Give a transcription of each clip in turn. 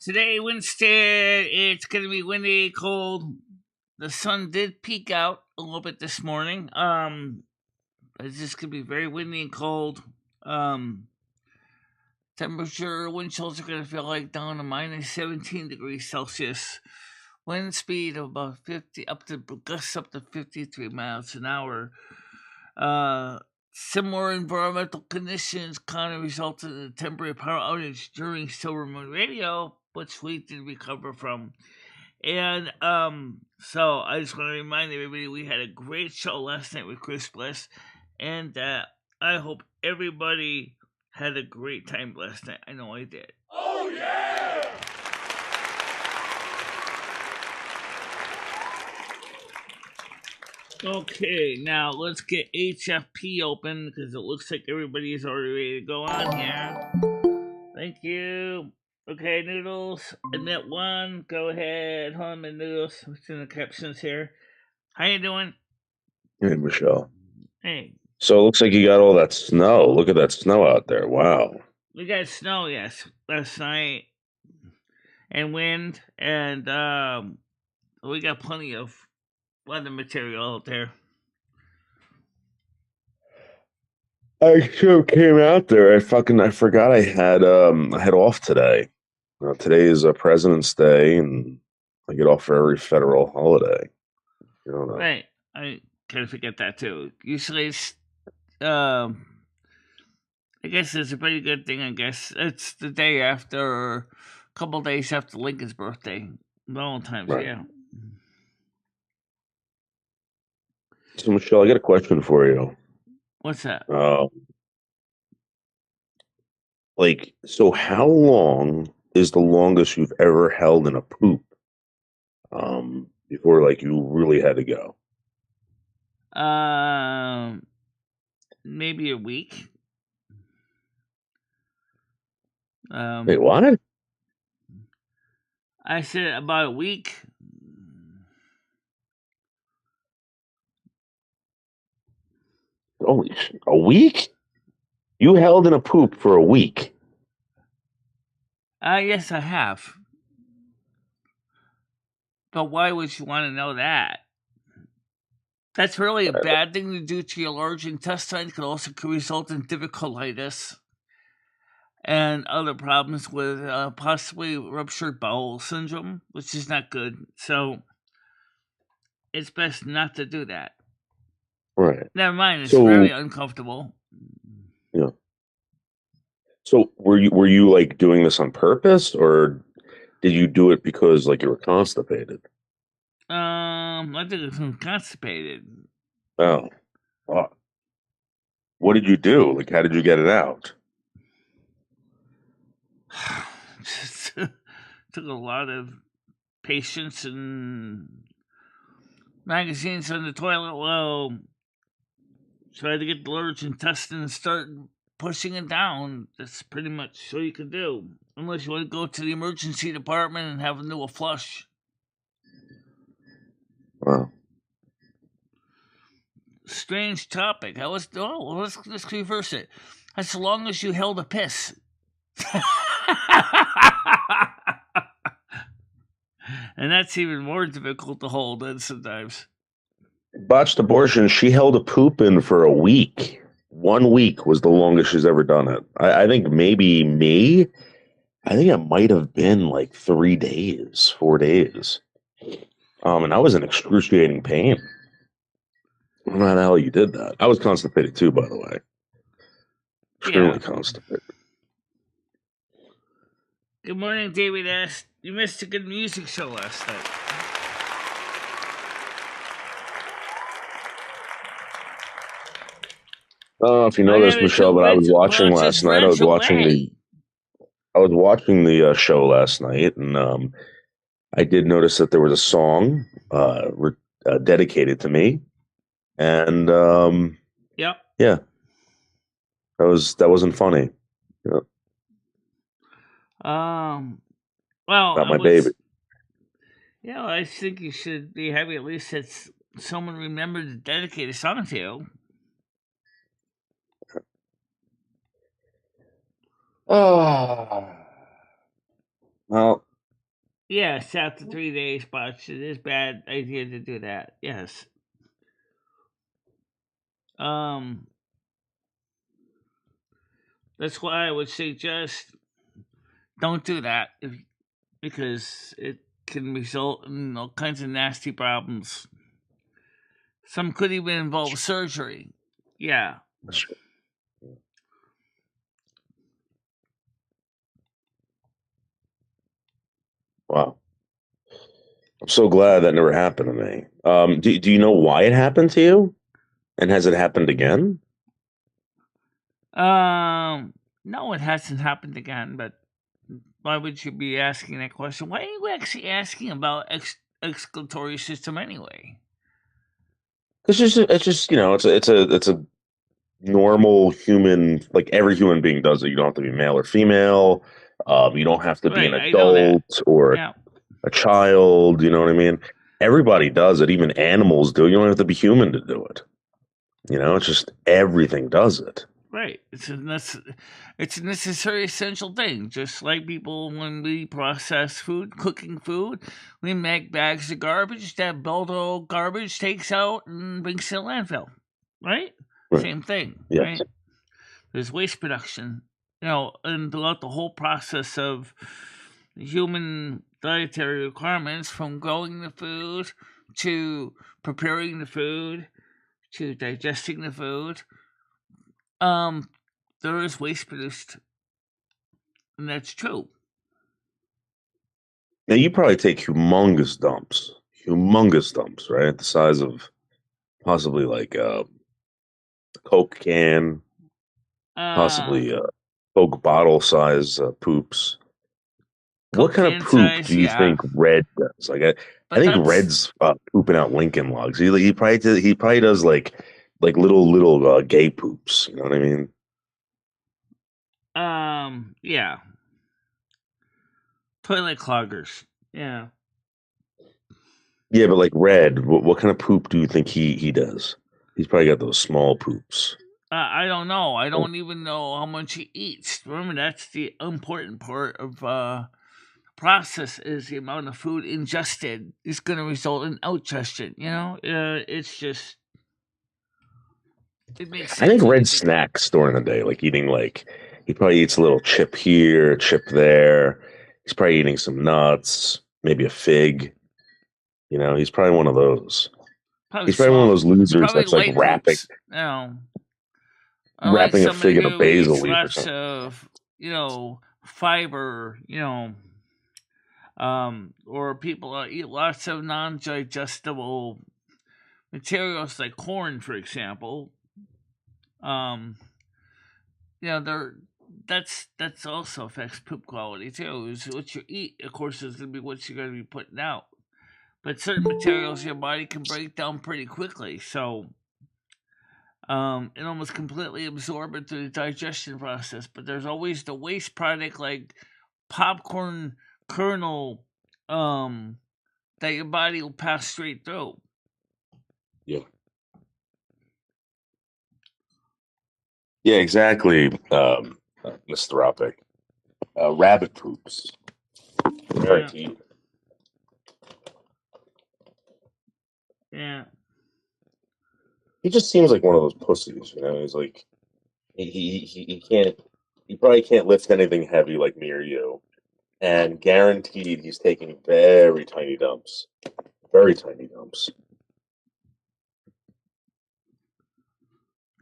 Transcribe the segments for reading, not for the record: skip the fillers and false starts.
Today, Wednesday, it's going to be windy, cold. The sun did peek out a little bit this morning. It's just going to be very windy and cold. Temperature, wind chills are going to feel like down to minus 17 degrees Celsius. Wind speed of about 50, gusts up to 53 miles an hour. Similar environmental conditions kind of resulted in a temporary power outage during Silver Moon Radio, which we did recover from. And so I just want to remind everybody we had a great show last night with Chris Bliss, and I hope everybody had a great time last night. I know I did. Oh, yeah! Okay, now let's get HFP open because it looks like everybody is already ready to go on here. Thank you. Okay, Noodles, admit one. Go ahead, home and Noodles. What's in the captions here? How you doing? Hey, Michelle. Hey. So it looks like you got all that snow. Look at that snow out there. Wow. We got snow, yes, last night, and wind, and we got plenty of weather material out there. I sure came out there. I forgot I had off today. Today is President's Day, and I get off for every federal holiday. You know. Right, I kind of forget that too. Usually, it's I guess it's a pretty good thing. I guess it's the day after, or a couple days after Lincoln's birthday, Valentine's. Right. Yeah. So Michelle, I got a question for you. What's that? So how long is the longest you've ever held in a poop? Before you really had to go? Maybe a week. Wait, what? I said about a week. Holy shit. A week? You held in a poop for a week? Yes, I have. But why would you want to know that? That's really a bad thing to do to your large intestine. It could also result in diverticulitis and other problems with possibly ruptured bowel syndrome, which is not good. So it's best not to do that. Right. Never mind, it's very uncomfortable. Yeah. So were you doing this on purpose, or did you do it because you were constipated? I think I'm constipated. Oh. What did you do? How did you get it out? Took a lot of patience and magazines on the toilet. Well, tried to get the large intestine and start pushing it down. That's pretty much all you can do. Unless you want to go to the emergency department and have them do a flush. Wow. Strange topic. Let's reverse it. As long as you held a piss. And that's even more difficult to hold than sometimes. Botched abortion, she held a poop in for a week. 1 week was the longest she's ever done it. I think maybe me. I think it might have been 3 days, 4 days. And I was in excruciating pain. I don't know how the hell you did that. I was constipated too, by the way. Extremely constipated. Good morning, David S. You missed a good music show last night. I don't know if you know this, Michelle, but I was watching last night. I was watching the show last night, and I did notice that there was a song dedicated to me, and yeah, that wasn't funny. Yeah. Well, not my baby. Yeah, I think you should be happy at least that someone remembered to dedicate a song to you. Well, Yes, after 3 days, but it is bad idea to do that. Yes. Um, that's why I would suggest don't do that because it can result in all kinds of nasty problems. Some could even involve surgery. Yeah. Wow. I'm so glad that never happened to me. Do you know why it happened to you? And has it happened again? Um, no, it hasn't happened again, but why would you be asking that question? Why are you actually asking about excretory system anyway? It's just it's a normal human, like every human being does it. You don't have to be male or female. You don't have to be an Right, I know that. adult or Yeah, a child. You know what I mean? Everybody does it. Even animals do. You don't have to be human to do it. It's just everything does it. right. It's a necessary essential thing. Just like people when we process food, cooking food, we make bags of garbage that Baldo garbage takes out and brings to the landfill. Right? Right. Same thing, Yes. right? There's waste production, and throughout the whole process of human dietary requirements, from growing the food to preparing the food to digesting the food, um, there is waste produced, and that's true. Now you probably take humongous dumps, right? The size of possibly like a Coke can, Uh, possibly Coke bottle size poops. What Coke kind of can poop size, do you yeah, think Red does? Like, I but think that's Red's pooping out Lincoln Logs. He probably does like little gay poops. You know what I mean? yeah, toilet cloggers, yeah. Yeah, but like Red, what kind of poop do you think he does? He's probably got those small poops. I don't know. I don't even know how much he eats. Remember, that's the important part of process is the amount of food ingested is going to result in outgestion. It's just it makes I think sense when you Red think of it. snacks during the day, like eating he probably eats a little chip here, a chip there. He's probably eating some nuts, maybe a fig. He's probably one of those. Probably He's probably one of small. those It's losers probably that's like light wrapping poops. Unlike wrapping a somebody fig in a who basil eats leaf or lots something. of fiber. Or people eat lots of non-digestible materials like corn, for example. Um, they're that's also affects poop quality too. Is what you eat, of course, is gonna be what you're gonna be putting out. But certain materials your body can break down pretty quickly, so it almost completely absorb it through the digestion process. But there's always the waste product like popcorn kernel, um, that your body will pass straight through. Yeah. Yeah, exactly. Mr. Opic. Rabbit poops. Very Yeah, deep. yeah. He just seems like one of those pussies. He's like he can't. He probably can't lift anything heavy like me or you, and guaranteed he's taking very tiny dumps. Very tiny dumps.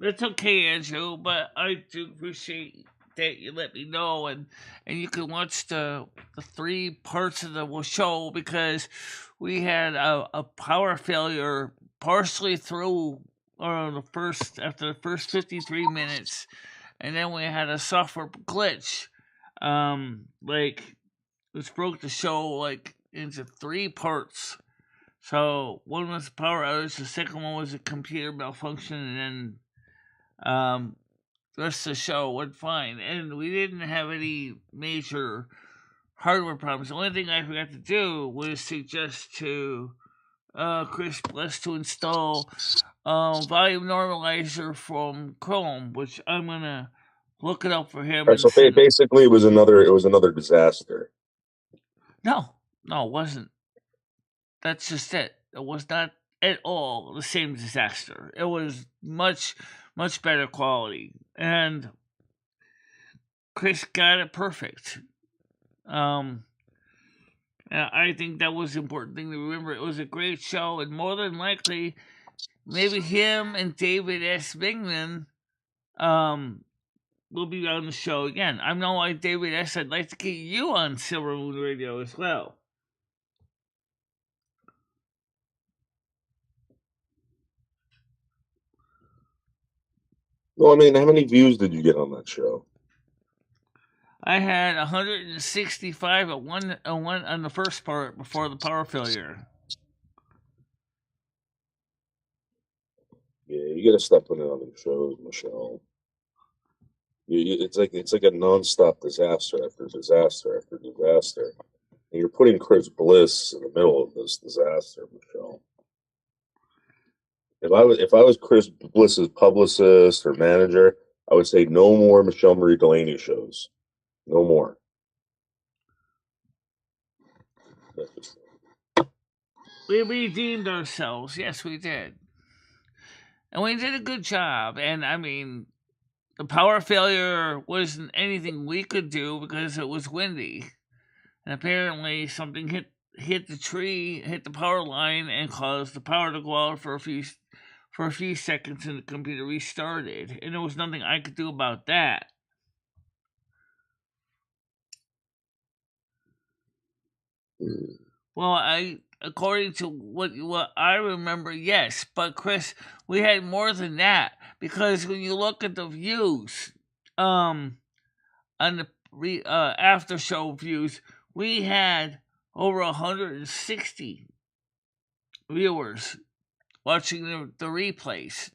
It's okay, Andrew, but I do appreciate that you let me know, and you can watch the three parts of the show because we had a power failure partially through the first after the first 53 minutes, and then we had a software glitch, like which broke the show like into three parts. So one was power outage, the second one was a computer malfunction, and then the rest of the show went fine, and we didn't have any major hardware problems. The only thing I forgot to do was suggest to Chris Bless to install volume normalizer from Chrome, which I'm gonna look it up for him All right, and so send. basically, it was another disaster. No, No, it wasn't. That's just it. It was not at all the same disaster. It was much better quality, and Chris got it perfect. Um, I think that was the important thing to remember. It was a great show, and more than likely, maybe him and David S. Bingman will be on the show again. I know, like David S. I'd like to get you on Silver Moon Radio as well. Well, I mean, how many views did you get on that show? I had 165 at one on the first part before the power failure. Yeah, you got to stop putting it on the shows, Michelle. It's like a nonstop disaster after disaster after disaster, and you're putting Chris Bliss in the middle of this disaster, Michelle. If I was Chris Bliss's publicist or manager, I would say no more MicheleMarieDalene shows, no more. We redeemed ourselves. Yes, we did. And we did a good job. And I mean, the power failure wasn't anything we could do because it was windy. And apparently something hit the tree, hit the power line, and caused the power to go out for a few seconds, and the computer restarted. And there was nothing I could do about that. Well, according to what I remember, yes, but Chris, we had more than that because when you look at the views, on the after show views, we had over 160 viewers watching the replays.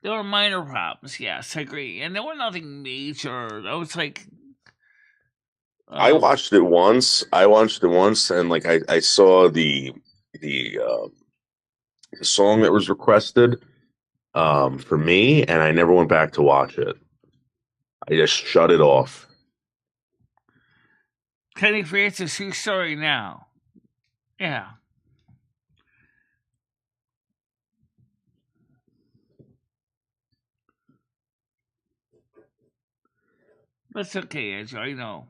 There were minor problems, yes, I agree, and there were nothing major. I was like, I watched it once. And like I saw the song that was requested for me, and I never went back to watch it. I just shut it off. Kenny Francis, who's sorry now? Yeah. That's okay, Andrew. I know.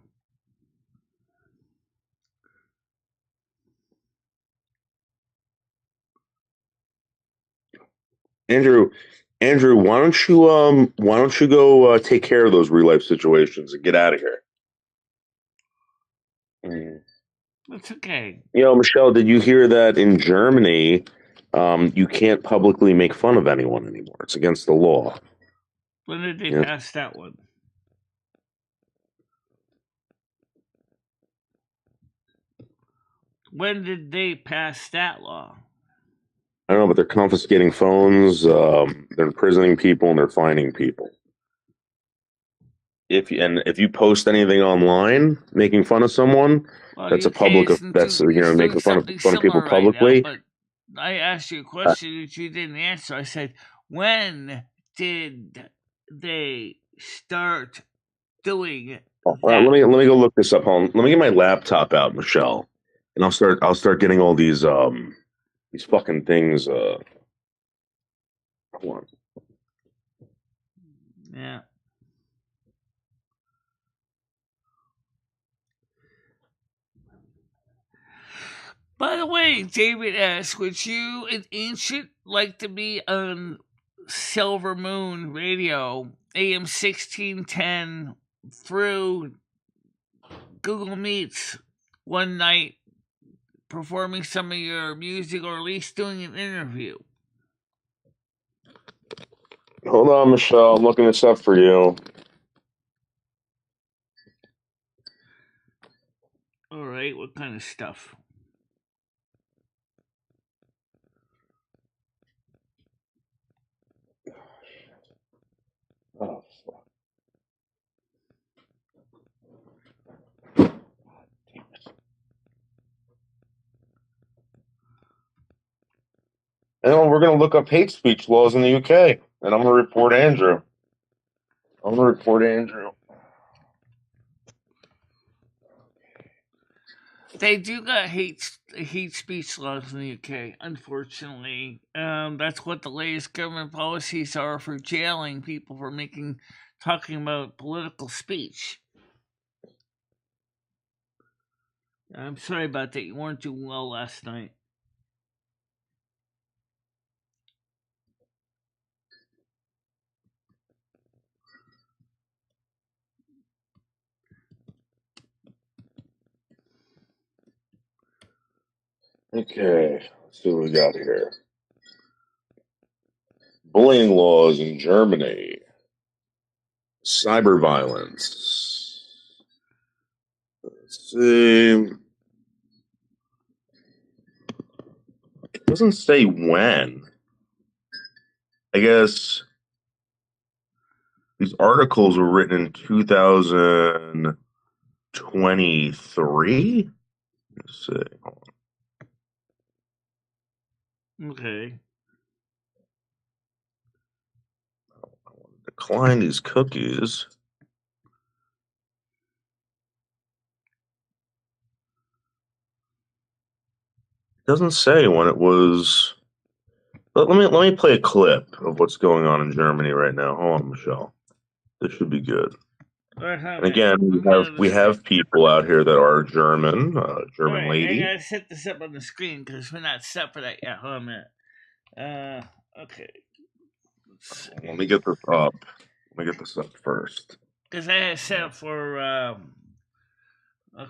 Andrew, why don't you go take care of those real life situations and get out of here? Mm. That's okay. You know, Michelle, did you hear that in Germany, you can't publicly make fun of anyone anymore? It's against the law. When did they Yeah. pass that one? When did they pass that law? I don't know, but they're confiscating phones, they're imprisoning people, and they're fining people. If you post anything online making fun of someone, Well, that's a UK public isn't that's doing, is doing making something fun of people similar right now, publicly. but I asked you a Uh, question that you didn't answer. I said, when did they start doing let that? me go look this up. Hold on. Let me get my laptop out, Michelle, and I'll start getting all these fucking things. Hold on. Yeah. By the way, David asks, would you and Ancient like to be on Silver Moon Radio, AM 1610, through Google Meets one night, performing some of your music or at least doing an interview? Hold on, Michelle. I'm looking this up for you. All right, what kind of stuff? Oh, fuck. And we're going to look up hate speech laws in the UK, and I'm going to report Andrew. I'm going to report Andrew. They do got hate speech laws in the UK. Unfortunately, that's what the latest government policies are for jailing people for talking about political speech. I'm sorry about that. You weren't doing well last night. Okay, let's see what we got here. Bullying laws in Germany. Cyber violence. Let's see. It doesn't say when. I guess these articles were written in 2023. Let's see. Okay. Decline these cookies. It doesn't say when it was. Let me play a clip of what's going on in Germany right now. Hold on, Michelle. This should be good. And again, we have people out here that are German, German Alright, lady. I gotta set this up on the screen because we're not set for that yet. Hold on a minute. Okay. Let me get this up. Let me get this up first. Because I had it set up for a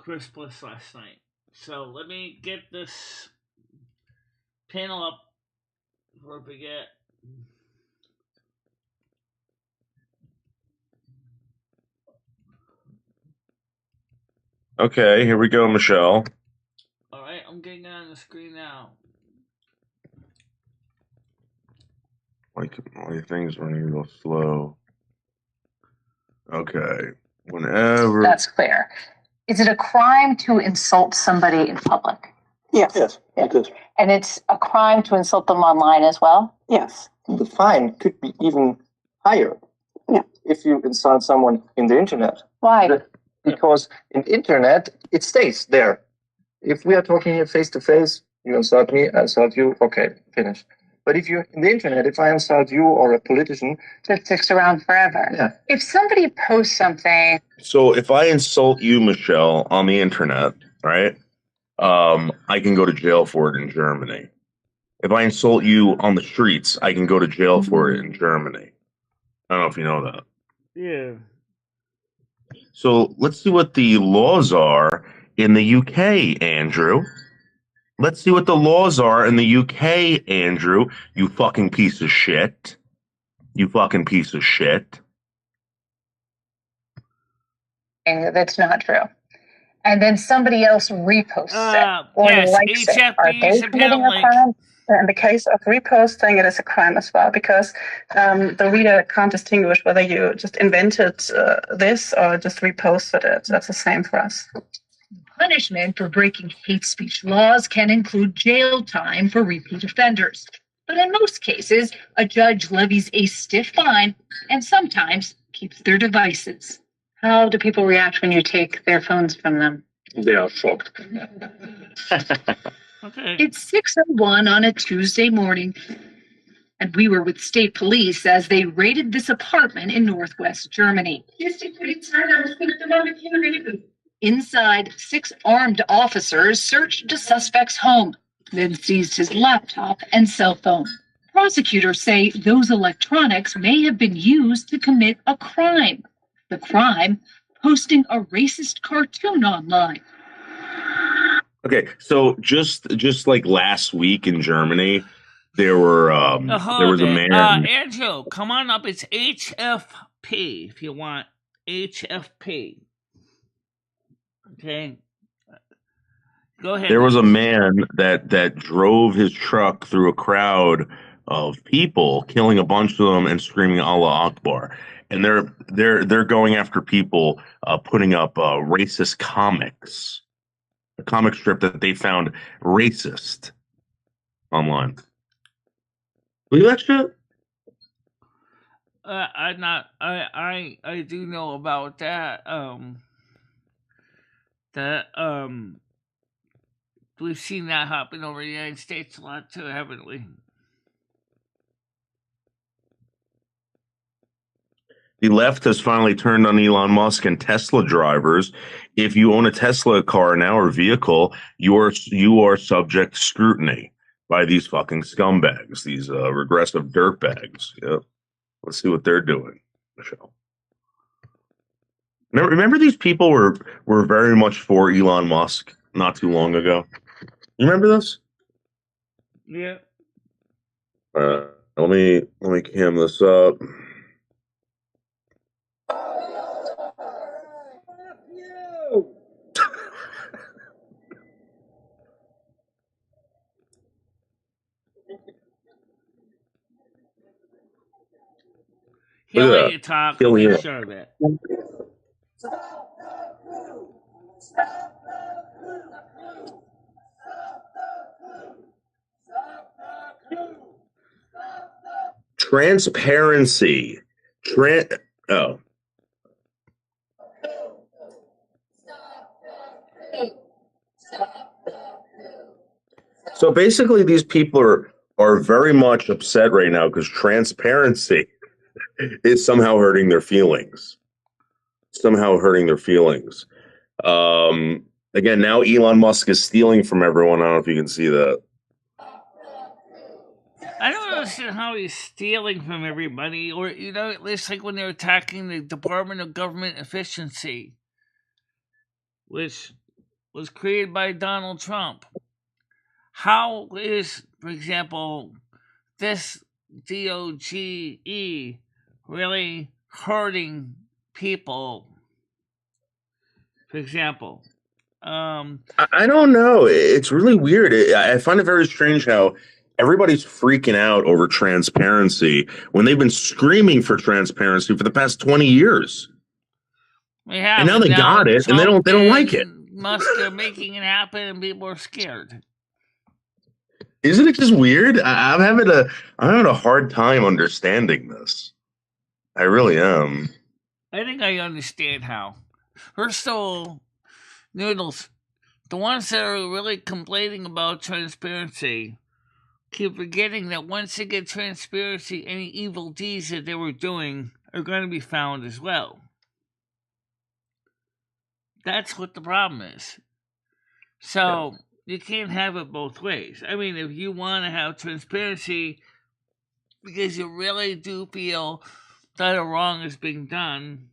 Chris Bliss last night. So let me get this panel up before I forget. Okay, here we go, Michelle. Alright, I'm getting it on the screen now. My thing's running real slow. Okay. Whenever. That's clear. Is it a crime to insult somebody in public? Yes, it is. And it's a crime to insult them online as well? Yes. The fine could be even higher. Yeah. If you insult someone in the internet. Why? Because in internet, it stays there. If we are talking here face to face, you insult me, I insult you, okay, finish. But if you're in the internet, if I insult you or a politician, That sticks around forever. Yeah. If somebody posts something. So if I insult you, Michelle, on the internet, right? I can go to jail for it in Germany. If I insult you on the streets, I can go to jail for it in Germany. I don't know if you know that. Yeah. So let's see what the laws are in the UK, Andrew. Let's see what the laws are in the UK, Andrew. You fucking piece of shit. You fucking piece of shit. That's not true. And then somebody else reposts it or Yes, likes it. Are HFB they committing a crime? In the case of reposting, it is a crime as well, because the reader can't distinguish whether you just invented this or just reposted it. That's the same for us. Punishment for breaking hate speech laws can include jail time for repeat offenders. But in most cases, a judge levies a stiff fine and sometimes keeps their devices. How do people react when you take their phones from them? they are shocked. Okay. It's 6:01 on a Tuesday morning, and we were with state police as they raided this apartment in northwest Germany. Inside, 6 armed officers searched the suspect's home, then seized his laptop and cell phone. Prosecutors say those electronics may have been used to commit a crime. The crime, posting a racist cartoon online. Okay, so just like last week in Germany, there was a man. Andrew, come on up. It's HFP if you want HFP. Okay. Go ahead. There was a man that drove his truck through a crowd of people, killing a bunch of them and screaming Allah Akbar. And they're going after people putting up racist comics, a comic strip that they found racist online. Believe that shit? I'm not. I do know about that. we've seen that happen over the United States a lot too, haven't we? The left has finally turned on Elon Musk and Tesla drivers. If you own a Tesla car now or vehicle, you are subject to scrutiny by these fucking scumbags, these regressive dirtbags. Yep. Let's see what they're doing, Michelle. Remember these people were very much for Elon Musk not too long ago. You remember this? Yeah. Let me cam this up. He'll let you talk. I'll make sure of it. Transparency. Oh. So basically, these people are very much upset right now because transparency is somehow hurting their feelings. Again, now Elon Musk is stealing from everyone. I don't know if you can see that. I don't understand how he's stealing from everybody, or it's like when they're attacking the Department of Government Efficiency, which was created by Donald Trump. How is, for example, this DOGE really hurting people? For example, I don't know. It's really weird. I find it very strange how everybody's freaking out over transparency when they've been screaming for transparency for the past 20 years. Yeah, and now they got it, and they don't like it. Musk are making it happen, and people are scared. Isn't it just weird? I'm having a hard time understanding this. I really am. I think I understand how. First of all, Noodles, the ones that are really complaining about transparency keep forgetting that once they get transparency, any evil deeds that they were doing are going to be found as well. That's what the problem is. So you can't have it both ways. I mean, if you want to have transparency because you really do feel that a wrong is being done,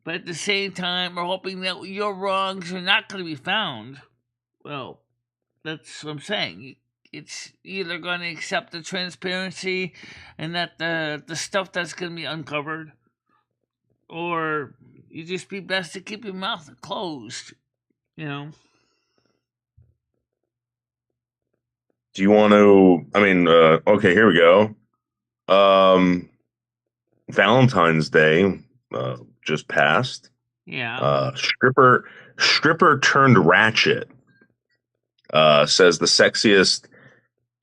but at the same time we're hoping that your wrongs are not going to be found, well, that's what I'm saying. It's either going to accept the transparency and that the stuff that's going to be uncovered, or you just be best to keep your mouth closed, Do you want to, okay, here we go. Valentine's Day just passed. Yeah. Stripper turned ratchet says the sexiest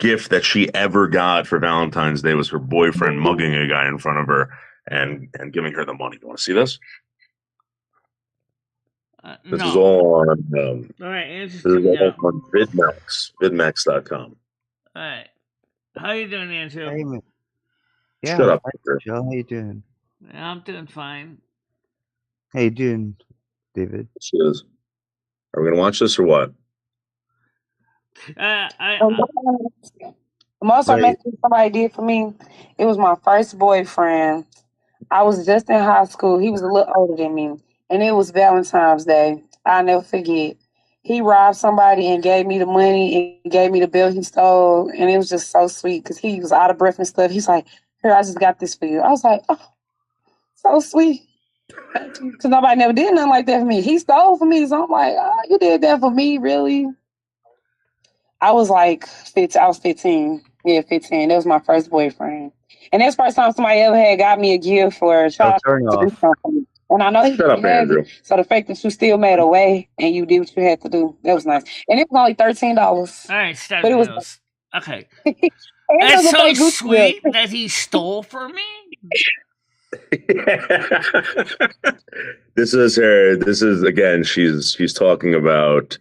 gift that she ever got for Valentine's Day was her boyfriend mugging a guy in front of her and giving her the money. You want to see this? This is all on all right, this is all on vidmax.com. All right. How you doing, Andrew? Hey, yeah, shut up, Joe. How you doing? I'm doing fine. How you doing, David? Are we gonna watch this or what? I'm also messaging somebody did for me. It was my first boyfriend. I was just in high school. He was a little older than me. And it was Valentine's Day. I'll never forget. He robbed somebody and gave me the money and gave me the bill he stole. And it was just so sweet because he was out of breath and stuff. He's like, here, I just got this for you. I was like, oh, so sweet. Because nobody never did nothing like that for me. He stole for me. So I'm like, oh, you did that for me, really? I was like 15. I was 15. Yeah, 15. That was my first boyfriend. And that's the first time somebody ever had got me a gift for a child to do something. And I know he didn't have it. So the fact that you still made a way and you did what you had to do, that was nice. And it was only $13. All right, stop. But it was okay. That's so sweet that he stole for me. This is her. This is again. She's talking about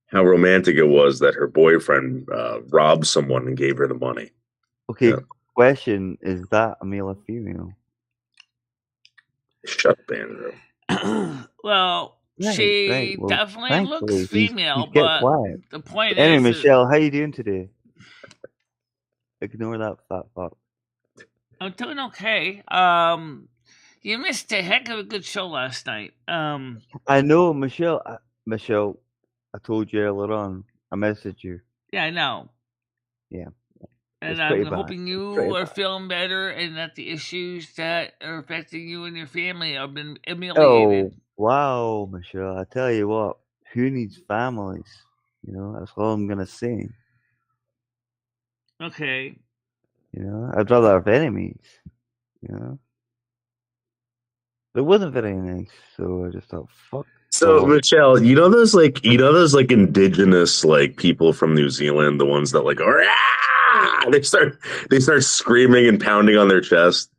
how romantic it was that her boyfriend robbed someone and gave her the money. Okay, Yeah. question: is that a male or female? Shut up, Andrew. Well, she Right. Well, definitely looks thankfully, female, he's kept but quiet. the point Anyway, is, Michelle, how you doing today? Ignore that fat fuck. I'm doing okay. You missed a heck of a good show last night. I know, Michelle. Michelle, I told you earlier on. I messaged you. Yeah, I know. Yeah. And It's I'm pretty bad. hoping It's pretty you are bad. feeling better and that the issues that are affecting you and your family have been ameliorated. Oh, wow, Michelle. I tell you what, who needs families? You know, that's all I'm going to say. Okay. You know, I'd rather have enemies. You know, it wasn't very nice, so I just thought, fuck. So, off. Michelle, you know those like indigenous like people from New Zealand, the ones that like "Rah!" they start screaming and pounding on their chest.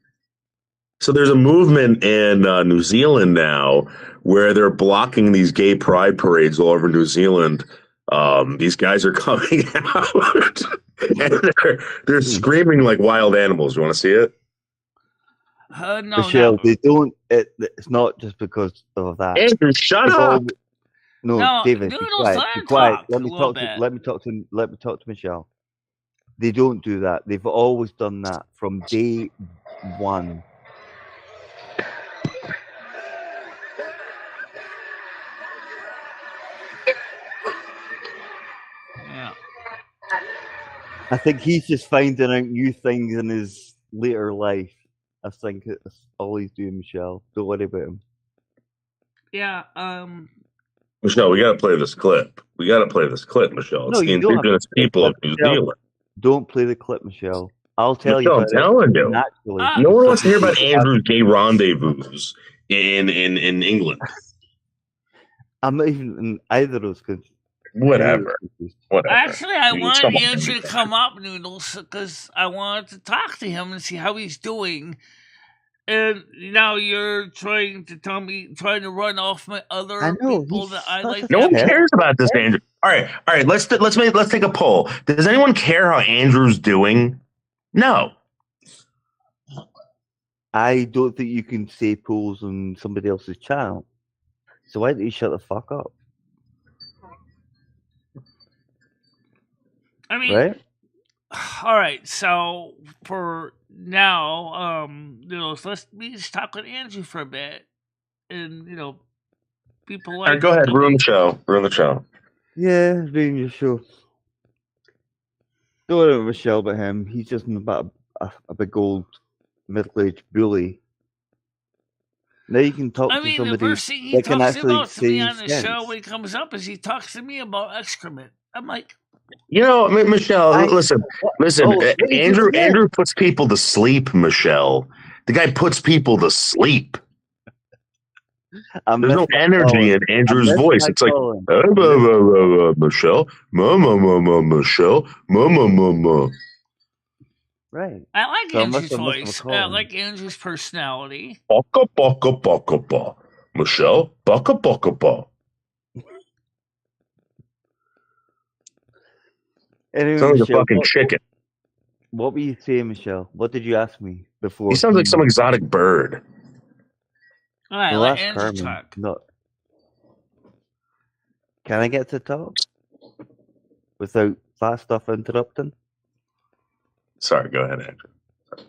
So there's a movement in New Zealand now where they're blocking these gay pride parades all over New Zealand. These guys are coming out and they're screaming like wild animals. You want to see it? No, Michelle, no. they don't. It's not just because of that. Andrew, shut They've up. No, David, be Noodles, quiet. let Be him quiet. talk Let a me little talk to. bit. Let me talk to Michelle. They don't do that. They've always done that from day one. Yeah. I think he's just finding out new things in his later life. I think that's all he's doing, Michelle. Don't worry about him. Yeah, Michelle, we got to play this clip. Michelle. No, It's the you don't have to indigenous play the people clip, of New Michelle. Zealand. Don't play the clip, Michelle. I'll tell you Michelle, I'm about it telling you. naturally. No one wants to hear because about Andrew's gay rendezvous in England. I'm not even in either of those countries. Whatever. actually, I You wanted come on, Andrew to Andrew. come up, Noodles, because I wanted to talk to him and see how he's doing. And now you're trying to run off my I other know, people he's that I such like. a No one Yeah. cares about this, Andrew. All right. Let's take a poll. Does anyone care how Andrew's doing? No. I don't think you can say polls on somebody else's channel. So why don't you shut the fuck up? I mean, Right? all right. So for now, Noodles, let's just talk with Andrew for a bit, and be All polite. right, go ahead. Ruin the show. Yeah, doing your show. Don't worry about Michelle about him. He's just about a big old middle-aged bully. Now you can talk I to mean, the somebody first thing he that can talks actually about to me say on the sense. show when he comes up is he talks to me about excrement. I'm like, Michelle, listen. Andrew Andrew puts people to sleep, Michelle. The guy puts people to sleep. There's no energy in Andrew's voice. It's like, Michelle, Michelle, Right. I like So Andrew's I must have voice. a I call. like Andrew's personality. Baka. Michelle, baka. Anyway, Sounds like a Michelle, fucking chicken. what were you saying, Michelle? What did you ask me before? He sounds like some exotic bird. All right, No, let that's Andrew Carmen. talk. No. Can I get to talk without fast stuff interrupting? Sorry, go ahead, Andrew.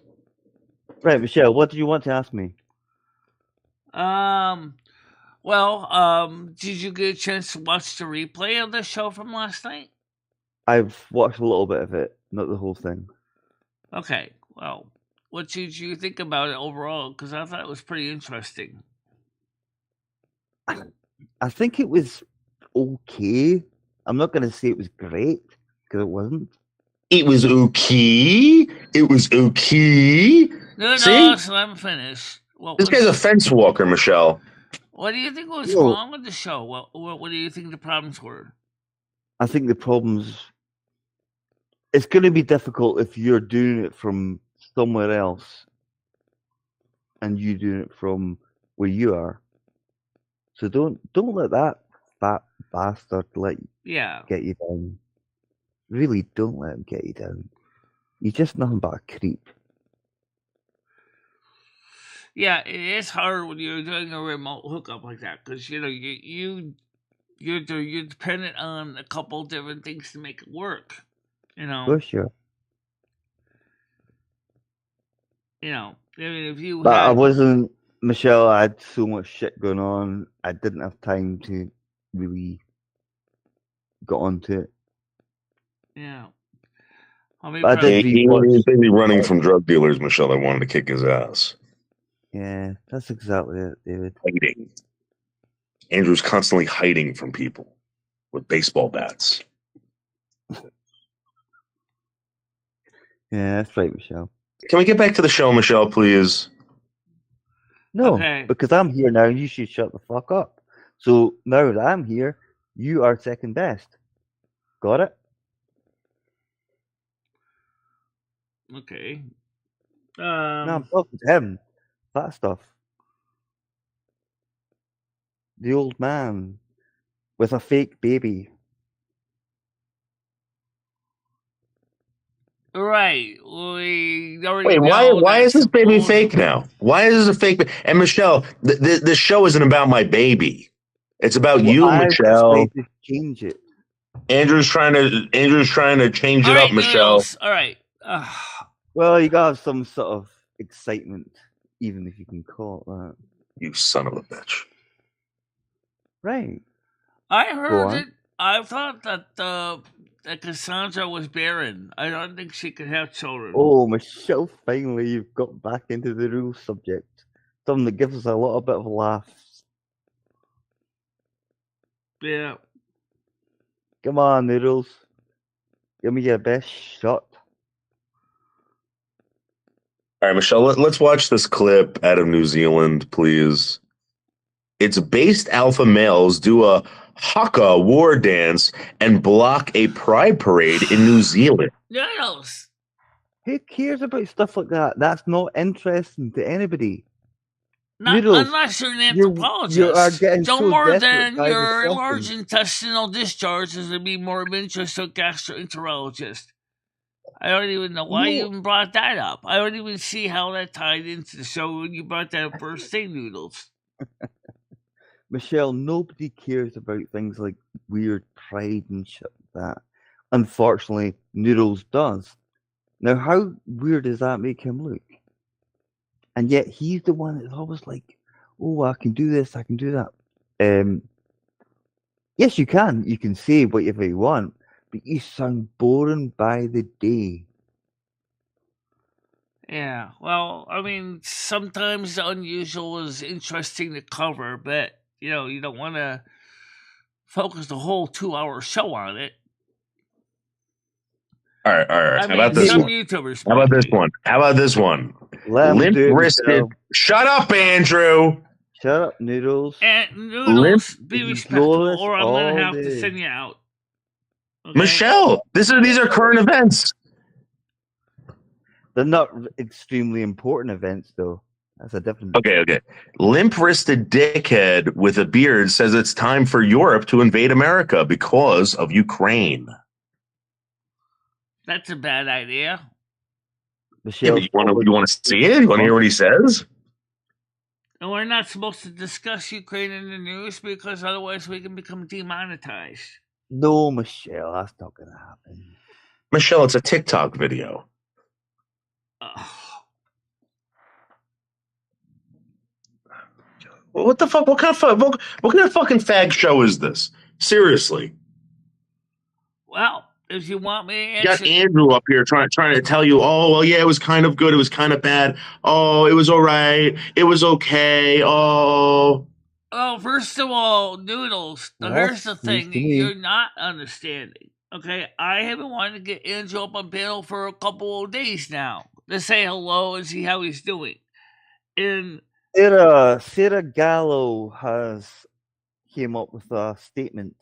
Right, Michelle, what do you want to ask me? Did you get a chance to watch the replay of the show from last night? I've watched a little bit of it, not the whole thing. Okay, well, what did you think about it overall? Because I thought it was pretty interesting. I think it was okay. I'm not going to say it was great, because it wasn't. It was okay. No, See? so I'm finished. This guy's a fence walker, Michelle. What do you think was wrong with the show? What do you think the problems were? I think the problems... It's going to be difficult if you're doing it from somewhere else and you doing it from where you are. So don't let that fat bastard let Yeah. get you down. Really, don't let him get you down. You're just nothing but a creep. Yeah, it is hard when you're doing a remote hookup like that because you're dependent on a couple different things to make it work. For sure. I mean, if you But I had, wasn't, Michelle, I had so much shit going on. I didn't have time to really get onto it. yeah, I mean, But I did He was rewatch. busy running from drug dealers, Michelle. I wanted to kick his ass. Yeah, that's exactly it, David. Hiding. Andrew's constantly hiding from people with baseball bats. Yeah, that's right, Michelle. Can we get back to the show, Michelle, please? No, Okay. because I'm here now, you should shut the fuck up. So now that I'm here, you are second best. Got it? Okay. No, I'm talking to him. That stuff. The old man with a fake baby. Right. We already Wait, know why that is this baby supposed- fake now? Why is this a fake? And Michelle, the show isn't about my baby. It's about you, I've Michelle. tried to change it. Andrew's trying to change All it right, up, Michelle. Noodles. All right. Well, you gotta have some sort of excitement, even if you can call it that. You son of a bitch. Right. I Go heard on. it. I thought that Cassandra was barren. I don't think she could have children. Oh, Michelle, finally you've got back into the real subject. Something that gives us a little bit of a laugh. Yeah. Come on, Noodles. Give me your best shot. All right, Michelle, let's watch this clip out of New Zealand, please. It's based alpha males do a haka war dance and block a pride parade in New Zealand. Noodles. Who cares about stuff like that? That's not interesting to anybody. Not Noodles, unless you're an you anthropologist. are getting No so more desperate than by the your second. large intestinal discharges would be more of interest to a gastroenterologist. I don't even know why you even brought that up. I don't even see how that tied into the show when you brought that up first thing, Noodles. Michelle, nobody cares about things like weird pride and shit like that. Unfortunately, Noodles does. Now, how weird does that make him look? And yet, he's the one that's always like, oh, I can do this, I can do that. Yes, you can. You can say whatever you want, but you sound boring by the day. Yeah, well, I mean, sometimes the unusual is interesting to cover, but, you don't want to focus the whole 2-hour show on it. All right. I How mean, about this some one? YouTubers How about might this be. one? How about this one? Let him do it, Limp-wristed. Michelle. Shut up, Andrew. Shut up, Noodles. And Noodles, be you respectful, glorious or I'm going to all have to day. send you out. Okay? Michelle, these are current events. They're not extremely important events, though. That's a different. Okay. Limp-wristed dickhead with a beard says it's time for Europe to invade America because of Ukraine. That's a bad idea. Michelle, You want to see it? You want to hear what he says? And we're not supposed to discuss Ukraine in the news because otherwise we can become demonetized. No, Michelle, that's not going to happen. Michelle, it's a TikTok video. What the fuck? What kind of fucking fag show is this? Seriously. Well, if you want me to You got answer... Andrew up here trying to tell you, oh, well, yeah, it was kind of good. It was kind of bad. Oh, it was all right. It was okay. Oh. Well, first of all, Noodles, Well, here's the that's news thing to me. you're not understanding. Okay, I haven't wanted to get Andrew up on panel for a couple of days now to say hello and see how he's doing. And Sarah Gallo has came up with a statement.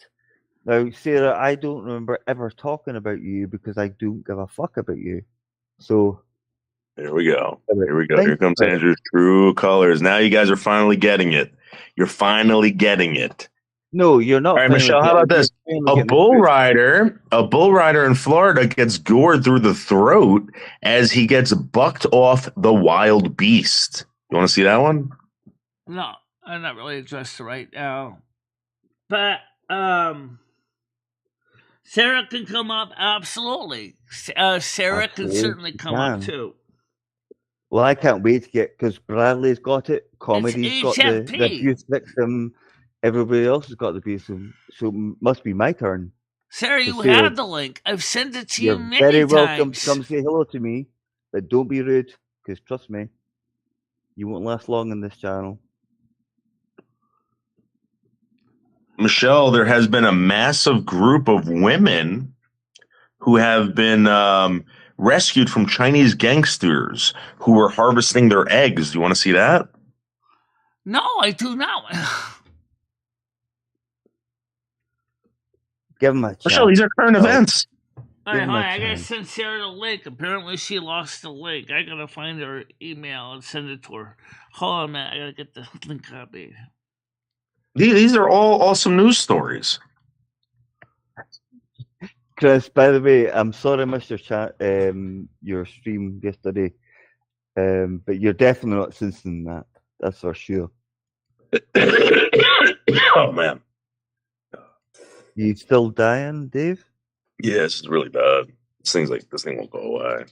Now, Sarah, I don't remember ever talking about you because I don't give a fuck about you. So Here we go. Think Here comes about it. Andrew's true colors. Now you guys are finally getting it. You're finally getting it. No, you're not. All right, finally Michelle, how getting- about this? you're finally A getting bull food. rider in Florida gets gored through the throat as he gets bucked off the wild beast. You want to see that one? No, I'm not really addressed right now. But Sarah can come up, absolutely. Sarah can Absolutely, certainly she come up can. too. Well, I can't wait to get, because Bradley's got it, Comedy's got the HFP. abuse victim, everybody else has got the abuse, so it must be my turn. Sarah, So you Sarah, have the link. I've sent it to you You're many very welcome to times. come say hello to me, but don't be rude, because trust me, you won't last long in this channel. Michelle, there has been a massive group of women who have been rescued from Chinese gangsters who were harvesting their eggs. Do you want to see that? No, I do not. Give him a chance. Michelle, these are current events. All right, Give him hold a on. I gotta chance. send Sarah the link. Apparently, she lost the link. I gotta find her email and send it to her. Hold on a minute. I gotta get the link copied. These are all awesome news stories. Chris, by the way, I'm sorry I missed your stream yesterday, but you're definitely not censoring that. That's for sure. Oh man, You still dying, Dave? yeah, this is really bad. This thing won't go away.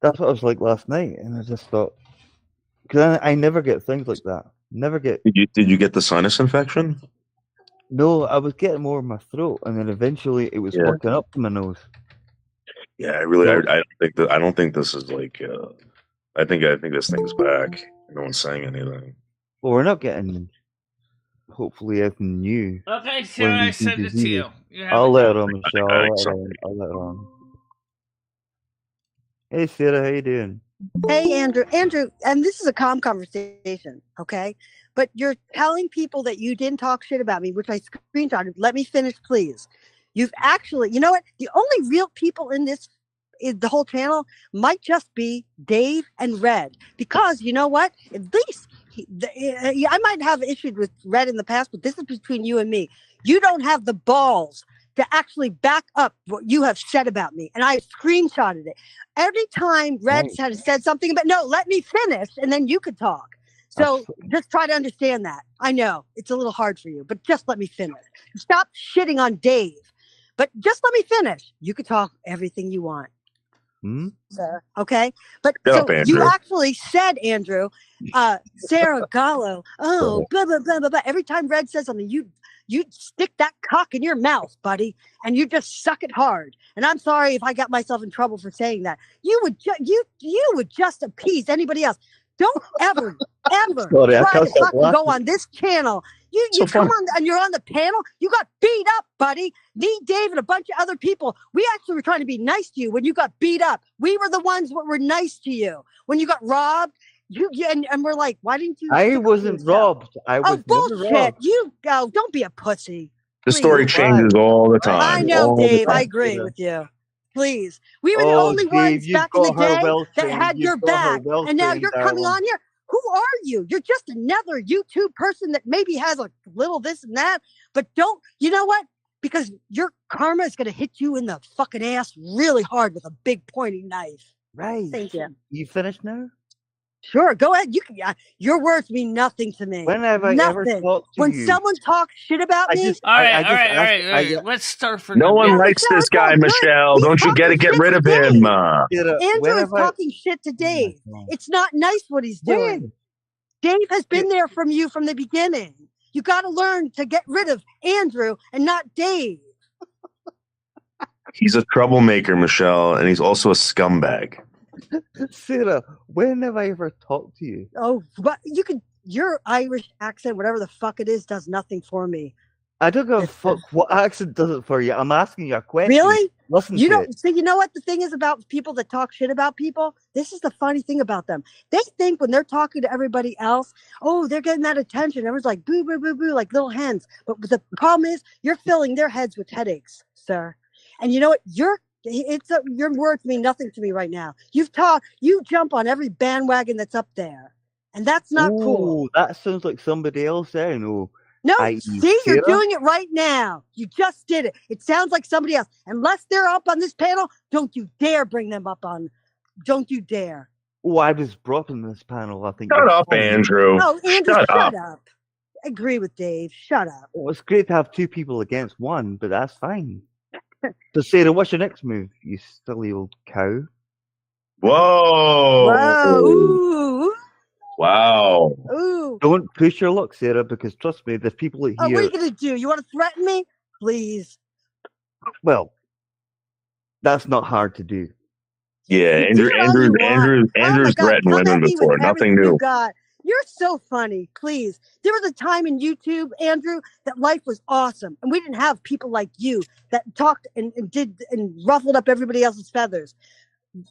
That's what I was like last night, and I just thought, because I never get things like that. Never get. Did you get the sinus infection? No, I was getting more in my throat, and then eventually it was Yeah. working up to my nose. Yeah, I don't think this is like. I think this thing's back. No one's saying anything. Well, we're not getting, hopefully, anything new. Okay, Sarah, I send it to you. I'll let her on, Michelle. I'll let her on. Hey, Sarah, how you doing? Hey, Andrew, and this is a calm conversation, okay? But you're telling people that you didn't talk shit about me, which I screenshotted. Let me finish, please. You've actually, you know what? The only real people in the whole channel might just be Dave and Red, because you know what? At least I might have issues with Red in the past, but this is between you and me. You don't have the balls to actually back up what you have said about me, and I screenshotted it. Every time Red had said something about, no, let me finish, and then you could talk. So just try to understand that. I know it's a little hard for you, but just let me finish. Stop shitting on Dave, but just let me finish. You could talk everything you want. Sir. Okay, but so you actually said, Andrew, Sarah Gallo. Oh, blah blah blah blah blah. Every time Red says something, you stick that cock in your mouth, buddy, and you just suck it hard. And I'm sorry if I got myself in trouble for saying that. You would just appease anybody else. Don't ever try to fucking go on this channel. You come on and you're on the panel. You got beat up, buddy. Me, Dave, and a bunch of other people. We actually were trying to be nice to you when you got beat up. We were the ones that were nice to you when you got robbed. And we're like, why didn't you? I wasn't robbed. I was bullshit. Never robbed. You go. Don't be a pussy. The story changes all the time. I know, Dave. I agree with you. Please. We were the only ones back in the day that had your back. And now you're coming on here. Who are you? You're just another YouTube person that maybe has a little this and that. But don't, you know what? Because your karma is going to hit you in the fucking ass really hard with a big pointy knife. Right. Thank you. You finished now? Sure, go ahead. You can. Your words mean nothing to me. When have I ever talked to when you? someone talks shit about me, all right. Let's start from. No one likes this guy, Michelle. Don't you get rid of him? Andrew is talking shit to Dave. It's not nice what he's doing. Dave has been there from you from the beginning. You got to learn to get rid of Andrew and not Dave. He's a troublemaker, Michelle, and he's also a scumbag. Sarah, when have I ever talked to you? Oh, but your Irish accent, whatever the fuck it is, does nothing for me. I don't give a fuck what accent does it for you. I'm asking you a question. Really? Listen you to don't it. see. You know what the thing is about people that talk shit about people? This is the funny thing about them. They think when they're talking to everybody else, oh, they're getting that attention. Everyone's like boo, boo, boo, boo, like little hens. But the problem is, you're filling their heads with headaches, sir. And you know what? Your words mean nothing to me right now. You jump on every bandwagon that's up there, and that's not cool. Ooh, that sounds like somebody else there, you know. No, i.e. see, you're Sarah. doing it right now. You just did it. It sounds like somebody else. Unless they're up on this panel, don't you dare bring them up on. Don't you dare. Oh, I was brought in this panel, I think. Shut up, Andrew. Oh, Andrew, Shut shut up. up. I agree with Dave. Shut up. Well, it's great to have two people against one, but that's fine. So, Sarah, what's your next move, you silly old cow? Whoa. Whoa. Ooh. Wow. Ooh. Don't push your luck, Sarah, because trust me, there's people here. Oh, what are you going to do? You want to threaten me? Please. Well, that's not hard to do. Yeah, Andrew's threatened women before. Nothing new. You got. You're so funny. Please. There was a time in YouTube, Andrew, that life was awesome. And we didn't have people like you that talked and did and ruffled up everybody else's feathers.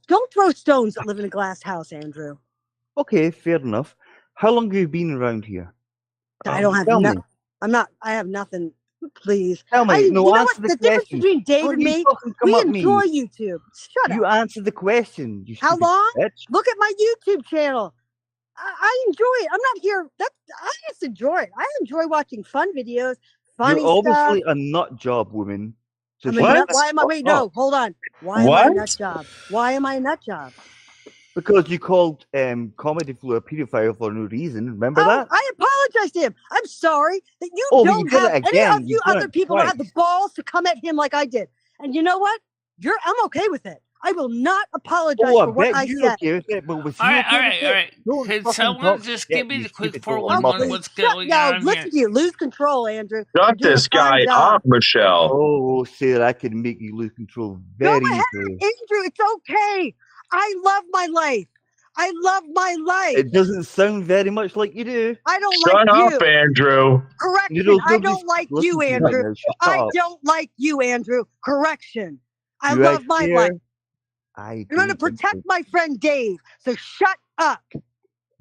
Don't throw stones that live in a glass house, Andrew. Okay, fair enough. How long have you been around here? I don't have nothing. I have nothing. Please. Tell me. No, you know answer what? the difference question. between Dave and me, we enjoy YouTube. Shut up. You answer the question. You How long? Bitch. Look at my YouTube channel. I enjoy it. I'm not here. I just enjoy it. I enjoy watching fun videos, funny You're obviously stuff. a nut job woman. So Why am I? Wait, no, hold on. Why am I a nut job? Why am I a nut job? Because you called Comedy Flu a pedophile for no reason. Remember that? I apologize to him. I'm sorry that you Oh, don't you did have it again. any of you other people twice. that have the balls to come at him like I did. And you know what? I'm okay with it. I will not apologize for what I said. Okay with it, but with All you right. Can someone just give me the quick 411 what's going on listen to you. Lose control, Andrew. Shut this guy up, Michelle. Oh, Sarah, I can make you lose control very easily. Andrew, it's okay. I love my life. I love my life. It doesn't sound very much like you do. I don't Shut like up, you. Andrew. Correction. I don't like you, Andrew. I don't like you, Andrew. Correction. I love my life. I'm going to protect my friend Dave, so shut up.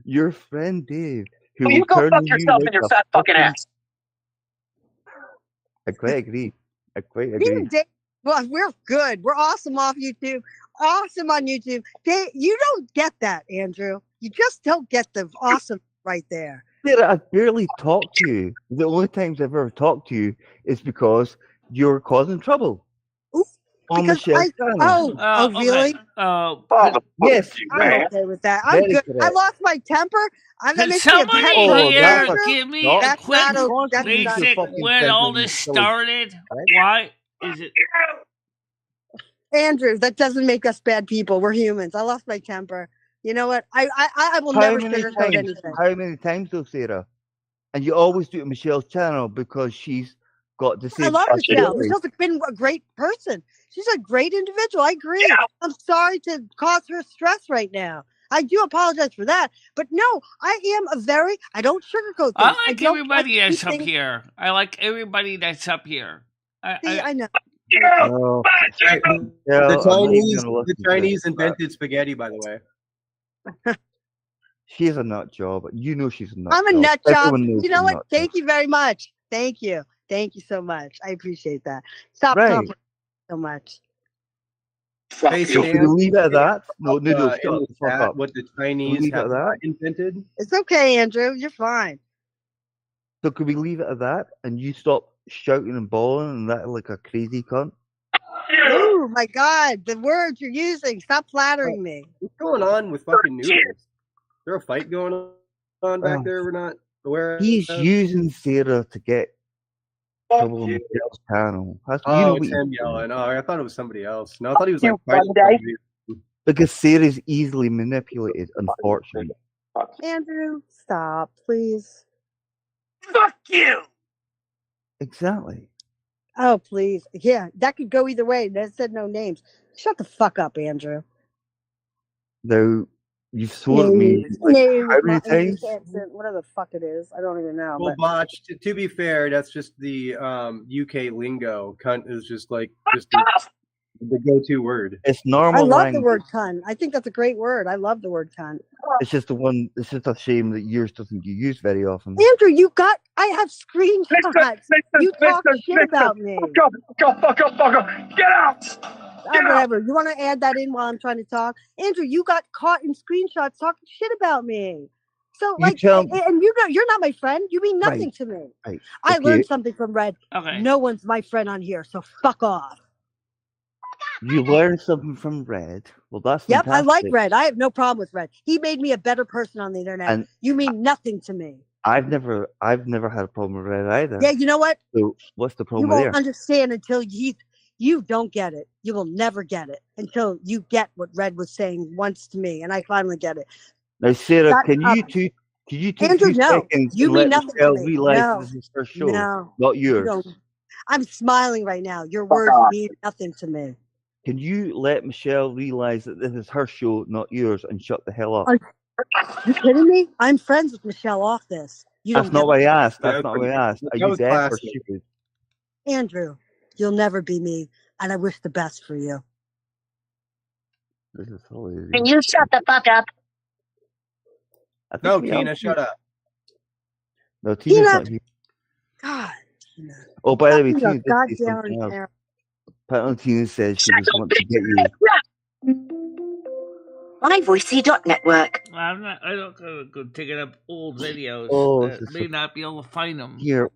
Your friend Dave. Will you go fuck yourself in your fat fucking ass? I quite agree. Dave, well, we're good. We're awesome off YouTube. Awesome on YouTube. Dave, you don't get that, Andrew. You just don't get the awesome right there. Sarah, I barely talk to you. The only times I've ever talked to you is because you're causing trouble. On Michelle's channel. Really? Yes. I'm okay with that. I'm good. I lost my temper. I'm going to somebody here give me a quick basic when all this started? Why is it? Andrew, that doesn't make us bad people. We're humans. I lost my temper. You know what? I will never sugarcoat anything. How many times though, Sarah? And you always do it on Michelle's channel because she's got the same. I love Michelle. Michelle's been a great person. She's a great individual. I agree. Yeah. I'm sorry to cause her stress right now. I do apologize for that. But no, I don't sugarcoat things. I like everybody that's up here. I like everybody that's up here. I know. The Chinese invented spaghetti, by the way. She's a nut job. You know she's a nut job. I'm a nut job. You know what? Thank you very much. Thank you. Thank you so much. I appreciate that. Stop complimenting so much. Hey, so can we leave it at that? No, what the Chinese have invented? It's okay, Andrew. You're fine. So could we leave it at that and you stop shouting and bawling and that like a crazy cunt? Oh my God, the words you're using. Stop flattering me. What's going on with fucking noodles? Is there a fight going on back there we're not aware of? He's using Sarah to get trouble on Michelle's channel. It's him yelling. Oh, I thought it was somebody else. No, I thought he was like fighting. Because Sarah's easily manipulated, unfortunately. Andrew, stop, please. Fuck you! Exactly. Oh, please. Yeah, that could go either way. That said no names. Shut the fuck up, Andrew. No, you've sworn at me. How many times? Whatever the fuck it is. I don't even know. Well, Botch, to be fair, that's just the UK lingo. Cunt is just the go-to word. It's normal. I love the word cunt. I think that's a great word. I love the word cunt. It's just a shame that yours doesn't get used very often. Andrew, I have screenshots. You talk shit about me. Fuck up. Get out! Whatever. You want to add that in while I'm trying to talk? Andrew, you got caught in screenshots talking shit about me. So, You like, tell and you know, you're not my friend. You mean nothing right, to me. right. I Okay, learned something from Red. Okay. No one's my friend on here, so fuck off. you learned something from Red. Well, that's Yep, I like fantastic. Red. I have no problem with Red. He made me a better person on the internet. And You mean nothing to me. I've never had a problem with Red either. Yeah, you know what? So what's the You problem won't there? understand until you don't get it. You will never get it until you get what Red was saying once to me, and I finally get it. Now, Sarah, Shut can up. you take Andrew, 2 no. seconds You and mean let nothing to Michelle me. realize No. this is her show, No. not You yours? don't. I'm smiling right now. Your Fuck words off. mean nothing to me. Can you let Michelle realize that this is her show, not yours, and shut the hell up? Are you kidding me? I'm friends with Michelle off this. You That's don't not get what I it. asked. Yeah, That's not what I asked. Are that you was deaf or classic. stupid? Andrew, you'll never be me, and I wish the best for you. This is hilarious. Can you shut the fuck up? I think No, we Tina, all- shut up. No, Tina's Tina! not here. God, Tina. Oh, by the way, Fucking Tina your did say goddamn something else. hair. Apparently, Tina says she just wants to get you. My Voicey Network. I don't go taking up old videos. Oh, that this is may so- not be able to find them. Here,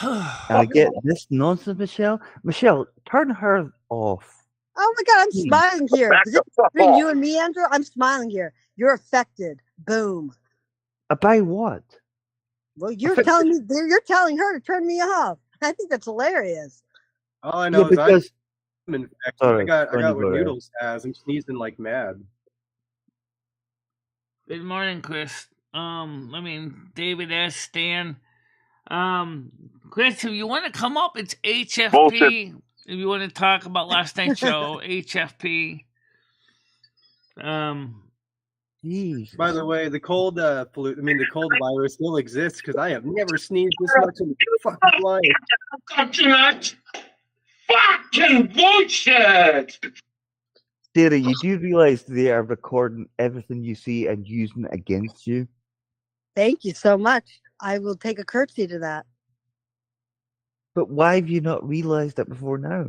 and I get this nonsense, Michelle. Michelle, turn her off. Oh my God, I'm Please. smiling here. Back Is the it fuck between off. you and me, Andrew? I'm smiling here. You're affected. Boom. By what? Well, you're Affected- telling me you're telling her to turn me off. I think that's hilarious. All I know Yeah, is because I'm infected. Sorry, I got go what ahead. Noodles has. I'm sneezing like mad. Good morning, Chris. David S. Stan. Chris, if you want to come up, it's HFP. Bullshit. If you want to talk about last night's show, HFP. Jeez. By the way, the cold the cold virus still exists because I have never sneezed this much in my fucking life. Fucking bullshit. Sarah, you do realize they are recording everything you say and using it against you? Thank you so much. I will take a curtsy to that. But why have you not realized that before now?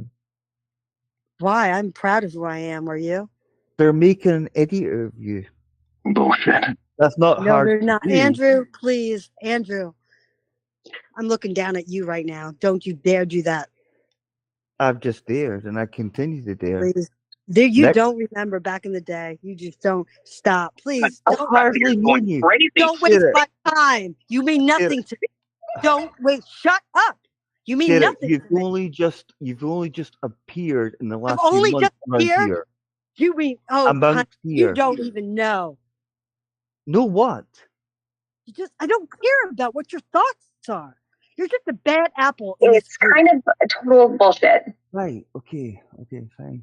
Why? I'm proud of who I am. Are you? They're making an idiot of you. Bullshit. That's not No, hard they're to not. do. Andrew, please. Andrew. I'm looking down at you right now. Don't you dare do that. I've just dared, and I continue to dare. Please. You Next- don't remember back in the day. You just don't. Stop. Please. I Don't, hardly mean you. don't waste Sarah, my time. You mean nothing to me. Don't wait. Shut up. You mean Sarah, nothing you've to me. only just appeared in the last only few months just around appeared? here. You mean, oh, Amongst honey, here. you don't even know. Know what? I don't care about what your thoughts are. You're just a bad apple. In this It's group. kind of a total bullshit. Right. Okay, fine.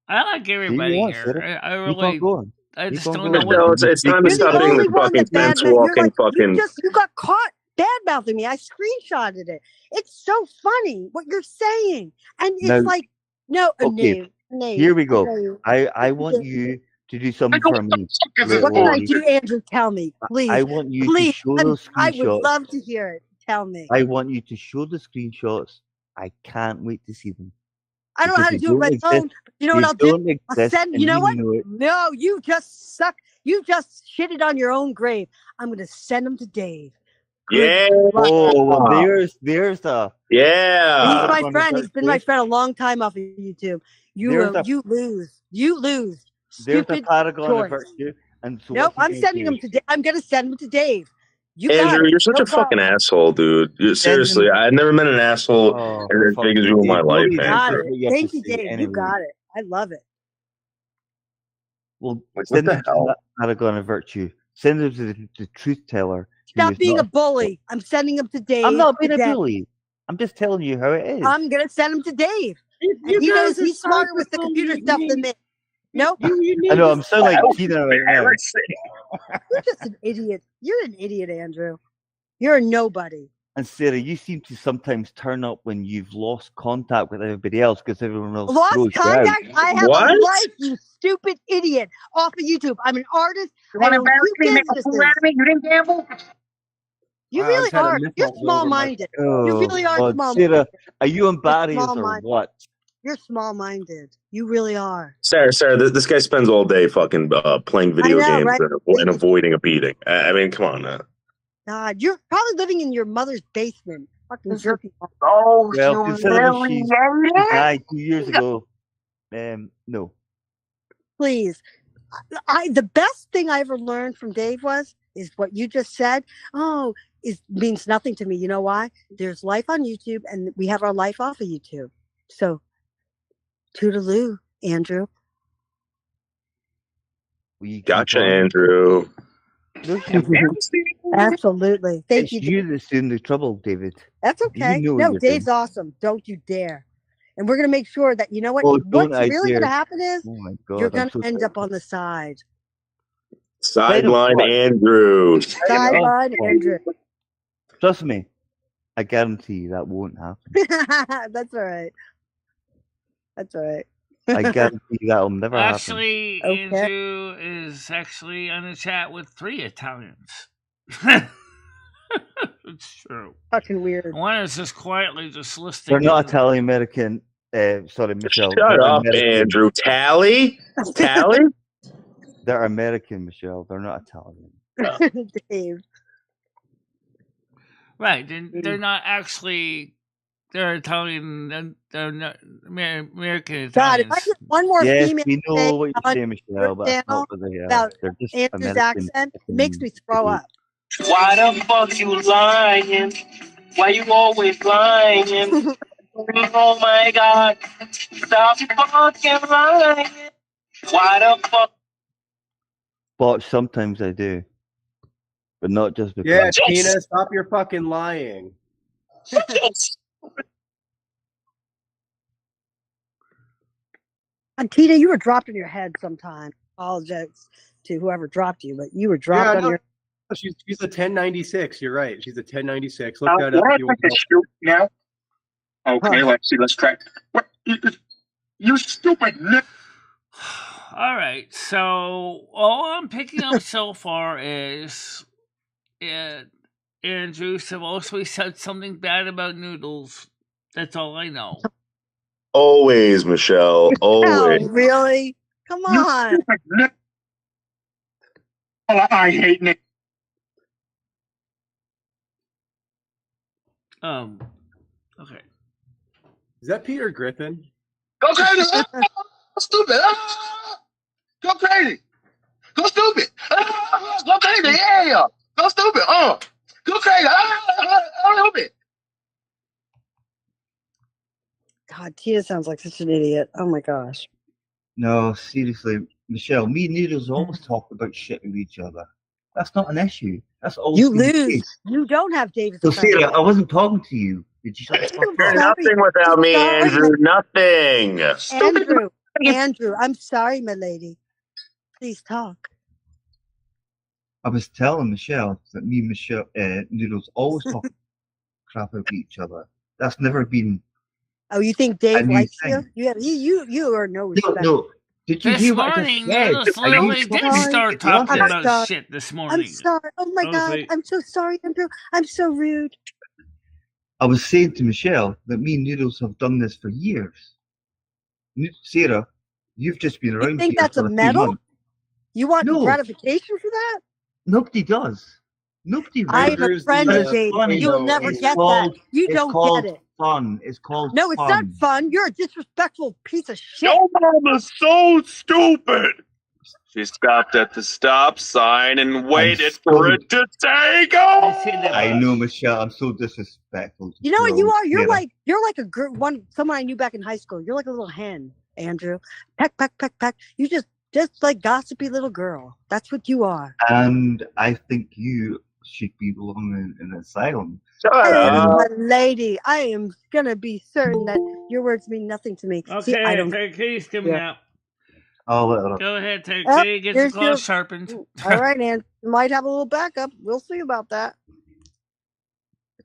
I like everybody on, here. Sarah. I Keep on really, going. I Keep just on don't going. know what. It's time to You're stop the being only the one fucking that bad fence mouth. You're walking like, fucking. you got caught bad mouthing me. I screenshotted it. It's so funny what you're saying, and it's Now- like, no, Okay, no. Here we go. no. I want you to do something for me. What can I do, Andrew? Tell me, please. I want you Please, to show those I would screenshots. love to hear it. Tell me. I want you to show the screenshots. I can't wait to see them. I don't know how to because do it with my phone. You know what I'll do? I'll send. You know what? Know it. No, you just suck. You just shitted on your own grave. I'm going to send them to Dave. Yeah. Oh, well, there's the Yeah. He's my on friend. the He's been my birthday. friend a long time off of YouTube. There's a- You lose. You lose. there's a Stupid paragon of choice. virtue. And so Nope, what's he I'm gonna sending do? him to Dave. I'm going to send him to Dave. You got Andrew, it. you're such No a fucking problem. asshole, dude. Seriously, him- I've never met an asshole Oh, as for big as fuck's you in my sake. life, Nobody man. Got knows it. what you have Thank to you, say Dave. anyway. You got it. I love it. Well, Like, what send the them to hell? that paragon of virtue. Send them to the truth teller. who Stop is being not a bully. I'm sending him to Dave. I'm not being a today. bully. I'm just telling you how it is. I'm going to send him to Dave. And he knows he's smarter with the computer stuff than me. Nope. I know, I'm sounding like Tina right now. You're just an idiot. You're an idiot, Andrew. You're a nobody. And Sarah, you seem to sometimes turn up when you've lost contact with everybody else because everyone else Lost throws you out. contact? I have What? a life, you stupid idiot. Off of YouTube. I'm an artist. You I want to own embarrass two me, make a fool businesses. out of me? You didn't gamble? You Wow, I really just had a are. nipple You're over my- small-minded. You Oh, really are God. small-minded. Sarah, are you embarrassed or small-minded. what? You're small-minded. You really are. Sarah, this guy spends all day fucking playing video know, games right? and avoiding a beating. I mean, come on now. God, you're probably living in your mother's basement, fucking jerking off. Oh, Well, considering she died 2 years ago, no. Please. The best thing I ever learned from Dave is what you just said. Oh, it means nothing to me. You know why? There's life on YouTube, and we have our life off of YouTube. So, toodaloo, Andrew. Gotcha, Andrew. Absolutely. Thank It's you. you that's in the trouble, David. That's okay. You know No, Dave's awesome. Don't you dare. And we're going to make sure that, you know what? Oh, What's don't I really going to dare. happen is Oh my God, you're I'm going so to end sorry. up on the side. Sideline what? Andrew. Sideline Andrew. Trust me, I guarantee that won't happen. That's all right. That's all right. I guarantee that'll never happen. Actually, Okay. Andrew is actually on the chat with 3 Italians. It's true. Fucking weird. One is just quietly just listening. They're not Italian American. Sorry, Michelle. Shut They're up, American. Andrew. Tally? They're American, Michelle. They're not Italian. Dave. Right. They're not actually. They're Italian. They're not American Italians. God, if I get one more Yes, female we know thing what you're on saying, Michelle, but that's channel not what they are. about They're just Andrew's American. accent, it makes me throw up. Why the fuck you lying? Why you always lying? Oh my God. Stop fucking lying. Why the fuck? But sometimes I do. But not just because. Yeah, Tina, stop your fucking lying. And Tina, you were dropped on your head sometime. Apologize to whoever dropped you, but you were dropped on your. She's a 1096. You're right. She's a 1096. Look that up. What the shoot now? Okay, let's see. Let's try. What? You stupid. All right. So all I'm picking up so far is, Andrew have also said something bad about noodles. That's all I know. Always, Michelle. Always. Oh, really? Come on. Oh, I hate Nick. Okay. Is that Peter Griffin? Go crazy! Stupid! Go crazy! Go stupid! Go crazy! Yeah! Go stupid! Go crazy! Stupid! God, Tina sounds like such an idiot. Oh my gosh. No, seriously, Michelle, me and Needles always talk about shit with each other. That's not an issue. That's always You been the lose. case. You don't have David's So, friend. Sarah, I wasn't talking to you. Did you shut the fuck You're up? nothing without me, Andrew. Nothing. Andrew, I'm sorry, my lady. Please talk. I was telling Michelle that me and Michelle, Noodles always talk crap about each other. That's never been. Oh, you think Dave new likes thing. you? You are no respect. No. Did you This hear what I morning, just said? Noodles Are you literally did fucking start talking idiotic? about shit this morning. I'm sorry. Oh my I was God. like- I'm so sorry, Andrew. I'm so rude. I was saying to Michelle that me and Noodles have done this for years. Sarah, you've just been around You think here that's for a a few medal? months. You want No. gratification for that? Nobody does. Nobody I really. am a Andrew's friend the, of Dave. funny, You'll though. never It's get called- that. You it's don't called get it. fun. It's called No, it's fun. not fun. You're a disrespectful piece of shit. Your mama's so stupid. She stopped at the stop sign and waited for it to take off. I know, Michelle. I'm so disrespectful. You know what you are? You're Sarah. like a girl. Someone I knew back in high school. You're like a little hen, Andrew. Peck, peck, peck, peck. You just like gossipy little girl. That's what you are. And I think you should be belonging in an asylum. Shut My up. lady, I am gonna be certain that your words mean nothing to me. Okay, See, I don't. Katie's coming Yeah. out. I'll let her. Go ahead, take Oh, Katie. Get your here's claws your- sharpened. All right, and you might have a little backup. We'll see about that.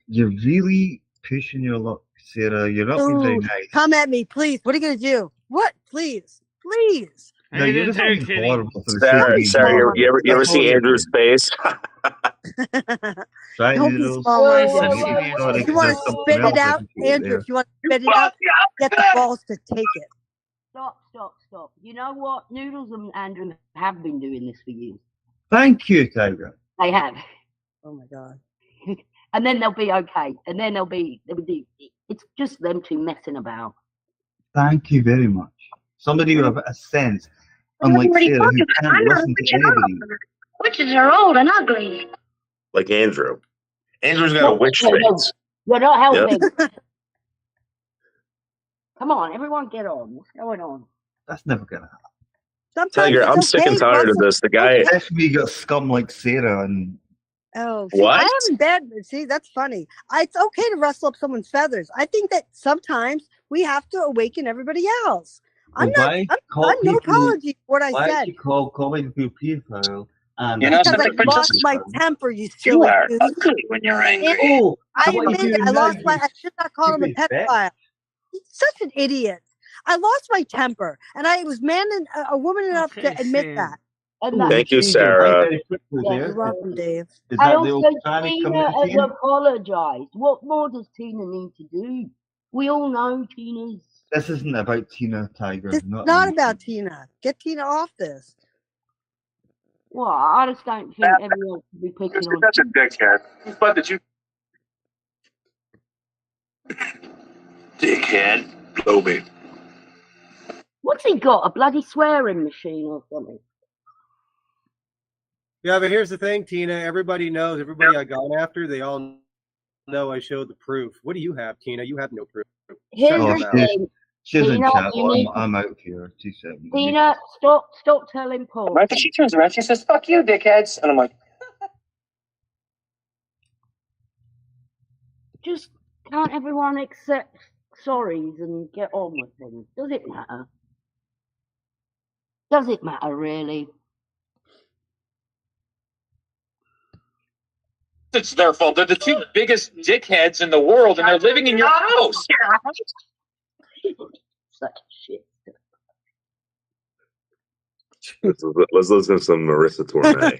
You're really pushing your luck, Sarah. You're not being very Ooh, nice. come at me, please. What are you gonna do? What? Please. No, Hey, you're just there, being Kitty. horrible for the sake of Sarah, being Sarah, horrible. you ever That's see all you're Andrew's doing. face? Right, Don't be Noodles? small-minded. Oh, You oh, gotta If you want to get something spit else it out, into it Andrew, there. if you want to spit it out, get the balls to take it. Stop. You know what? Noodles and Andrew have been doing this for years. Thank you, Tiger. They have. Oh my God. And then they'll be okay. And then they'll be. It's just them two messing about. Thank you very much. Somebody with a sense. Unlike Sarah, who can't listen to anybody. Witches are old and ugly. Like Andrew. Andrew's got a witch No, face. you're not helping. Yep. Come on, everyone, get on. What's going on? That's never gonna happen. Sometimes Tiger, it's I'm sick okay and to tired of rustle- this. The guy. If we got scum like Sarah and Oh, see, What? I haven't bad. See, that's funny. It's okay to rustle up someone's feathers. I think that sometimes we have to awaken everybody else. I'm why call no people- apology for what I why said. you call calling people pedophile and You're not Because I something lost my temper, you silly are goose. ugly when you're angry. Oh, I what admit you it. I now, lost my. you I should not call him a stupid bitch. pedophile. He's such an idiot. I lost my temper, and I was a woman enough Okay, to admit Sam. that. And Oh, Thank you, changed your Sarah. mind very quickly Yeah, there. You're welcome, Dave. Is I that the also, old Spanish Tina coming has in? apologised. What more does Tina need to do? We all know Tina's. This isn't about Tina, Tiger. It's Not not me. about Tina. Get Tina off this. Well, I just don't think everyone should be picking on. That's a dickhead. But did you? Dickhead. Blow me. What's he got? A bloody swearing machine or something? Yeah, but here's the thing, Tina. Everybody knows. Everybody I gone after, they all know I showed the proof. What do you have, Tina? You have no proof. Here's Shut Oh, your the mouth. thing. She's in Tina, chat. you need I'm out here. 2 seconds. Tina, stop telling Paul. Right, she turns around, she says, "Fuck you, dickheads," and I'm like, Just can't everyone accept sorries and get on with things? Does it matter? Does it matter, really? it's their fault. They're the two biggest dickheads in the world, and they're living in your house. Such shit. Let's listen to some Marissa Tomei.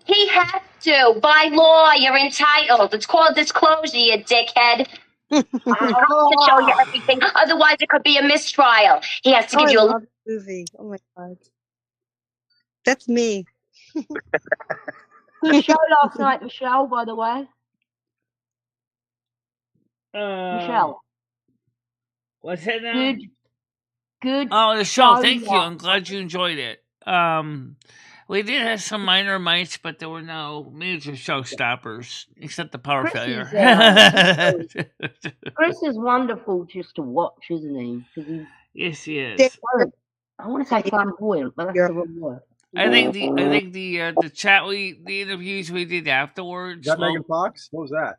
He has to. By law, you're entitled. It's called disclosure, you dickhead. I have to show you everything. Otherwise, it could be a mistrial. He has to give you I a love the movie. Oh my God. That's me. Good show last night, Michelle, by the way. Michelle. What's that now? Good. Oh, the show. show Thank you. last I'm glad you enjoyed it. We did have some minor mites, but there were no major showstoppers except the power Chris failure. Chris is wonderful just to watch, isn't he? 'Cause he's, Yes, he is. I want to say flamboyant, but that's the wrong word. I think the chat the interviews we did afterwards. Is that Megan Fox? What was that?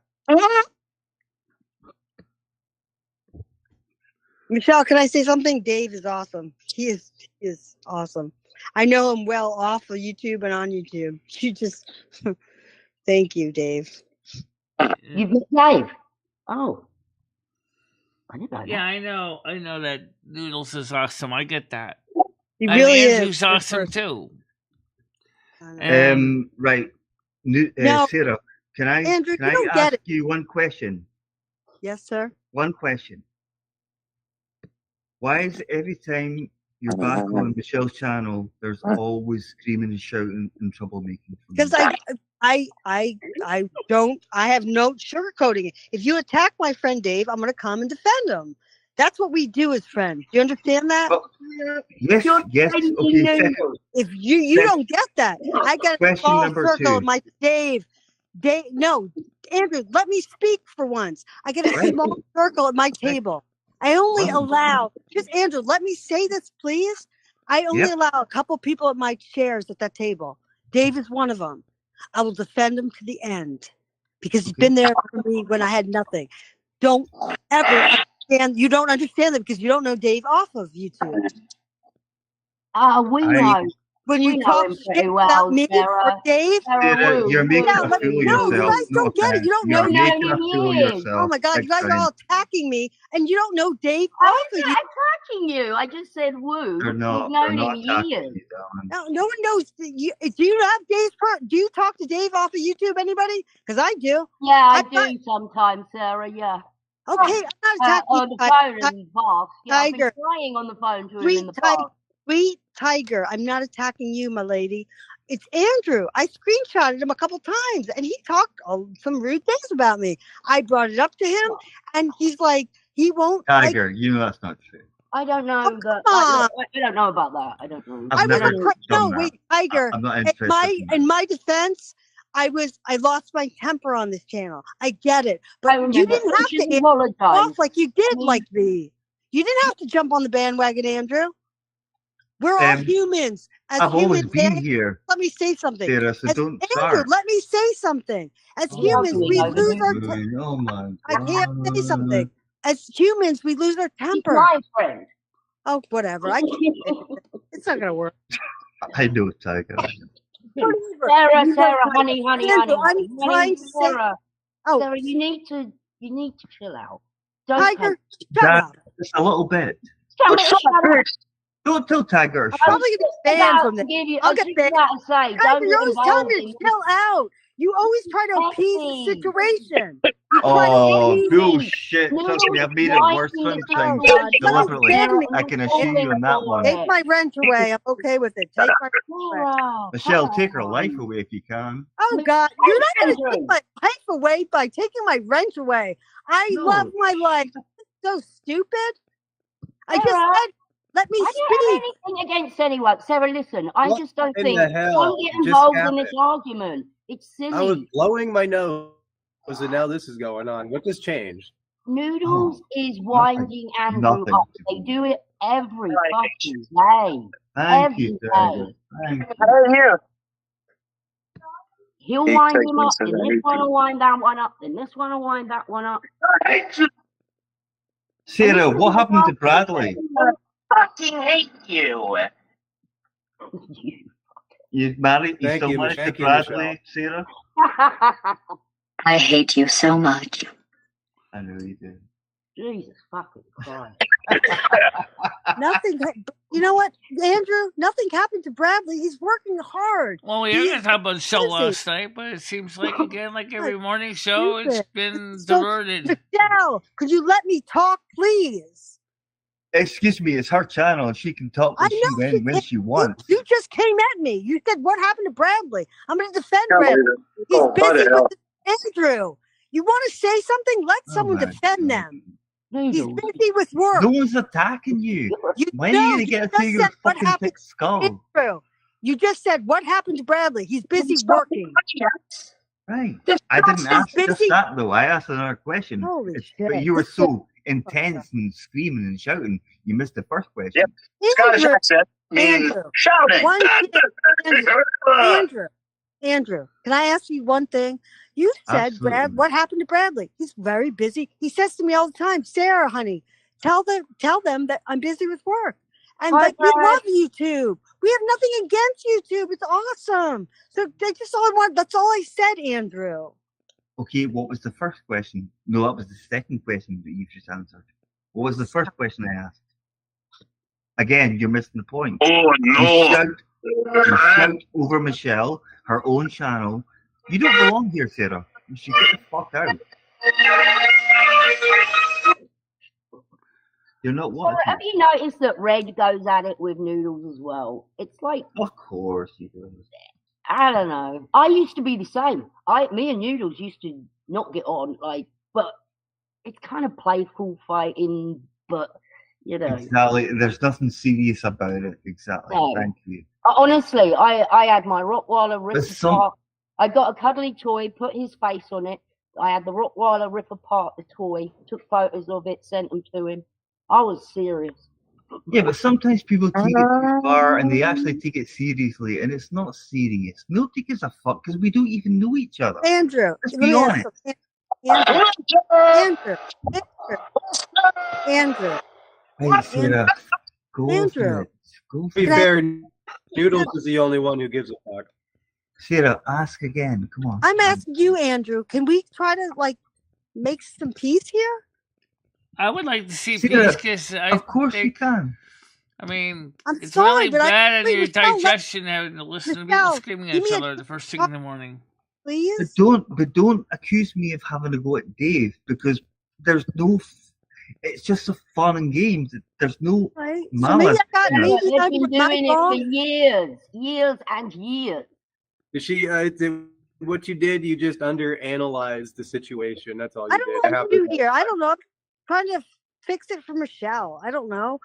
Michelle, can I say something? Dave is awesome. He is awesome. I know him well off of YouTube and on YouTube. You just thank you, Dave. You've met Dave. Oh. I didn't know that. Yeah, I know that Noodles is awesome. I get that. He really is. Andrew's awesome too. Right. No, Sarah, can I Andrew, can you I don't get ask it. you one question? Yes, sir. One question. Why is every time you're back on Michelle's channel, there's always screaming and shouting and troublemaking? Because I don't. I have no sugarcoating it. If you attack my friend Dave, I'm going to come and defend him. That's what we do as friends. Do you understand that? Yes, yes. Okay, second. If you don't get that, I got a Question small number circle 2. of my Dave. No, Andrew, let me speak for once. I get a small circle at my table. I only allow, just Andrew, let me say this, please. I only allow a couple people at my chairs at that table. Dave is one of them. I will defend him to the end because he's been there for me when I had nothing. Don't ever understand. You don't understand that because you don't know Dave off of YouTube. We know. When you We know talk him shit pretty well, about me Sarah. or Dave, You're making a fool of you yourself. guys don't get it. You don't know You're making a fool of yourself. Oh my God, you guys are all attacking me, and you don't know Dave. I'm not attacking you. I just said woo. They're not. We've They're known not him attacking years. you, darling. No one knows. Do you have Dave's do you talk to Dave off of YouTube? Anybody? Because I do. Yeah, I do sometimes, Sarah. Yeah. Okay, I'm not attacking on the phone in the past. Yeah, I've been Tiger. crying on the phone to him Sweet in the Tiger. past. Sweet Tiger. I'm not attacking you, my lady. It's Andrew. I screenshotted him a couple times, and he talked some rude things about me. I brought it up to him, and he's like, he won't. Tiger, you know that's not true. I don't know that. on. I don't know about that. I don't know. I've never done no, that. wait, Tiger. I'm not interested. In my defense, I lost my temper on this channel. I get it, but you didn't have to apologize off like you did like me. You didn't have to jump on the bandwagon, Andrew. We're all humans. As I've humans, always been here. Let me say something. Sarah, so don't Andrew, start. let me say something. As humans, we lose our temper. Oh my God. I can't say something. As humans, we lose our temper. My friend. Oh, whatever. I can't. It's not gonna work. I know, Tiger. Sarah, honey. I'm trying to say. Oh, Sarah, you need to chill out. Don't Tiger, shut up. Just a little bit. Don't tell Tiger. I'm probably gonna get banned from this. I'll get banned. Tiger, you're always telling me to chill out. You always try to appease the situation. Oh, bullshit. Trust me, I've made it worse sometimes. Deliberately. I can assure you on that one. Take my rent away. I'm okay with it. Take my rent away. Michelle, take her life away if you can. Oh, God. You're not going to take my life away by taking my rent away. I love my life. So stupid. I just said, let me speak. I don't have anything against anyone. Sarah, listen, I just don't think don't get involved in this argument. It's silly. I was blowing my nose, and now this is going on. What just changed? Noodles is winding Andrew up. They do it every fucking day. Thank you, day. He'll wind him up, then this one will wind that one up, then this one will wind that one up. Sarah, what happened to Bradley? I fucking hate you. You still married to Bradley, Sarah? I hate you so much. I know you do. Jesus fucking Christ. Nothing. You know what, Andrew? Nothing happened to Bradley. He's working hard. Well, we were going to talk about the show last night, but it seems like, again, like every morning show, it's been diverted. Michelle, could you let me talk, please? Excuse me, it's her channel, and she can talk when she wants. You just came at me. You said, what happened to Bradley? I'm going to defend Bradley. He's busy with Andrew. You want to say something? Let someone defend them. He's busy with work. No one's attacking you. When are you going to get through your fucking thick skull? Andrew, you just said, what happened to Bradley? He's busy working. Right. I didn't ask just that, though. I asked another question. But you were so intense and screaming and shouting, you missed the first question. Yep. Scottish accent means shouting. Andrew, can I ask you one thing? You said, Brad, what happened to Bradley? He's very busy. He says to me all the time, Sarah, honey, tell them that I'm busy with work. And that we love YouTube. We have nothing against YouTube. It's awesome. So that's all I said, Andrew. Okay, what was the first question? No, that was the second question that you just answered. What was the first question I asked? Again, you're missing the point. Oh, no. You shout over Michelle, her own channel. You don't belong here, Sarah. You should get the fuck out. You're not watching. Have you noticed that Red goes at it with Noodles as well? It's like... Of course he does. I don't know. I used to be the same. Me and Noodles used to not get on, but it's kind of playful fighting, but, you know. Exactly. There's nothing serious about it. Exactly. No. Thank you. Honestly, I had my Rottweiler rip apart. I got a cuddly toy, put his face on it. I had the Rottweiler rip apart the toy, took photos of it, sent them to him. I was serious. Yeah, but sometimes people take it too far and they actually take it seriously, and it's not serious. Nobody gives a fuck because we don't even know each other. Andrew, let's be honest. Andrew. Hey, Sarah, go for it. To be fair, Noodles is the only one who gives a fuck. Sarah, ask again. Come on. I'm asking you, Andrew. Can we try to make some peace here? I would like to see peace because of course you can. I mean, it's sorry, really bad on your digestion having to listen to people screaming at each other the first thing in the morning. Please? But don't accuse me of having to go at Dave because there's no. It's just a fun and games. There's no Right. So maybe malice. I got in it. maybe They've I been was my doing it for fault. years and years. She, what you did, you just underanalyzed the situation. That's all you I don't did. know what to do here. I don't know. I'm trying to fix it for Michelle. I don't know.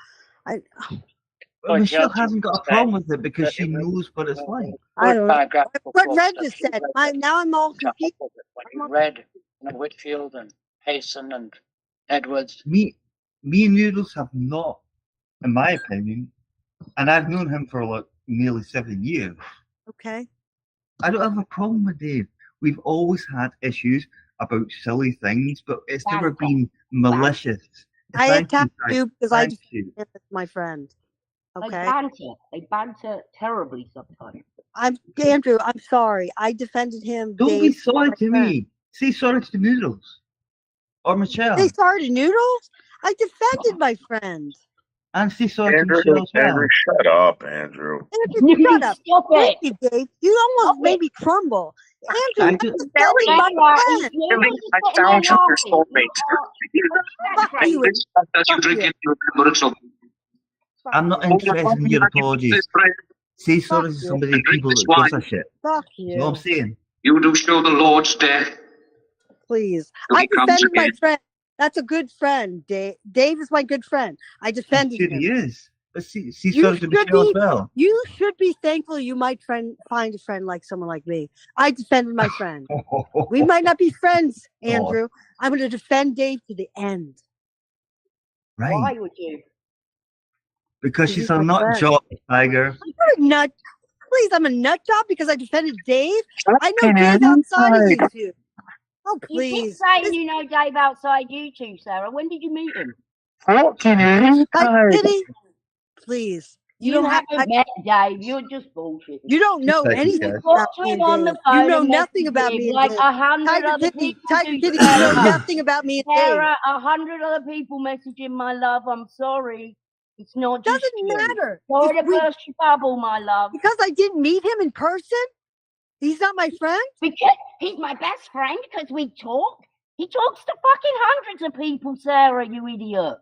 Well, Michelle hasn't got a problem with it because she knows what it's like. I don't know. What Red just said. Now I'm all confused. When you read Whitfield and Payson and Edwards. Me and Noodles have not, in my opinion, and I've known him for like nearly 7 years. Okay. I don't have a problem with Dave. We've always had issues about silly things, but it's never been malicious. I attacked you because I thank you. defended my friend. Okay. They banter terribly sometimes. Andrew, I'm sorry. I defended him. Don't Dave, be sorry my to friend. me. Say sorry to Noodles or Michelle. Say sorry to Noodles? I defended my friend. And say sorry to Michelle as well. Andrew, shut up, Andrew. Andrew, shut up. Stop Thank it. you, Dave. You almost made me crumble. Andrew, I defended my friend. I found you your soulmate. Fuck you. I'm not interested in your apologies. Say sorry to somebody, people that gives a shit. Fuck You know what I'm saying? You do show the Lord's death. Please. Till I he comes defended my again. friend. That's a good friend, Dave. Dave is my good friend. I defended Sure him. he is. But say You sorry to should Michelle as be- well. You should be thankful you might find a friend like someone like me. I defended my friend. We might not be friends, Andrew. I'm going to defend Dave to the end. Right. Why would you? Because He's she's a my nut friend. job, Tiger. I'm a nut. Please, I'm a nut job because I defended Dave. I know Dave outside of you two. Oh, You keep please. saying you know Dave outside you two, Sarah. When did you meet him? Kitty, please. You don't have. haven't met Dave. You're just bullshit. You don't know Thank you, anything guys. about Talk to me him and on the Dave. phone. You know and nothing message about him me and like Dave. 100 Tiger other Kitty, people Tiger do, Kitty, you know Sarah. nothing about me and Dave. Sarah, 100 other people messaging my love. I'm sorry. It's not just Doesn't you. matter. Sorry If to we- burst your bubble, my love. Because I didn't meet him in person? He's not my friend? Because he's my best friend because we talk. He talks to fucking hundreds of people, Sarah, you idiot.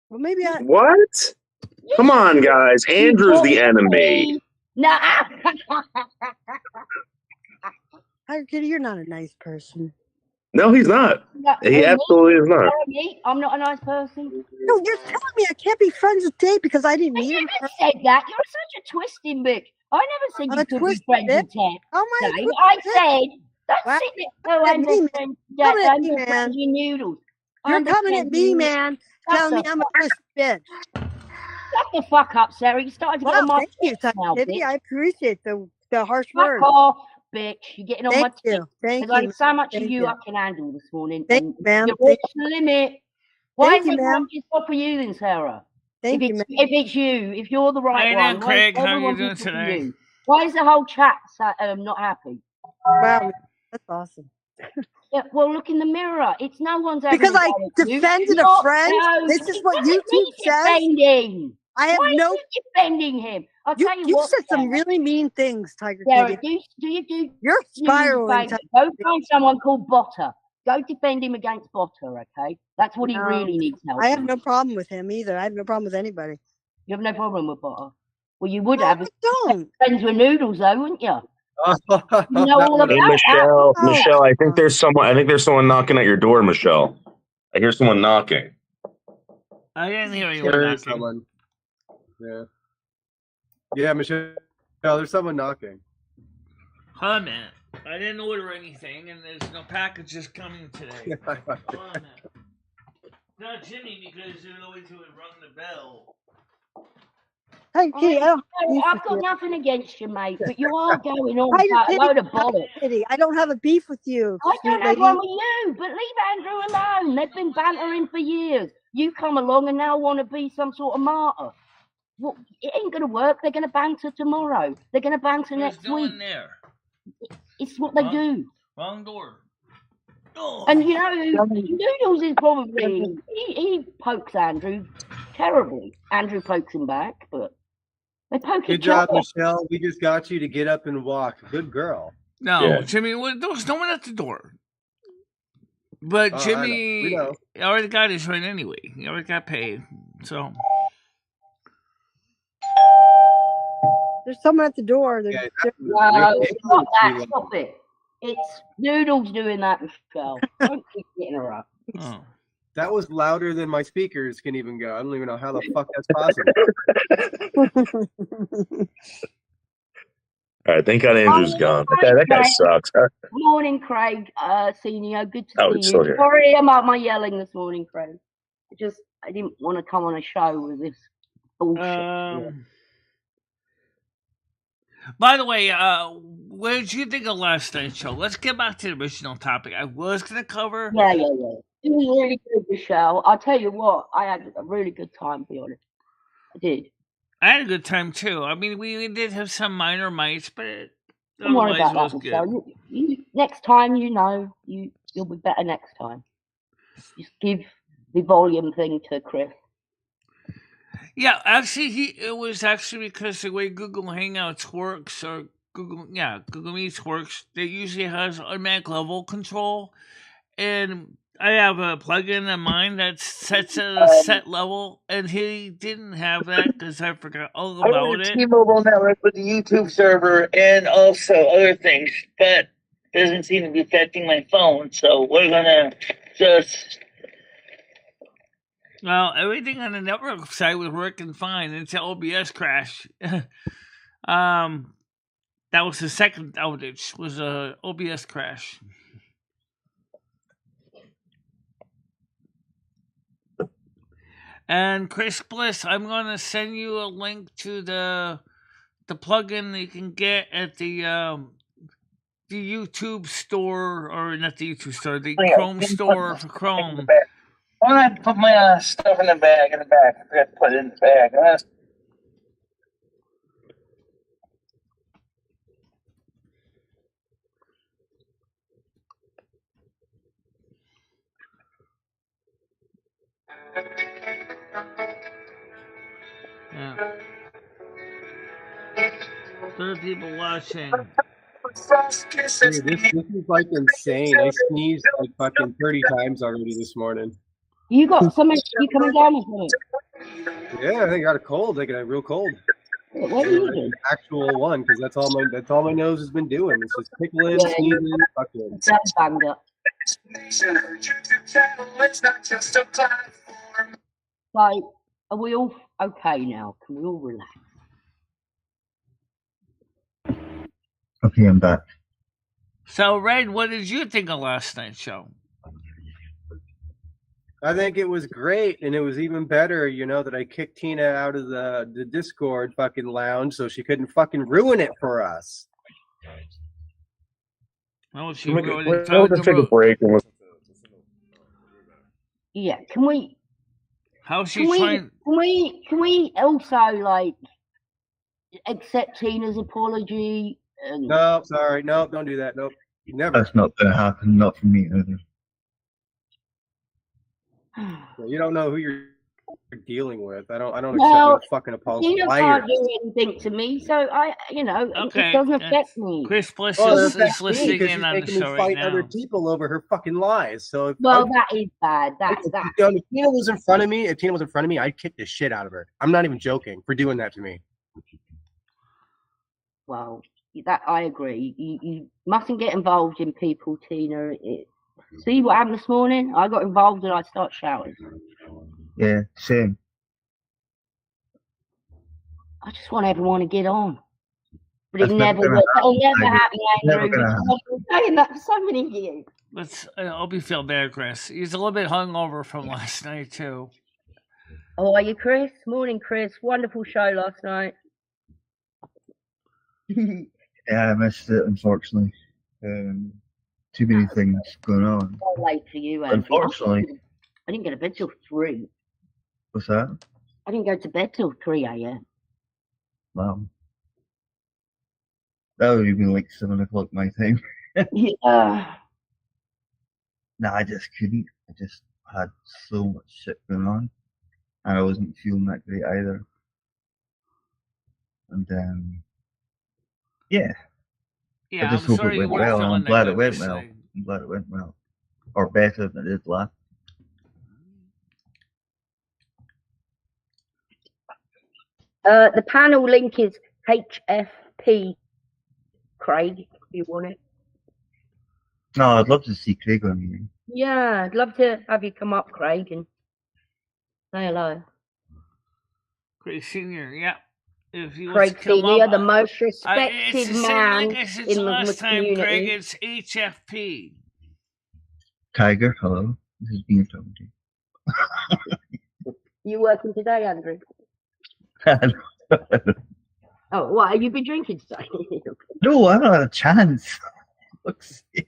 Well, maybe I. What? Come on, guys. Andrew's the enemy. No. Tiger Kitty, you're not a nice person. No, he's not. He absolutely is not. Me? I'm not a nice person. No, you're telling me I can't be friends with Dave because I didn't meet him. I never said that. You're such a twisting bitch. I never said I'm you a could be twisted friends with bitch? Ted. How am I a Dave. twisted I bitch? said, don't Wow. sit there. Oh, At I'm me, just man. friends. Coming at I'm me, just man. friends with noodles. You're coming at me, man, telling me I'm a twisted bitch. Shut the fuck up, Sarah. You started to get Wow, on my thank you, Tiger now, Kitty. bitch. I appreciate the harsh Fuck words. off, bitch. You're getting on my Thank you. Thank Because I you. had so much of Thank you you. I can handle this morning. Thank and you, ma'am. You're Thank reached the limit. Why Thank is you, everyone ma'am. just off for you then, Sarah? Thank you, ma'am. If it's you, if you're the right Hey one, there, why Craig. is How you everyone doing just off for today? you? Why is the whole chat not happy? Wow, that's awesome. Yeah, well, look in the mirror. It's no one's having Because a I go at you. defended a Not friend? those. This is what Look at YouTube me says? defending. I have Why no. are you defending him? I'll tell you You what, said some Sarah. really mean things, Tiger Sarah, Kitty. You're spiraling, Go Tiger find someone called Botter. Go defend him against Botter, okay? That's what he No, really needs help I have with. no problem with him either. I have no problem with anybody. You have no problem with Botter. Well, you would No, have I if don't. friends with Noodles, though, wouldn't you? You know Not all one about of Hey, that. Michelle, I think there's someone knocking at your door, Michelle. I hear someone knocking. I didn't hear anyone There is knocking. someone. Yeah. Yeah, Michelle, there's someone knocking. Hold on a minute. I didn't order anything, and there's no packages coming today. Hold on a minute. Not Jimmy, because you're the way to rung the bell. Tiger Kitty, I don't. I've got nothing against you, mate, but you are going on Tiger about a Kitty, load of Tiger bollocks. Kitty, I don't have a beef with you, I sweet don't have lady. one with you, but leave Andrew alone. They've been bantering for years. You come along and now want to be some sort of martyr. Well, it ain't going to work. They're going to banter tomorrow. They're going to banter There's next no week. one there. It's what they do. Wrong door. Oh. And you know, Noodles is probably, he pokes Andrew terribly. Andrew pokes him back, but they poke Good each job, other. Michelle. We just got you to get up and walk. Good girl. No, Yeah. Jimmy, there was no one at the door. But I know. Jimmy We know. already got his rent anyway. He already got paid. So There's someone at the door. Yeah, No, stop that. Stop it. It's Noodles doing that, Michelle. Don't keep getting her up. oh. that was louder than my speakers can even go. I don't even know how the fuck that's possible. All right, thank God Andrew's gone. That guy sucks. Huh? Morning, Craig. Senior, good to Oh, see it's you. still here. Sorry about my yelling this morning, Craig. I didn't want to come on a show with this bullshit. By the way, what did you think of last night's show? Let's get back to the original topic. I was going to cover. Yeah. It was really good, Michelle. I'll tell you what, I had a really good time, to be honest. I did. I had a good time too. I mean, we did have some minor mites, but Don't worry otherwise about it that, was Michelle. good. You, next time, you'll be better next time. Just give the volume thing to Chris. Yeah, actually, it was actually because the way Google Hangouts works, or Google Meets works, it usually has automatic level control, and I have a plugin in mine that sets at a set level, and he didn't have that because I forgot all I about run a it. T-Mobile network with the YouTube server and also other things, but doesn't seem to be affecting my phone. So we're gonna just. Well, everything on the network side was working fine until OBS crash. That was the second outage. Was a OBS crash. And Chris Bliss, I'm gonna send you a link to the plugin that you can get at the YouTube store, or not the YouTube store, the Chrome store for Chrome. Why don't I put my stuff in the bag in the back? I forgot to put it in the bag. Yeah. 30 people watching. Dude, this is like insane. I sneezed like fucking 30 times already this morning. You got something? You coming down with me? Yeah, I think I got a cold. I got a real cold. What are you doing? Actual one, because that's all my nose has been doing. It's just tickling, sneezing, fucking. That's banged up. So, are we all okay now? Can we all relax? Okay, I'm back. So, Red, what did you think of last night's show? I think it was great, and it was even better, that I kicked Tina out of the Discord fucking lounge so she couldn't fucking ruin it for us. Oh, she We'll just take a break and listen. Yeah, can we? How's she trying? Can we also accept Tina's apology? No, sorry, no, don't do that. Nope, never. That's not going to happen. Not for me either. You don't know who you're dealing with. I don't accept Well, no fucking apology. Tina can't do anything to me, so it doesn't affect me. Chris Bliss is listening because in she's on the making show me right fight now. other people over her fucking lies. So that is bad. That's that. If Tina was in front of me, I'd kick the shit out of her. I'm not even joking for doing that to me. Well, that I agree. You mustn't get involved in people, Tina. See what happened this morning? I got involved and I start shouting. Yeah, same. I just want everyone to get on. But it never will. It'll never happen, Andrew. I've been saying that for so many years. I hope you feel better, Chris. He's a little bit hungover from last night, too. Oh, are you, Chris? Morning, Chris. Wonderful show last night. Yeah, I missed it, unfortunately. Too many things going on. So late for you, Andrew. Unfortunately. I didn't get to bed till 3. What's that? I didn't go to bed till 3 a.m. Wow. That would have been like 7 o'clock my time. Yeah. No, I just couldn't. I just had so much shit going on. And I wasn't feeling that great either. And yeah, I just I'm hope sorry it went you weren't well. feeling I'm glad that it went good well. yesterday. I'm glad it went well. or better than it did last. The panel link is HFP, Craig, if you want it. No, I'd love to see Craig on here. Yeah, I'd love to have you come up, Craig, and say hello. Craig Senior, yeah. If you Craig Senior, the most respected it's the same man link I said in the last time, Craig. community. It's HFP. Tiger, hello. This is being talking to you. You working today, Andrew? Oh, what? Have you been drinking today? No, I haven't had a chance. Let's see.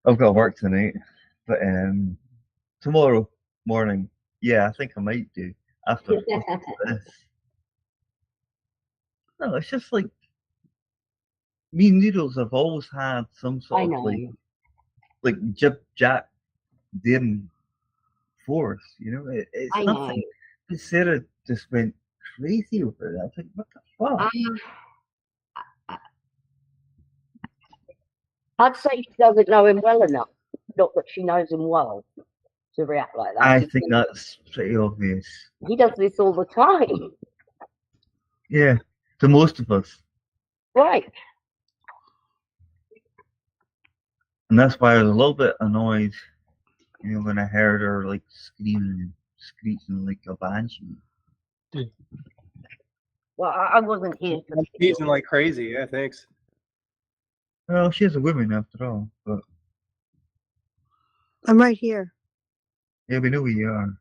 I've got work tonight, but tomorrow morning, yeah, I think I might do after this. No, it's just like me and Noodles have always had some sort of like jib jab dim force, you know. It's nothing. But Sarah just went crazy over it. I was like, what the fuck? I'd say she doesn't know him well enough. Not that she knows him well to react like that. I think that's pretty obvious. He does this all the time. Yeah, to most of us. Right. And that's why I was a little bit annoyed, you know, when I heard her like screaming and screeching like a banshee. Well, I wasn't here. I'm sneezing like crazy. Yeah, thanks. Well, she's a woman after all, but I'm right here. yeah, we know who you are.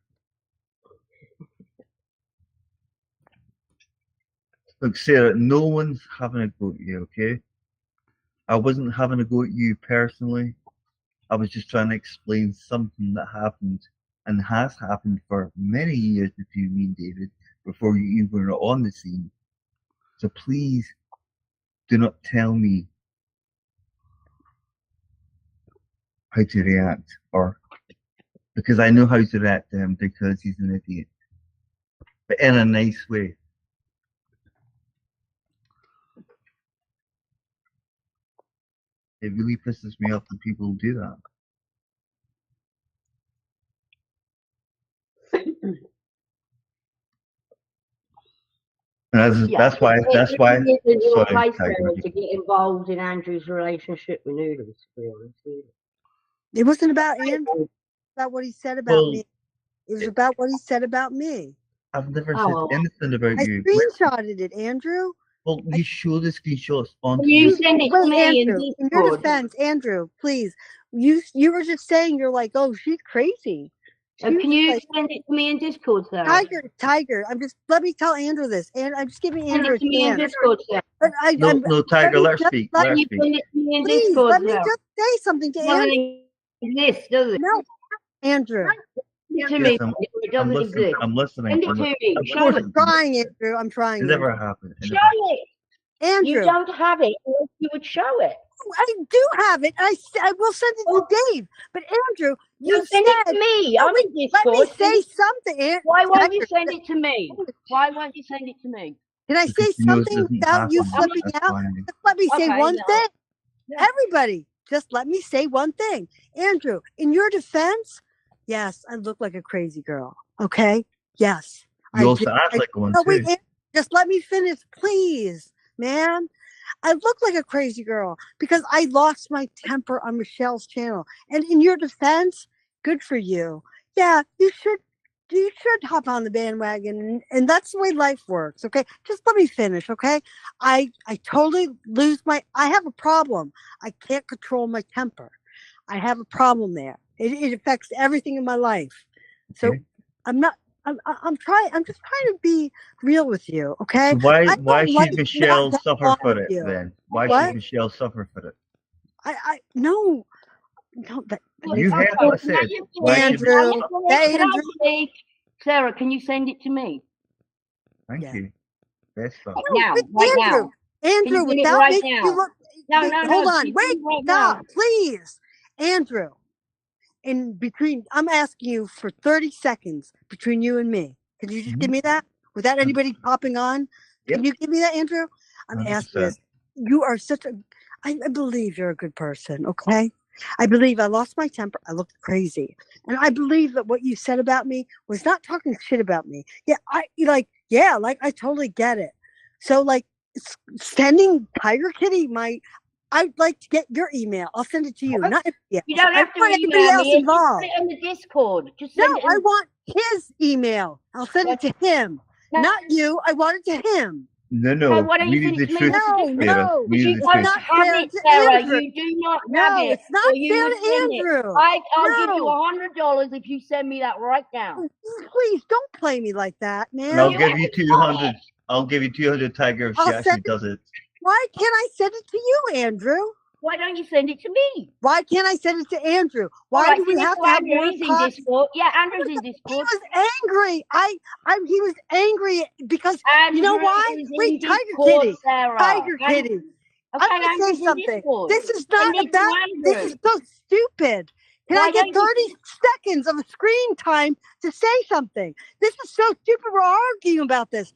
Look, Sarah, no one's having a go at you, okay? I wasn't having a go at you personally. I was just trying to explain something that happened and has happened for many years between me and David before you even were on the scene. So please do not tell me how to react, or because I know how to react to him because he's an idiot, but in a nice way. It really pisses me off when people do that. And that's why. It isn't your Sorry, place, Sarah, to get involved in Andrew's relationship with Noodles, to be honest. It wasn't about Andrew. It was about what he said about me. It was about what he said about me. I've never said anything about you. I screenshotted it, Andrew. Well, you show the screenshots on. You send it to me Andrew, in your defense, Andrew, please. You were just saying, you're like, oh, she's crazy. Can you send it to me in Discord, Sarah? Tiger. Let me tell Andrew this, and I'm just giving Andrew a chance. Discord, Sarah. But no, Tiger. Let's speak. Let me send it to me in please, Discord, let me just say something to Andrew. Exist, does it? No, Andrew. To me, it doesn't exist. I'm listening. Send it to me. I'm trying, Andrew. I'm trying. It never happened. Show it. Andrew. You don't have it unless you would show it. I do have it. I will send it to Dave. But Andrew, you send it to me. Let me say something. Why won't you send it to me? Why won't you send it to me? Can I say something without you flipping out? Just let me say one thing. Yeah. Everybody, just let me say one thing. Andrew, in your defense, yes, I look like a crazy girl. Okay? Yes. You also act like one too. Wait, just let me finish, please, man. I look like a crazy girl because I lost my temper on Michelle's channel. And in your defense, good for you. Yeah, you should hop on the bandwagon, and that's the way life works. Okay, just let me finish. Okay, I totally I have a problem. I can't control my temper. I have a problem there. It affects everything in my life. So okay. I'm just trying to be real with you, okay? So why should Michelle suffer for it then? Why should Michelle suffer for it? No, but you heard what I said. Andrew, Sarah, can you send it to me? Thank you. That's now. Andrew, without making you look. No, hold on. Wait, stop, please, Andrew. In between, I'm asking you for 30 seconds between you and me. Can you just give me that without anybody popping on? Can you give me that, Andrew? I'm asking this. You are I believe you're a good person, okay? I believe I lost my temper. I looked crazy. And I believe that what you said about me was not talking shit about me. Yeah, I totally get it. So, like, sending Tiger Kitty I'd like to get your email. I'll send it to you. Not anybody else. You don't have to want email anybody else me. Just involved. put it on the Discord. Just No, send it. I want his email. I'll send it to him. No. Not you. I want it to him. No. Why don't you send it to me? No. You It's don't not have fair it, to Sarah. Andrew. You do not No, have it. it's not or you fair would to send it. Andrew. I'll give you No. $100 if you send me that right now. Please don't play me like that, man. And I'll give you 200. I'll give you 200 Tiger if she I'll actually send does it. Why can't I send it to you, Andrew? Why don't you send it to me? Why can't I send it to Andrew? Why right, do we have to have more Andrew's in Discord? Yeah, Andrew's in Discord. He was angry. He was angry because you know why? Wait, Tiger Kitty. Sarah. Tiger Kitty. Okay, I'm gonna say Andrew's in something. Discord. This is not Send it to about. This Andrew. is so stupid. Can I get 30 seconds of screen time to say something? This is so stupid. We're arguing about this.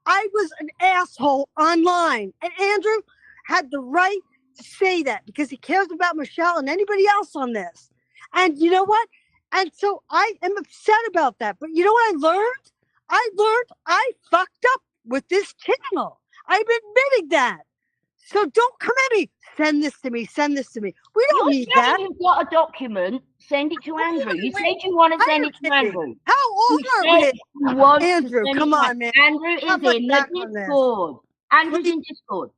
I was an asshole online, and Andrew had the right to say that because he cares about Michelle and anybody else on this. And you know what? And so I am upset about that. But you know what I learned? I fucked up with this channel. I'm admitting that. So don't come at me. Send this to me. Send this to me. We don't need that. You've got a document. Send it to Andrew. You said you want to send it to Andrew. How old are we? Andrew, come on, man. Andrew is in the Discord. Andrew's in Discord.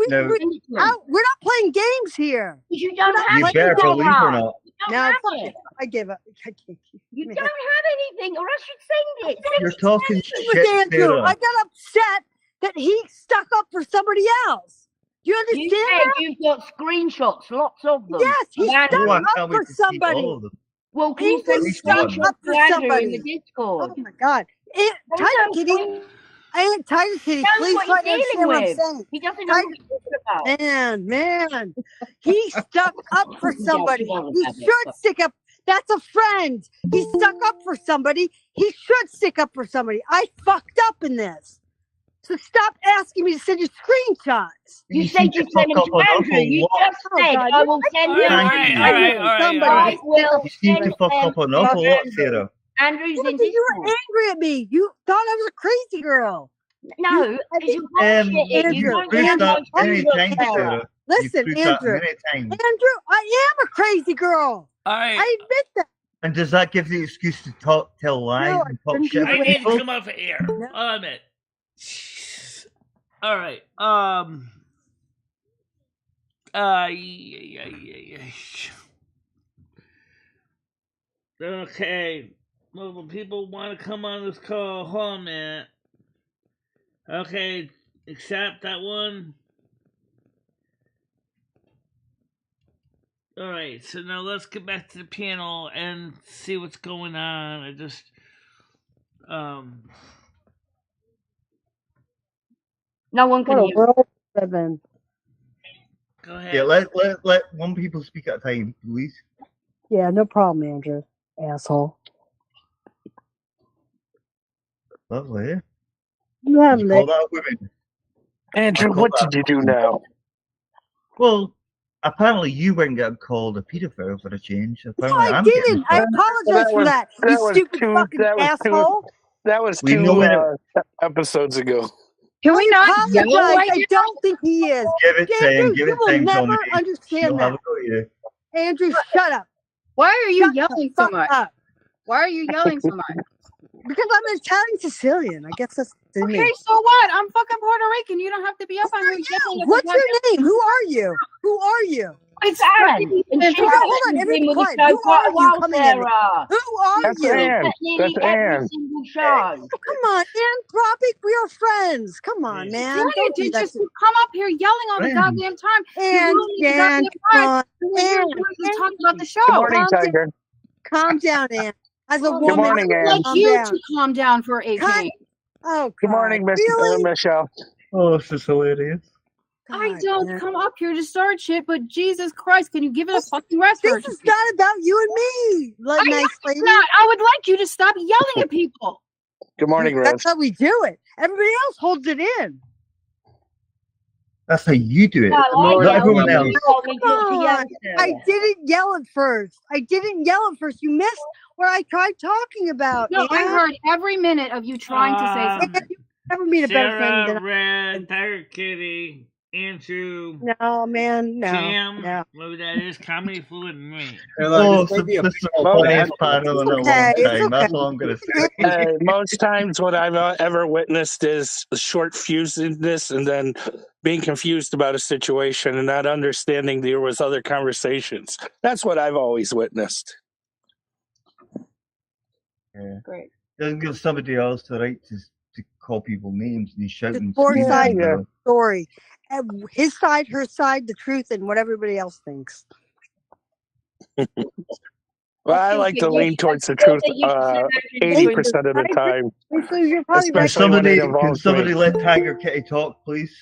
No. We're not playing games here. You don't have You it. better believe or not. No, I give up. You don't have anything, or else you'd send it. You're talking with Andrew. Sarah. I got upset that he stuck up for somebody else. Do you understand that? You've got screenshots, lots of them. Yes, he stuck up for somebody. Well, can you send screenshots to Andrew in the Discord? Oh my God, Tiger Kitty. Tiger Kitty, please try to understand what I'm saying. He doesn't know what he's talking about. Man, he stuck up for somebody. He should stick up. That's a friend. He stuck up for somebody. He should stick up for somebody. I fucked up in this. So stop asking me to send you screenshots. You said you sent them to Andrew. You just said I will send you somebody. I will send to fuck up an awful lot, Sarah. Andrew's in Discord. You were angry at me. You thought I was a crazy girl. No, Andrew. Listen, Andrew. Andrew, I am a crazy girl. All right. I admit that. And does that give the excuse to tell lies and talk shit I about need to people? come off of air. A minute. All right. Okay. Multiple people want to come on this call. Hold on a minute. Okay. Accept that one. All right. So now let's get back to the panel and see what's going on. I just no one can hear. Go ahead. Yeah, let one people speak at a time, please. Yeah, no problem, Andrew. Asshole. Lovely. Yeah, you call that women. Andrew, what did you do now? Well, apparently you weren't getting called a pedophile for a change. No, I didn't. I apologize for that. You stupid fucking asshole. That was two episodes ago. Can we not yell apologize? I don't think he is. Give it time. Give you it will time, never Comedy. understand You'll have that. it for you. Andrew, shut up. Why are you Shut yelling the so much? fuck up. Why are you yelling so much? Because I'm an Italian Sicilian. I guess that's the Okay, name. so what? I'm fucking Puerto Rican. You don't have to be up on here yelling. What's your name? Who are you? Who are you? It's Anne. Hold on, everybody quiet. Who are you coming at me? Who are That's you? Anne. That's Anne. Oh, come on, Anthropic. We are friends. Come on, man. You Don't do did that just to- come up here yelling all the goddamn time. And Jan, come on. Let's talk about the show. Good morning, Tiger. Calm down, Ann. As a woman, Good morning, I Anne. would like you to calm down for a change. Oh, Good morning, really? Michelle. Oh, this is hilarious. I don't come up here to start shit, but Jesus Christ, can you give it a fucking rest? This is not about you and me, like nice lady. Not. I would like you to stop yelling at people. Good morning, Rose. That's how we do it. Everybody else holds it in. That's how you do it. No, I Not know. everyone You else. told me just to yell, on. I Sarah. didn't yell at first. You missed what I tried talking about. No, I Ann. heard every minute of you trying to say Ann, something. you never meet a better friend Sarah, than Red, Tiger Kitty, Andrew, no, man, no, Jim. no. Maybe that is comedy fluid in me. Oh, this is the funniest panel in a long time. That's all I'm going to say. Most times, what I've ever witnessed is short fusedness, and then being confused about a situation and not understanding there was other conversations. That's what I've always witnessed. Yeah. Great. Doesn't give somebody else the right to call people names and you shout and Four scream. sides at of them. the story. His side, her side, the truth, and what everybody else thinks. Well, I like to lean towards the truth 80% of the time, You're probably especially when it Can involves somebody me. let Tiger Kitty talk, please?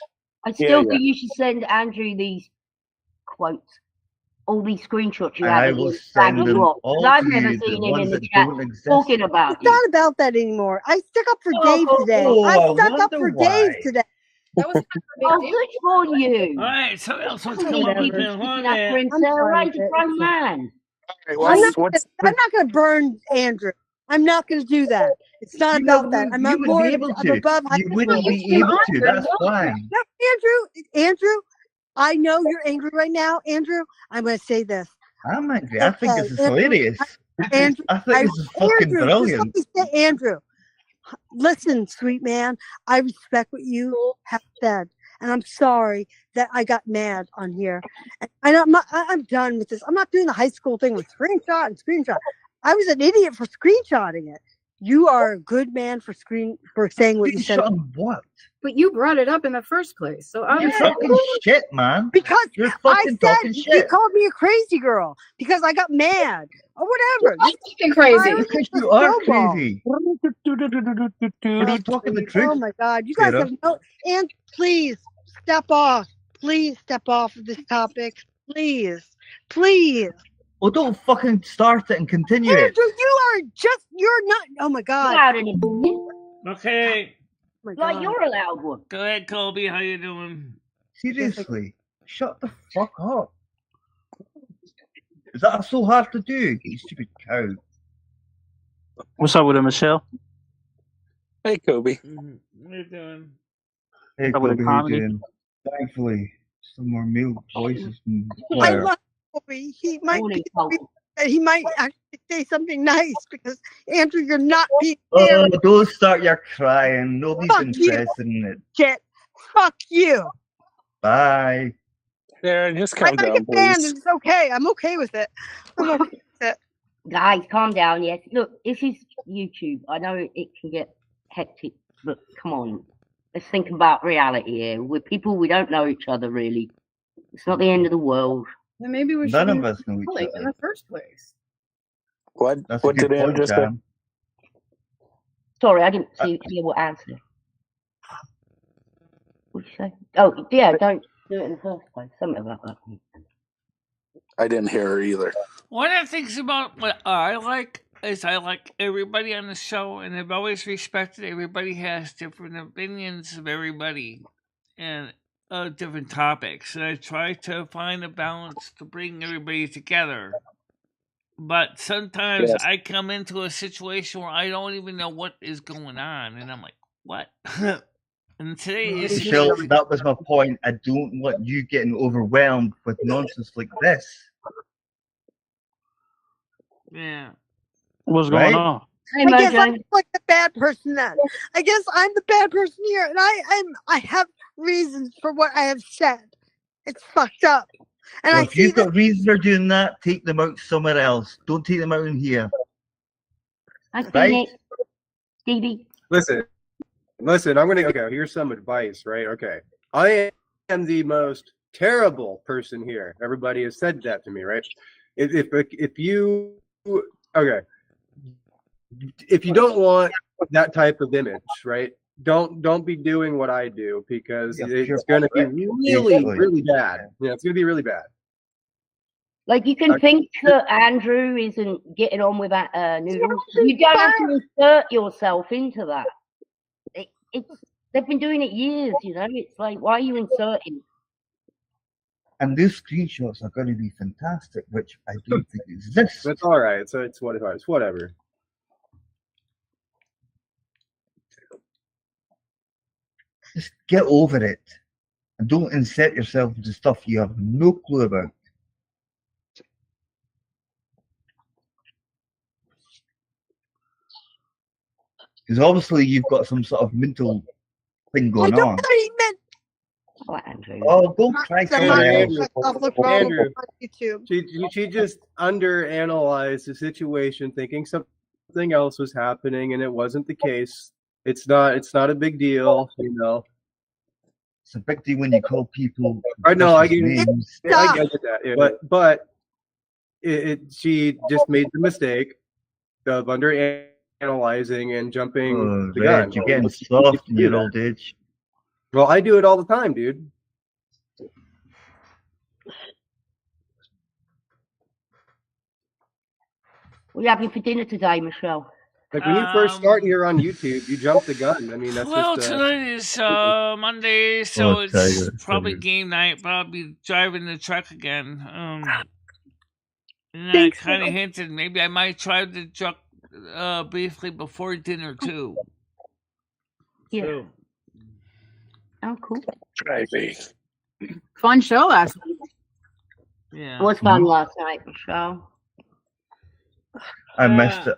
I still think you should send Andrew these quotes, all these screenshots you And have I of will him send slagging them you off. all Because I've to never you, the seen him in ones the that chat don't exist. talking about It's you. not about that anymore. I stuck up for Dave today. oh, I I stuck up wonder for why. Dave today. That was Oh, good for you. All right, so else what's Doesn't come mean up with keeping the sticking up for him, I'm Sarah. fine Ray's with a it. grown man. I'm not going to burn Andrew. I'm not going to do that. It's not about that. I'm You would more. be able I'm to. above. You wouldn't be able to. That's why. No, Andrew. I know you're angry right now, Andrew. I'm going to say this. I'm angry. I think this is Andrew, hilarious. Andrew, I think this is fucking Andrew, brilliant. just let me say, Andrew, listen, sweet man, I respect what you have said, and I'm sorry that I got mad on here. And I'm done with this. I'm not doing the high school thing with screenshot. I was an idiot for screenshotting it. You are a good man for saying what you said. What? But you brought it up in the first place, so You're obviously. talking shit, man. Because You're I fucking said talking he shit. called me a crazy girl because I got mad or whatever. You're fucking crazy. Because you are crazy. We're not talking the truth. Oh my God, you guys Sarah. have no. And please step off. Please step off of this topic. Please. Well, don't fucking start it and continue Andrew, it. you're not. Oh my God. Allowed an opinion. Okay. Oh my Like God. you're allowed one. Go ahead, Colby. How you doing? Seriously, shut the fuck up. Is that so hard to do? You stupid cow. What's up with it, Michelle? Hey, Kobe. What are you doing? Hey, Up with Kobe, a how you comedy? doing? Thankfully, some more male voices from I Claire. love Kobe. He might Morning, Colby. actually say something nice because Andrew, you're not being fair. Oh, don't start your crying. Nobody's Fuck you. interested in it. Shit. Fuck you. Bye. Sarah, just I calm gotta down, get banned please. and it's okay. I'm okay with it. I'm okay with it. Guys, calm down. Yes. Look, this is YouTube. I know it can get hectic, but come on. Let's think about reality here. We're people, we don't know each other really. It's not the end of the world. Then maybe we None should of us know each in other. the first place. What? That's a What good did Ann point, just say? Sam. Sorry, I didn't hear what answer. What'd you say? Oh, yeah, don't do it in the first place. Something about that. I didn't hear her either. One of the things about what I like is I like everybody on the show, and I've always respected everybody has different opinions of everybody and different topics. And I try to find a balance to bring everybody together. But sometimes Yes. I come into a situation where I don't even know what is going on, and I'm like, what? And today is Michelle, that was my point. I don't want you getting overwhelmed with nonsense like this. yeah. What's Right? going on? Hey, I guess I'm Mojo. like the bad person then. I guess I'm the bad person here, and I have reasons for what I have said. It's fucked up, and Well, I if see you've that. got reasons for doing that, take them out somewhere else. Don't take them out in here. Hi, Right? Phoenix. Stevie. Listen, I'm gonna okay, here's some advice, right? Okay. I am the most terrible person here. Everybody has said that to me, right? If you okay. If you don't want that type of image, right? Don't be doing what I do because it's gonna be really bad. Yeah, it's gonna be really bad. Like, you can think that Andrew isn't getting on with that Noodles. You don't have to insert yourself into that. They've been doing it years, you know. It's like, why are you inserting? And those screenshots are going to be fantastic, which I don't think exist. That's all right. So it's whatever. Just get over it. And don't insert yourself into stuff you have no clue about. Because obviously you've got some sort of mental thing going on. Oh, go try something else. Andrew, she just underanalyzed the situation, thinking something else was happening, and it wasn't the case. It's not a big deal, you know. It's a big deal when you call people. I know, I get names. I get that, yeah. But she just made the mistake of underanalyzing and jumping the gun. You're getting soft in your old age. Well, I do it all the time, dude. What are you having for dinner today, Michelle? Like when you first start here on YouTube, you jump the gun. I mean, that's well, just. Tonight is Monday, so it's probably game night. But I'll be driving the truck again. And I kind of hinted maybe I might try the truck briefly before dinner too. Yeah. So. Oh, cool. Driving. Fun show last night. Yeah. It was fun last night, Michelle. I missed it.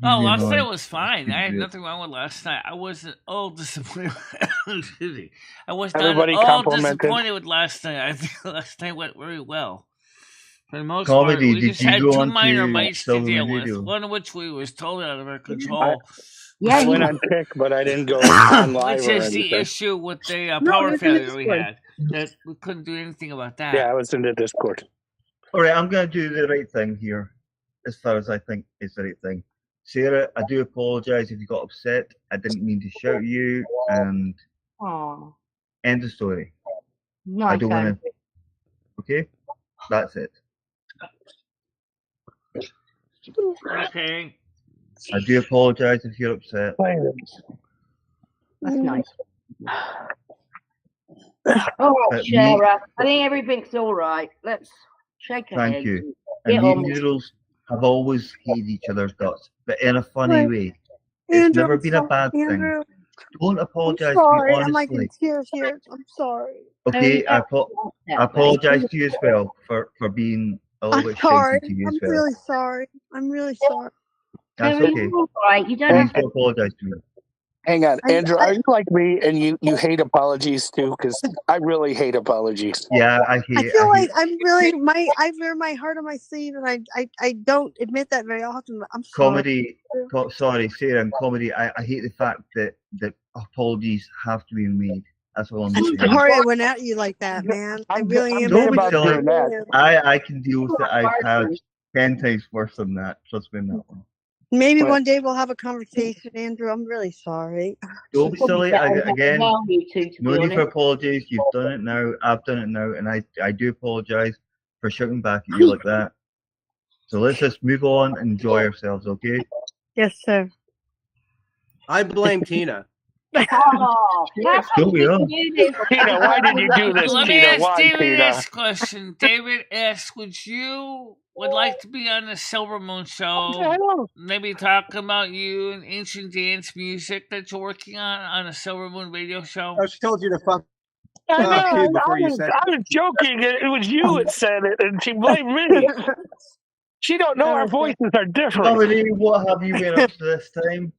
Last night was fine. I had nothing wrong with last night. I wasn't all disappointed. Excuse me. I was not all disappointed with last night. I think last night went very well. For the most part, we just had two minor mites to deal with. One of which we was totally out of our control. I went on pick, but I didn't go on live. Which is the issue with the power failure we had. That we couldn't do anything about that. Yeah, I was in the Discord. All right, I'm going to do the right thing here, as far as I think is the right thing. Sarah, I do apologise if you got upset. I didn't mean to shout at you, and end of story. No, I don't want to. Okay, that's it. Okay. I do apologise if you're upset. That's nice. All right, Sarah. I think everything's all right. Let's shake hands. Thank you. And me and Noodles have always hated each other's guts, but in a funny way. It's never been a bad thing. Don't apologise to me, honestly. I'm like in tears here. I'm sorry. Okay, I apologise to you as well for being a little bit shaky to you as well. I'm really sorry. I'm really sorry. That's okay. Right. You don't have to apologize to me. Hang on, Andrew. Are you like me and you hate apologies too? Because I really hate apologies. Yeah, I hate. I feel like I'm really I wear my heart on my sleeve, and I don't admit that very often. I'm sorry. Sorry, Sarah. In comedy, I hate the fact that apologies have to be made. That's all I'm saying. I'm sorry I went at you like that, man. I really am. Don't be silly. I can deal with it. I've had 10 times worse than that. Trust me on that one. Maybe one day we'll have a conversation, Andrew. I'm really sorry. Don't be silly. Again, no need for apologies. You've done it now. I've done it now. And I do apologize for shouting back at you like that. So let's just move on and enjoy ourselves, okay? Yes, sir. I blame Tina. Don't we all? Tina, why did you do this, Let Tina? me ask Why, David Tina? this question. David asks, would like to be on the Silver Moon show? Maybe talk about you and ancient dance music that you're working on a Silver Moon radio show? I told you to fuck. I know. I was joking. It was you that said it, and she blamed me. She don't know our voices are different. Somebody, what have you been up to this time?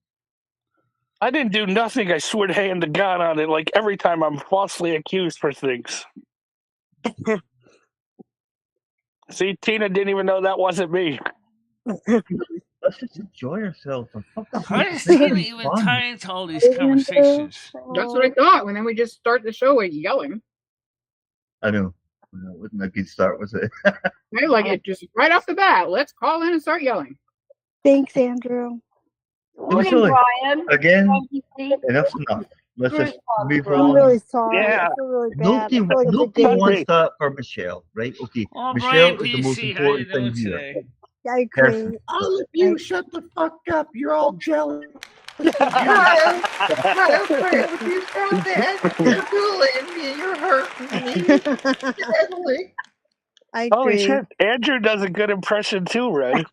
I didn't do nothing. I swear to hand the gun on it. Like every time I'm falsely accused for things. See, Tina didn't even know that wasn't me. Let's just enjoy ourselves. How does Tina even tie into all these conversations? That's what I thought. And then we just start the show with yelling. I know. It wasn't a good start, was it? I like it just right off the bat. Let's call in and start yelling. Thanks, Andrew. Again, enough's enough. Let's just move on. I'm really sorry. Yeah. I feel really bad. Nobody wants that for Michelle, right? Okay. Oh, Michelle Brian is the most PC, how you important doing thing here. today? I agree. All of you, shut the fuck up. You're all jealous. Kyle, Kyle, you stop that. You're bullying me. You're hurting me. Deadly. I Holy agree. shit, Andrew does a good impression too, Red.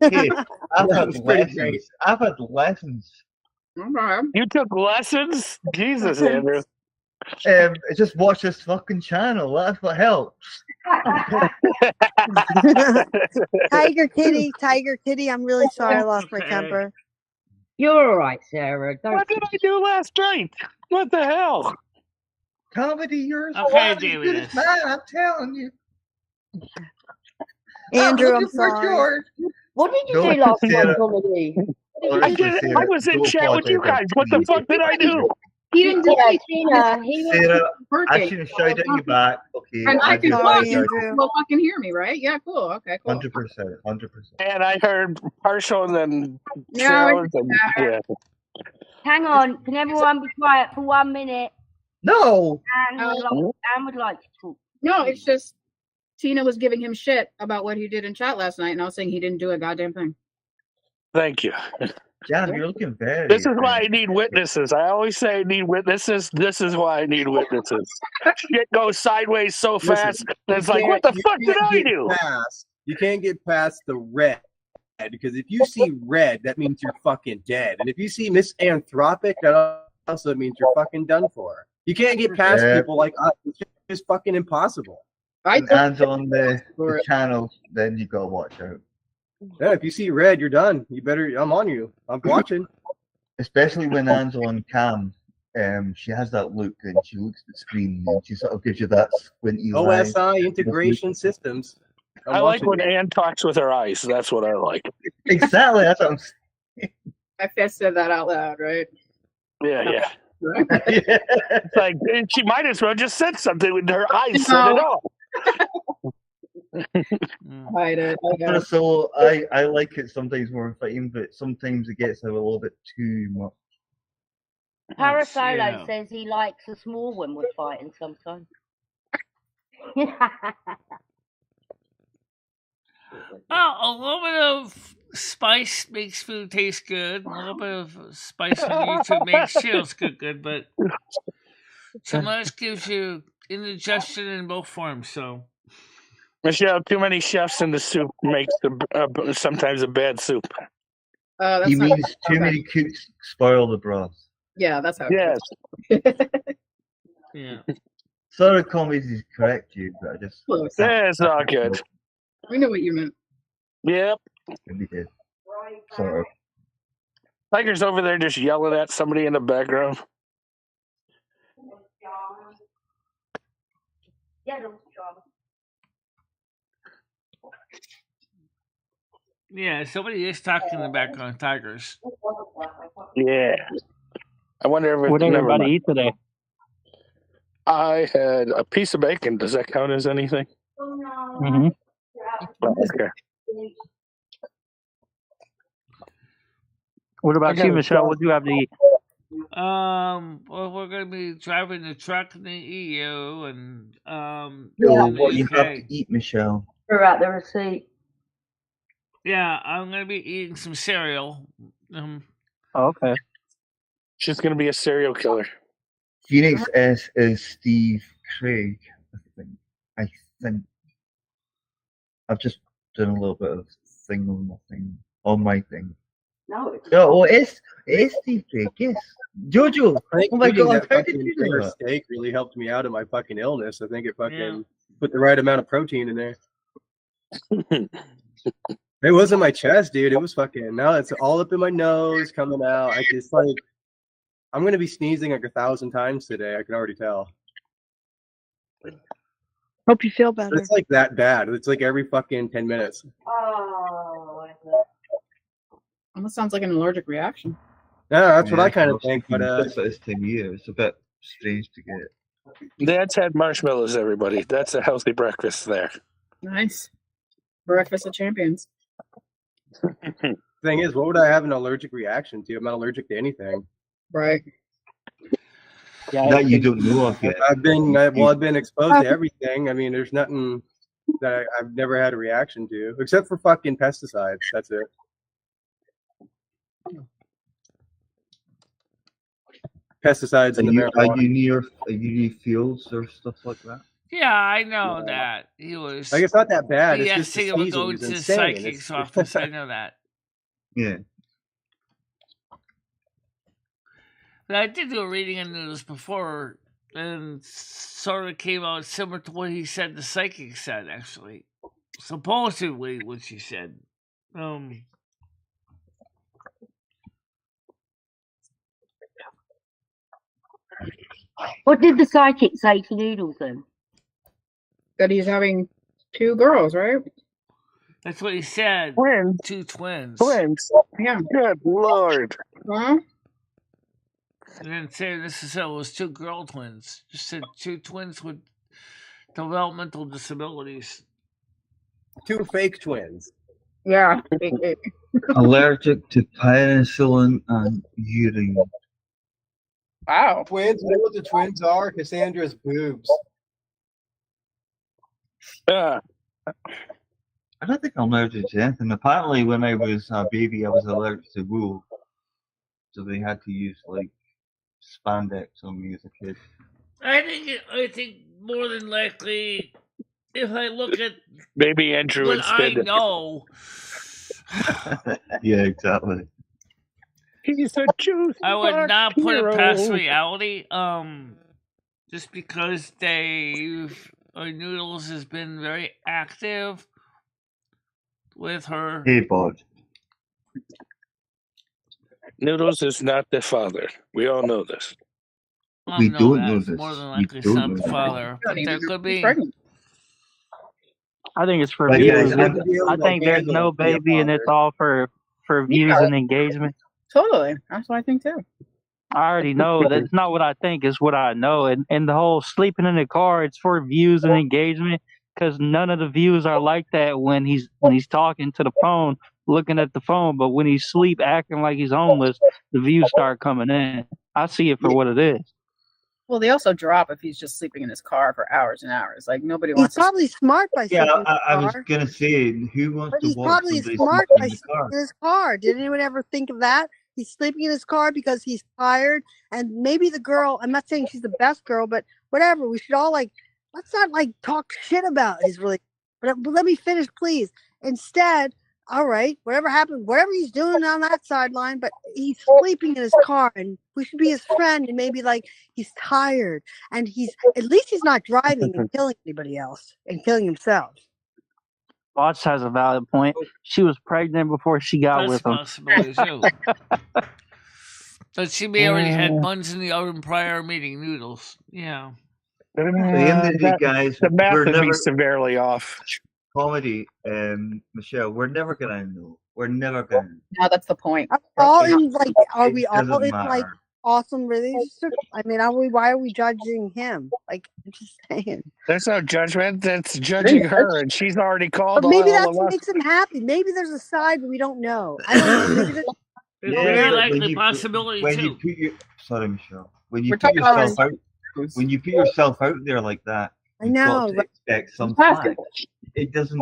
Hey, I've That had was pretty lessons. great. I've had lessons. Okay. You took lessons? Jesus, Andrew. Just watch this fucking channel. That's what helps. Tiger Kitty, I'm really sorry I lost my temper. You're all right, Sarah. Don't What did I do last night? What the hell? Comedy, yours a Okay, lot as David. good as mine, I'm telling you. Andrew, I'm looking for sorry. George. What did you Don't do last say night, that. comedy? I was in chat with you guys. What the fuck did I do? He didn't do Yeah, anything. Tina, he was Sarah, I working. shouldn't shout at you back. Okay, And I I can do talk. Sorry, You Andrew. will fucking hear me, right? Yeah, cool. Okay, cool. 100%. 100%. And I heard partial and then No, shows and yeah. Hang on, can everyone be quiet for 1 minute? No. Anne would like to talk. No, it's just Tina was giving him shit about what he did in chat last night, and I was saying he didn't do a goddamn thing. Thank you. Jan, you're looking very. This is why I need witnesses. I always say I need witnesses. This is why I need witnesses. Shit goes sideways so fast. And it's like, what the fuck did I do? You can't get past the red. Because if you see red, that means you're fucking dead. And if you see misanthropic, that also means you're fucking done for. You can't get past people like us. It's just fucking impossible. And Anne's on the channel, then you gotta watch out. Yeah, if you see red, you're done. You better. I'm on you. I'm watching. Especially when Anne's on cam, she has that look and she looks at the screen and she sort of gives you that squinty eye. OSI integration systems. I like when Anne talks with her eyes. That's what I like. Exactly. That's what I'm saying. I first said that out loud, right? Yeah. It's like she might as well just said something with her eyes said it all. Hide it. So I like it sometimes more fighting, but sometimes it gets a little bit too much. Parasolo says he likes a small one with fighting sometimes. A little bit of spice makes food taste good. A little bit of spice on YouTube makes chills good, but too much gives you indigestion in both forms. So, Michelle, too many chefs in the soup makes sometimes a bad soup. He means too many cooks spoil the broth. Yeah, that's how. Yes. Yeah. Sorry, comedies is correct you, but I just. Yeah, it's all good. We know what you meant. Yep. We did. Sorry. Tiger's over there just yelling at somebody in the background. Yeah, somebody is talking in the background. Tigers. Yeah. I wonder if What did everybody eat today? I had a piece of bacon. Does that count as anything? Mm-hmm. Oh, okay. What about you, Michelle? What do you have to eat? Well, we're gonna be driving the truck in the EU, and So in the what you UK. have to eat, Michelle? We're at the receipt. Yeah, I'm gonna be eating some cereal. Okay. She's gonna be a serial killer. Phoenix S is Steve Craig. I think. I've just done a little bit of thing on my thing. On my thing. No. Oh, it's Steve Craig. Yes. Jojo. I think Oh my eating God! that How did fucking you know rare that? steak really helped me out of my fucking illness. I think it fucking put the right amount of protein in there. It wasn't my chest, dude. It was fucking. Now it's all up in my nose, coming out. Like it's like I'm gonna be sneezing like 1,000 times today. I can already tell. Hope you feel better. It's like that bad. It's like every fucking 10 minutes. Oh. Almost sounds like an allergic reaction. Yeah, that's what I kind of think. But this time of year, it's a bit strange to get. Dad's had marshmallows, everybody. That's a healthy breakfast there. Nice. Breakfast of champions. thing is, what would I have an allergic reaction to? I'm not allergic to anything. Right. Yeah, That you don't know of yet. I've been exposed to everything. I mean, there's nothing that I've never had a reaction to, except for fucking pesticides. That's it. pesticides in the marijuana. Are you near fields or stuff like that? Yeah, I know that. He was Like, it's not that bad. It's just the BSing about season going is to the insane. psychic's office. I know that. Yeah. But I did do a reading into this before, and sort of came out similar to what he said the psychic said, actually. Supposedly, what she said. What did the psychic say to Noodles then? That he's having 2 girls, right? That's what he said. Twins. 2 twins. Twins. Yeah. Good Lord. Huh? He didn't say it was 2 girl twins. Just said 2 twins with developmental disabilities. 2 fake twins. Yeah. Allergic to penicillin and urine. Wow. Twins, you know what the twins are? Cassandra's boobs. I don't think I'm allergic to anything. Apparently, when I was a baby, I was allergic to wool. So they had to use, like, spandex on me as a kid. I think more than likely, if I look at maybe Andrew what I instead. know, Yeah, exactly. He's a juice. I would not put it hero. past reality. Just because Noodles has been very active with her. Hey, Bod. Noodles is not the father. We all know this. We don't know It's this. more than We likely don't not know the this. father, but there could be. I think it's for But views. guys, I think there's no baby, and it's all for views and engagement. Totally. That's what I think too. I already know that's not what I think; it's what I know. And the whole sleeping in the car, it's for views and engagement, because none of the views are like that when he's talking to the phone, looking at the phone. But when he's asleep, acting like he's homeless, the views start coming in. I see it for what it is. Well, they also drop if he's just sleeping in his car for hours and hours. Like, nobody He's wants probably smart by Yeah, sleeping in his I was car. gonna say, who wants But to he's watch probably somebody smart sleeping by in the sleeping car? in his car. Did anyone ever think of that? He's sleeping in his car because he's tired, and maybe the girl. I'm not saying she's the best girl, but whatever. We should all let's not talk shit about his relationship. But let me finish, please. Instead, all right, whatever happened, whatever he's doing on that sideline, but he's sleeping in his car, and we should be his friend. And maybe he's tired, and at least he's not driving and killing anybody else and killing himself. Watts has a valid point. She was pregnant before she got That's with him. a possibility too. But she may already had buns in the oven prior meeting Noodles. Yeah. At the end of the day, guys, the math we're would never be severely off. comedy. Michelle, we're never gonna know. We're never gonna know. No, that's the point. All in are It we all doesn't in matter. awesome relationships? I mean, why are we judging him? I'm just saying. There's no judgment. That's judging her, and she's already called But maybe all that's of what us. makes him happy. Maybe there's a side we don't know. I don't know. Maybe there's It's very likely possibility when too. you put your sorry, Michelle. When you We're put talking about yourself out, when you put yourself out there like that, I you've know, got to right? expect some flack. It doesn't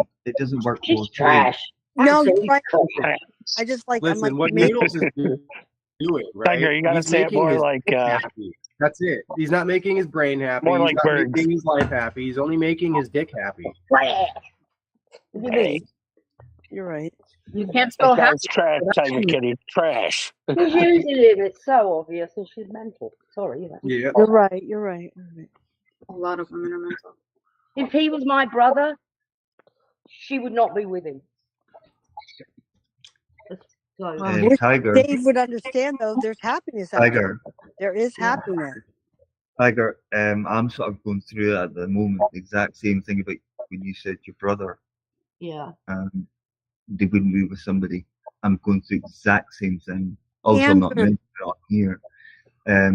work both ways. No, you're right. I just Listen, I'm what maybe Noodles is doing, right? Tiger, you gotta He's say it making more his like, dick happy. That's it. He's not making his brain happy. More He's like not birds. making his life happy. He's only making his dick happy. You're right. You can't That spell happy. guy's trash, Tiger Kitty. Trash. She's using it. It's so obvious, and she's mental. Sorry. Yeah. You're right. You're right. A lot of women are mental. If he was my brother, she would not be with him. So, Tiger. Dave would understand though. There's happiness out Tiger. there. There is happiness. Tiger, I'm sort of going through it at the moment. The exact same thing about when you said your brother. yeah. They wouldn't be with somebody. I'm going through the exact same thing. Also, I'm not Andrew. mentioning it on here.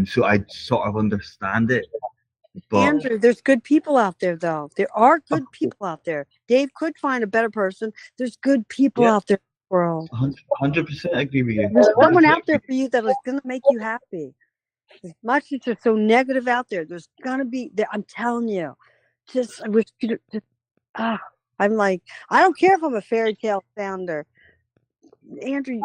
So I sort of understand it. But Andrew, there's good people out there though. There are good people out there. Dave could find a better person. There's good people out there, bro. 100% agree with you. There's someone out there for you that is going to make you happy. As much as there's so negative out there, there's going to be, I'm telling you, I wish you I'm like, I don't care if I'm a fairy tale founder. Andrew,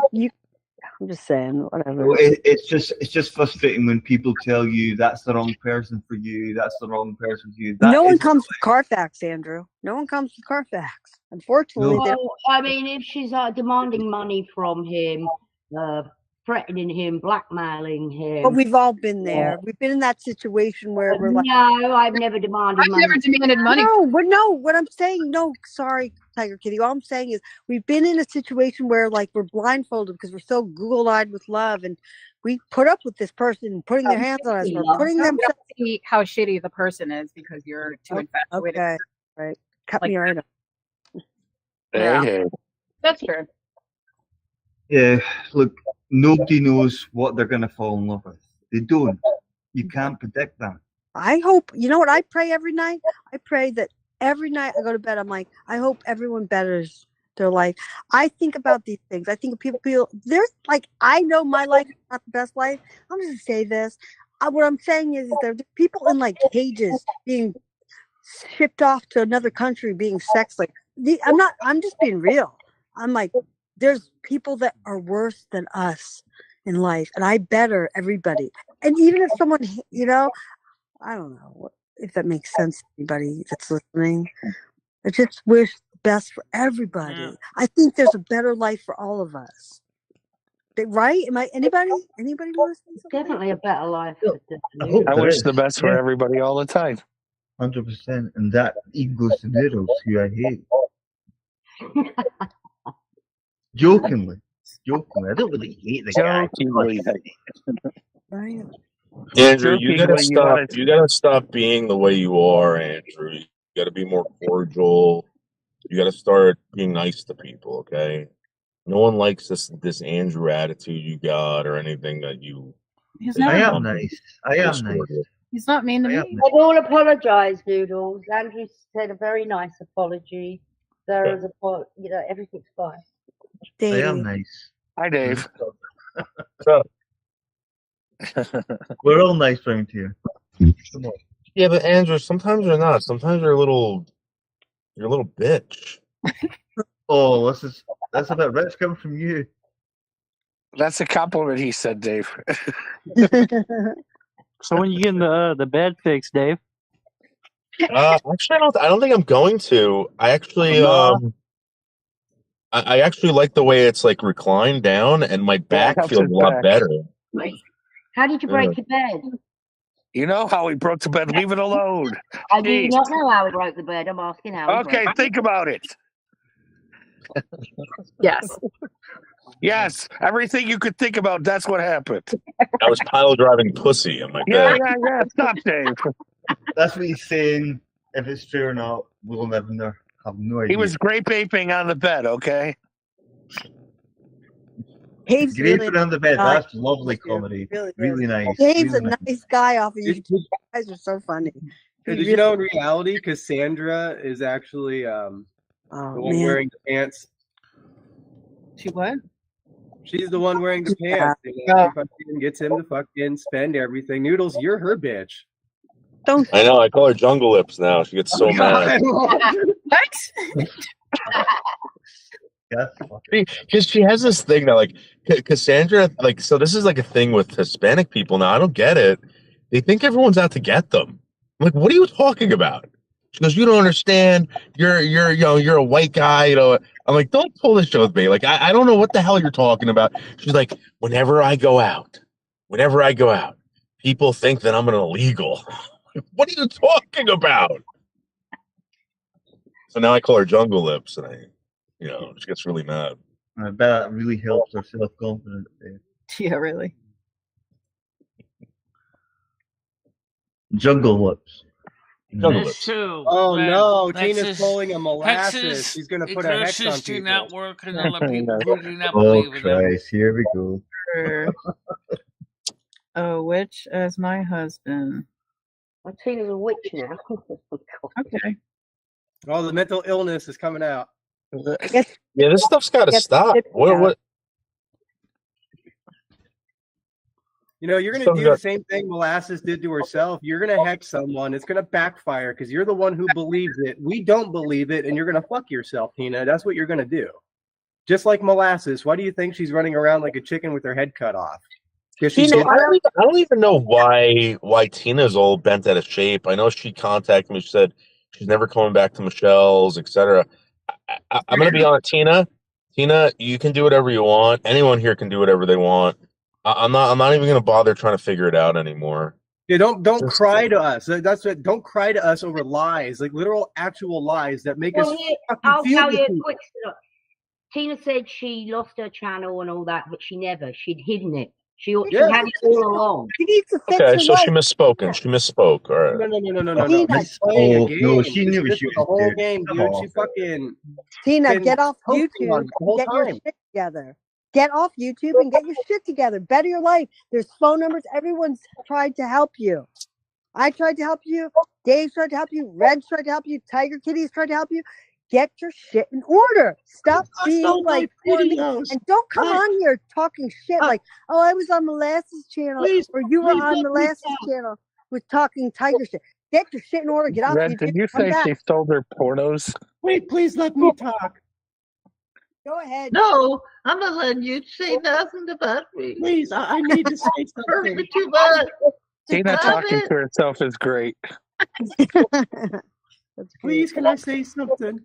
I'm just saying, whatever. Well, it's just frustrating when people tell you that's the wrong person for you, that's the wrong person for you. No one comes with Carfax, Andrew. No one comes with Carfax. Unfortunately, they don't. Well, I mean, if she's demanding money from him, threatening him, blackmailing him. But we've all been there. We've been in that situation where we're like, no, I've never demanded money. I've never demanded money. No, what I'm saying, no, sorry, Tiger Kitty. All I'm saying is we've been in a situation where like we're blindfolded because we're so Google-eyed with love, and we put up with this person putting their hands on us. We're putting them. You don't see how shitty the person is because you're too infatuated. Okay, right. Cut me right up. Yeah. That's true. Yeah, look, nobody knows what they're going to fall in love with. They don't. You can't predict that. I hope, you know what I pray every night? I pray that every night I go to bed, I'm like, I hope everyone betters their life. I think about these things. I think people feel, there's like, I know my life is not the best life. I'm just going to say this. What I'm saying is there are people in like cages being shipped off to another country being sex like, I'm just being real. I'm like, there's people that are worse than us in life, and I better everybody. And even if someone, you know, I don't know if that makes sense to anybody that's listening. I just wish the best for everybody. Yeah. I think there's a better life for all of us. Right? Am I anybody want to say something? Definitely a better life. I wish the best for everybody all the time. 100%, and that equals to Noodles, who I hate. Jokingly, I don't really hate the guy. Andrew, you gotta stop being the way you are, Andrew. You gotta be more cordial. You gotta start being nice to people, okay? No one likes this Andrew attitude you got or anything that you. I am nice. He's not mean to me. I don't apologise, Noodles. Andrew said a very nice apology. There is everything's fine. Dave. I am nice. Hi, Dave. We're all nice around here. Come on. Yeah, but Andrew, sometimes you're not. Sometimes you're a little bitch. Oh, that's a bit rich coming from you. That's a compliment, he said, Dave. So when you getting the bed fixed, Dave? Actually, I don't think I'm going to. I actually I actually like the way it's like reclined down, and my back feels a lot better. How did you break your bed? You know how he broke the bed. Leave it alone. I do not know how he broke the bed. I'm asking how. Okay, think about it. Yes. Yes, everything you could think about, that's what happened. I was pile driving pussy in my bed. Yeah. Stop, Dave. That's what he's saying. If it's true or not, we'll never know. I have no idea. He was grape aping on the bed, okay? Dave's graping on the bed, that's lovely comedy. Really nice. Dave's really a nice guy off of you. You guys are so funny. Did you know in reality, Cassandra is actually the one wearing the pants? She what? She's the one wearing the pants. She fucking gets him to fucking spend everything. Noodles, you're her bitch. I know. I call her Jungle Lips now. She gets so mad. What? Because she has this thing that, like, Cassandra, like, so this is like a thing with Hispanic people now. I don't get it. They think everyone's out to get them. I'm like, what are you talking about? She goes, you don't understand. You're a white guy. You know. I'm like, don't pull this shit with me. Like, I don't know what the hell you're talking about. She's like, whenever I go out, people think that I'm an illegal. What are you talking about? So now I call her Jungle Lips, and she gets really mad. I bet that really helps her self-confidence. Yeah, really. Jungle Lips. That's true. Oh no, Texas, Tina's pulling a molasses. She's gonna put a hex on people. Do not work, and they'll let people who do not Oh believe in them. Christ, here we go. A witch as my husband. Well, Tina's a witch now. Okay. All the mental illness is coming out. Yeah, this stuff's got to stop. What? You know, you're going to do the same thing Molasses did to herself. You're going to hex someone. It's going to backfire because you're the one who believes it. We don't believe it, and you're going to fuck yourself, Tina. That's what you're going to do. just like molasses. Why do you think she's running around like a chicken with her head cut off? Because So she's I don't even know why Tina's all bent out of shape. I know she contacted me. She said she's never coming back to Michelle's, etc. I'm going to be honest, Tina. Tina, you can do whatever you want. Anyone here can do whatever they want. I'm not even going to bother trying to figure it out anymore. Yeah, don't cry to us. That's what. Don't cry to us over lies, like literal, actual lies that make us fucking I'll feel tell you a defeated. quick story. Tina said she lost her channel and all that, but she never. She'd hidden it. She had it all along. She needs to fix Okay, her so life. she misspoken. She misspoke. All right. No. Tina, She's playing a Oh, game. no, she knew This she was was a whole doing. game, Come dude. on. She fucking Tina, been get off posting YouTube on the whole and get your time. shit together. Get off YouTube and get your shit together. Better your life. There's phone numbers. Everyone's tried to help you. I tried to help you. Dave tried to help you. Red's tried to help you. Tiger Kitty's tried to help you. Get your shit in order. Stop being like poor me. And don't come on here talking shit like, oh, I was on Molasses channel or you were on Molasses channel with talking tiger shit. Get your shit in order. Get off Red, YouTube. did you Come say back. she stole their pornos? Wait, please let me talk. Go ahead. No, I'm not letting you say nothing about me. Please, I need to say Hurt something. me too much. Tina Stop talking it. to herself is great. Please, can I say something?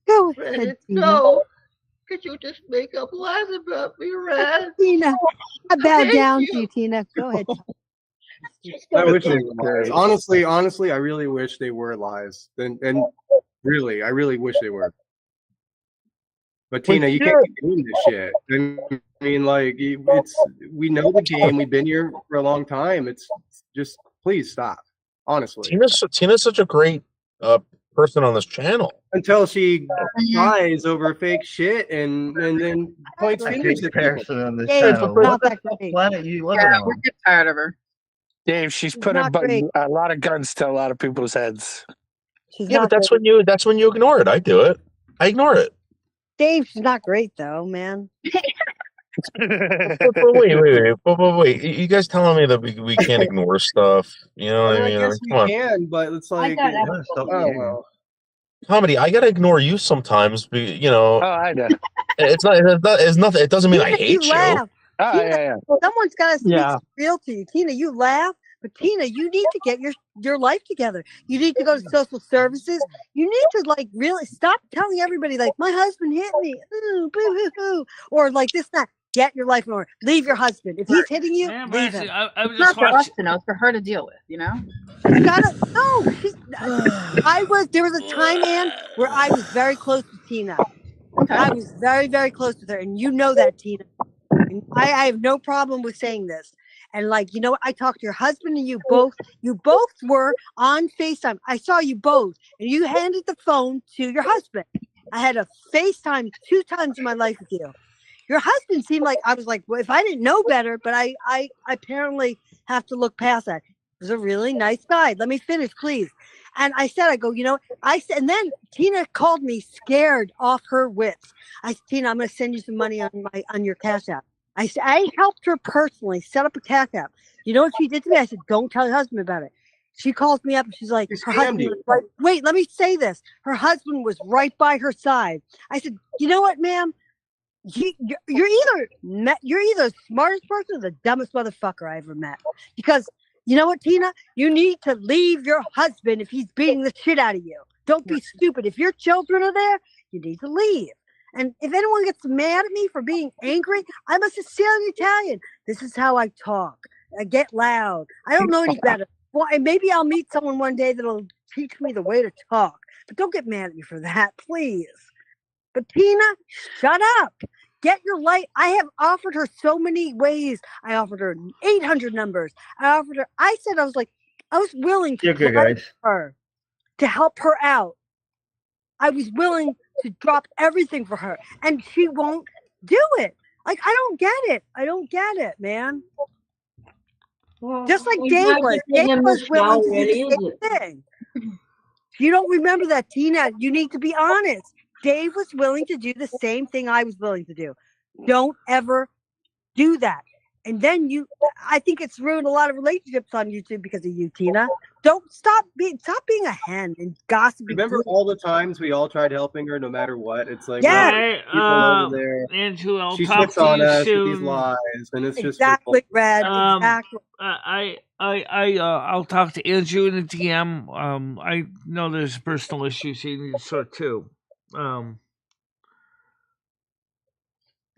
Go Red, ahead, Tina. no. Could you just make up lies about me, Red? Tina, I bow Hate down you. to you, Tina. Go ahead. I wish they That's were lies. great. Honestly, I really wish they were lies. And really, I really wish they were. But Tina, you can't keep doing this shit. I mean, like, we know the game. We've been here for a long time. It's just, please stop. Honestly, Tina's such a great person on this channel. until she lies over fake shit and then points A fingers good at people. person on the Dave, channel. not What the that fuck great. planet you living Yeah, on? we're getting tired of her. Dave, she's She's put not great. a lot of guns to a lot of people's heads. She's Yeah, not but that's great. when you ignore it. I do it. I ignore it. Dave, she's not great though, man. But wait. You guys telling me that we can't ignore stuff? You know I what mean, I I mean? guess Like, we come on. can, but it's I like, don't have That's a up I to don't you. know. Comedy, I gotta ignore you sometimes. You know, Oh, I know. it's nothing. It doesn't mean I Tina, hate you you. laugh. Oh, Tina, yeah. someone's got to speak Yeah. real to you. Tina, you laugh, but Tina, you need to get your life together. You need to go to social services. You need to like really stop telling everybody like my husband hit me, ooh, boo hoo hoo, or like this that. Get your life in order. Leave your husband. If he's hitting you, Man, but leave actually, him. I was It's not just for us watching. to know. It's for her to deal with. You know. She's gotta no. There was a time, Ann, where I was very close to Tina. Okay. I was very, very close with her, and you know that, Tina. And I have no problem with saying this. And like, you know what? I talked to your husband and you both were on FaceTime. I saw you both, and you handed the phone to your husband. I had a FaceTime 2 times in my life with you. Your husband seemed like, I was like, well, if I didn't know better, but I apparently have to look past that. He was a really nice guy. Let me finish, please. And I said, and then Tina called me scared off her wits. I said, Tina, I'm going to send you some money on your Cash App. I said, I helped her personally set up a Cash App. You know what she did to me? I said, don't tell your husband about it. She calls me up and she's like, her husband was right. Wait, let me say this. Her husband was right by her side. I said, you know what, ma'am? You're either the smartest person or the dumbest motherfucker I ever met. Because you know what, Tina? You need to leave your husband if he's beating the shit out of you. Don't be stupid. If your children are there, you need to leave. And if anyone gets mad at me for being angry, I'm a Sicilian Italian. This is how I talk. I get loud. I don't know any better. Well, and maybe I'll meet someone one day that'll teach me the way to talk. But don't get mad at me for that, please. But Tina, shut up. Get your light. I have offered her so many ways. I offered her 800 numbers. I said I was willing to her to help her out. I was willing to drop everything for her. And she won't do it. Like, I don't get it, man. Well, Just like he's Dave not was. giving Dave him was the willing to shower, do is the it? same thing. If you don't remember that, Tina, you need to be honest. Dave was willing to do the same thing I was willing to do. Don't ever do that. And then I think it's ruined a lot of relationships on YouTube because of you, Tina. Stop being a hen and gossiping. Remember all the times we all tried helping her, no matter what. It's like, yeah, people over there. Andrew, I'll She talk shits to on you us with soon. these lies, and it's just exactly, Red. Exactly. I'll talk to Andrew in the DM. I know there's personal issues he needs to sort too.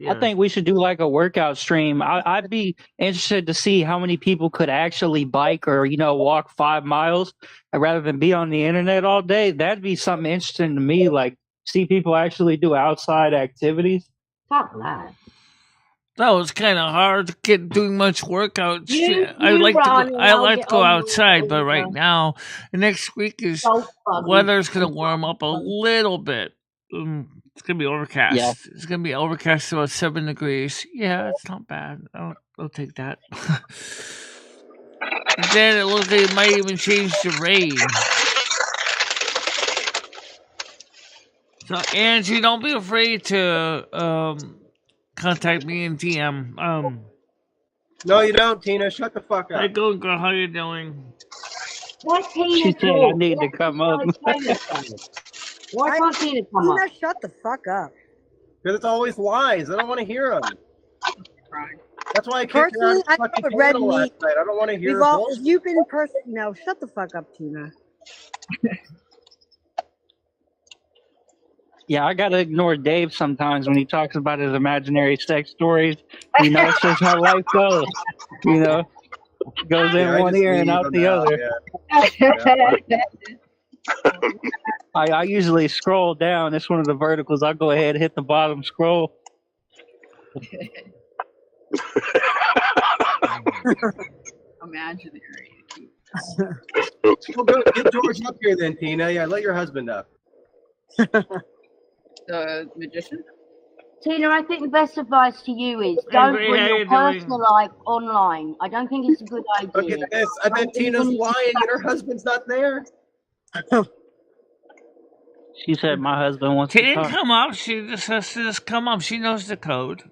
I think we should do like a workout stream. I'd be interested to see how many people could actually bike or, walk 5 miles rather than be on the internet all day. That'd be something interesting to me, like see people actually do outside activities. Fuck that. No, it's kind of hard to get doing much workout. I you like run to go. and I I'll like to get go on outside, but the- right now, the next week is buggy. weather's gonna warm up a little bit. It's gonna be overcast. Yeah. It's gonna be overcast about 7 degrees. Yeah, it's not bad. I'll take that. And then it looks like it might even change to rain. So Angie, don't be afraid to contact me in DM. No, you don't, Tina. Shut the fuck up. Hey, girl, how you doing? Why Tina She said I need to come up. Why can't Tina come up? Tina, shut the fuck up. Because it's always lies. I don't want to hear them. That's why I kicked her out Personally, of I the fucking know what red channel last meat. night. I don't want to hear We've her all, bullshit. you've been in person. No, shut the fuck up, Tina. Yeah, I gotta ignore Dave sometimes when he talks about his imaginary sex stories. It's just how life goes. Goes in Yeah, I one just ear and leave out them the out, other. yeah. I usually scroll down. It's one of the verticals. I'll go ahead and hit the bottom scroll. Imaginary. Well, go get George up here then, Tina. Yeah, let your husband up. The magician? Tina, I think the best advice to you is Hey, don't Ray, bring how your you doing? personal life online. I don't think it's a good idea. Look at this. I bet Tina's lying and her husband's not there. She said my husband wants She to didn't talk. come up. She just has to just come up. She knows the code.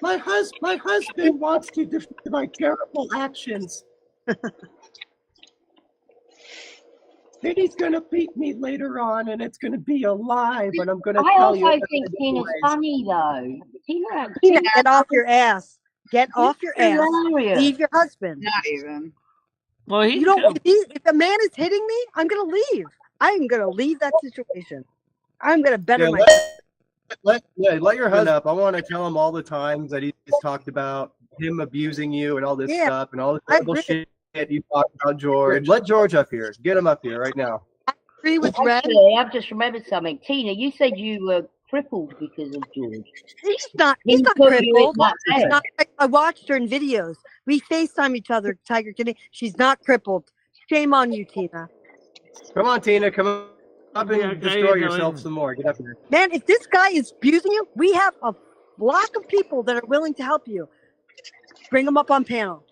My husband wants to defend my terrible actions. Then he's gonna beat me later on, and it's gonna be a lie. But I'm gonna I tell you. also think Tina's funny though. Tina, get off your ass. Get off your ass. hilarious. Leave your husband. Not even. Well, he You don't. If a man is hitting me, I'm gonna leave. I am gonna leave that situation. I'm gonna better Yeah, myself. let your husband up. I want to tell him all the times that he's talked about him abusing you and all this Yeah, stuff and all this I terrible agree. shit you talked about George. Let George up here. Get him up here right now. Agree with Red. Actually, I've just remembered something. Tina, you said you were crippled because of George. He's not He crippled. put you in that He's bed. not, I watched her in videos. We FaceTime each other, Tiger Kitty. She's not crippled. Shame on you, Tina. Come on, Tina. Come up and Yeah, destroy you yourself doing? some more. Get up here. Man, if this guy is abusing you, we have a block of people that are willing to help you. Bring them up on panel.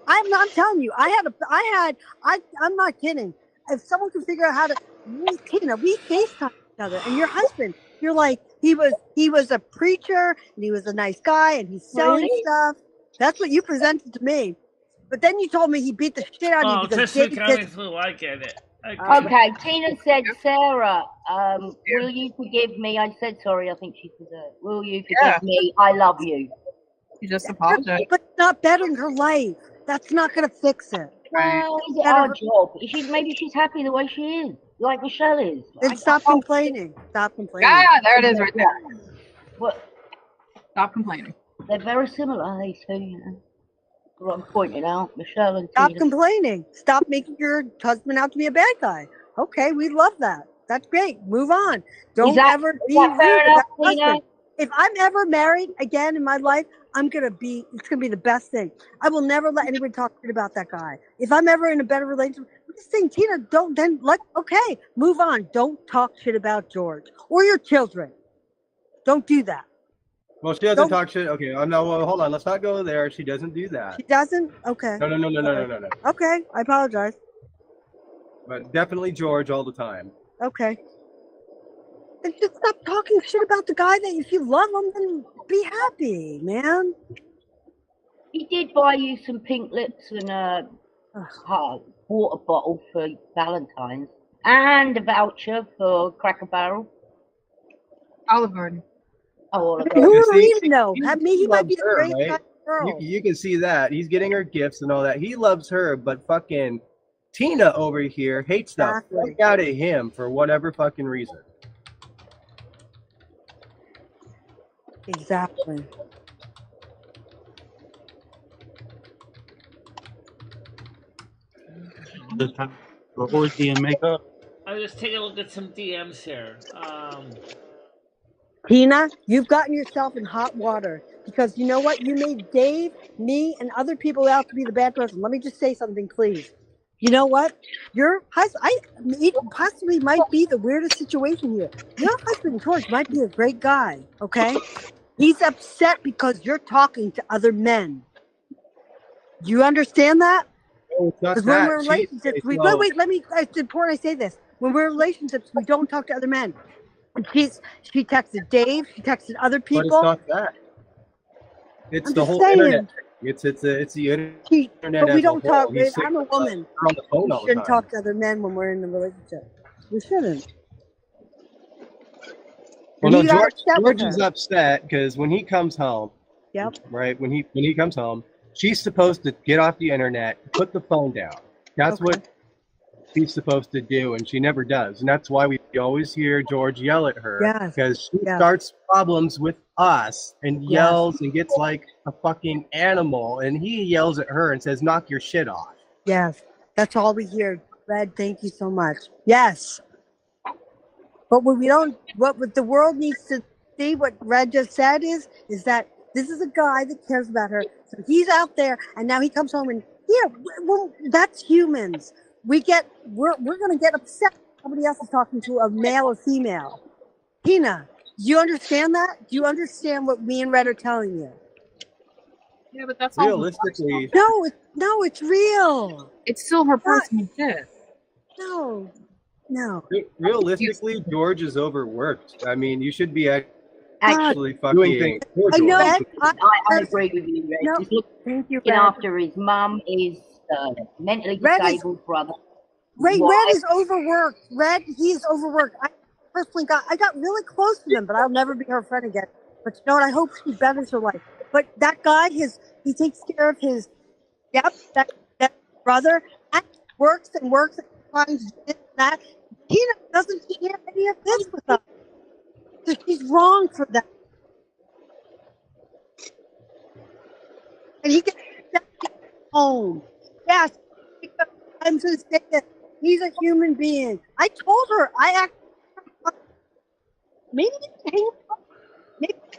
I'm telling you, I'm not kidding. If someone can figure out how to, Tina, we FaceTime each other, and your husband, you're like, he was a preacher, and he was a nice guy, and he's selling Really? stuff. That's what you presented to me. But then you told me he beat the shit out of you Oh, because this week David comic gets flu. I get it. I get it. Okay, Tina said, Sarah, will you forgive me? I said sorry, I think she said that. Will you forgive me? I love you. You just apologize. but it's not bettering her life. That's not going to fix it. Well, is it Better our her- job? Maybe she's happy the way she is, like Michelle is. Then stop complaining. Stop complaining. Ah, there it is right there. What? Stop complaining. They're very similar, these two, you know. What I'm pointing out, Michelle and Stop Tina. complaining. Stop making your husband out to be a bad guy. Okay, we love that. That's great. Move on. Don't ever be rude fair with enough, that Tina? husband. If I'm ever married again in my life, it's gonna be the best thing. I will never let anyone talk shit about that guy. If I'm ever in a better relationship, I'm just saying, Tina, okay, move on. Don't talk shit about George or your children. Don't do that. Well, she doesn't talk shit. Okay, no. Well, hold on. Let's not go there. She doesn't do that. She doesn't? Okay. No. Okay, I apologize. But definitely George all the time. Okay. Then just stop talking shit about the guy that if you love him, then be happy, man. He did buy you some pink lips and a water bottle for Valentine's, and a voucher for Cracker Barrel. Olive Garden. Oh, Olive Who Garden. are we to know? He might be loves the her, greatest right? guy in the world. You can see that. He's getting her gifts and all that. He loves her, but fucking Tina over here hates the fuck out of him for whatever fucking reason. Exactly. The orgy and makeup. I'm just taking a look at some DMs here. Tina, you've gotten yourself in hot water because you know what? You made Dave, me, and other people out to be the bad person. Let me just say something, please. You know what? Your husband, it possibly might be the weirdest situation here. Your husband, George, might be a great guy, okay? He's upset because you're talking to other men. Do you understand that? Because when we're in relationships, it's important I say this. When we're in relationships, we don't talk to other men. And she texted Dave, she texted other people. But it's not that. It's I'm the just whole saying. internet. It's the internet. But we as don't a whole. talk. He's I'm a woman. We're on the phone We all the shouldn't time. talk to other men when we're in a relationship. We shouldn't. Well, no, And he got George upset with is her. upset because when he comes home, Yep. right, when he comes home, she's supposed to get off the internet, put the phone down. That's what she's supposed to do, and she never does. And that's why we always hear George yell at her, because she starts problems with us and yells and gets like a fucking animal, and he yells at her and says, "Knock your shit off." Yes. That's all we hear. Red, thank you so much. Yes. But what we don't, what the world needs to see, what Red just said is that this is a guy that cares about her. So he's out there, and now he comes home, and well, that's humans. We're going to get upset if somebody else is talking to a male or female. Tina, do you understand that? Do you understand what me and Red are telling you? Yeah, but that's realistically. No, it's real. It's still her personal shit. No. Realistically, George is overworked. I mean, you should be Actually, fucking doing things for I George. know. I agree with you, Red. No, He's looking Red. after his mum, his mentally disabled brother. Red wife. is overworked. He's overworked. I personally got really close to him, but I'll never be her friend again. But you know what? I hope she betters her life. But that guy, he takes care of his, that brother, and works and finds this and that. Tina doesn't share any of this with us. So she's wrong for that. And he gets home. Yes, I'm going to say that he's a human being. I told her, maybe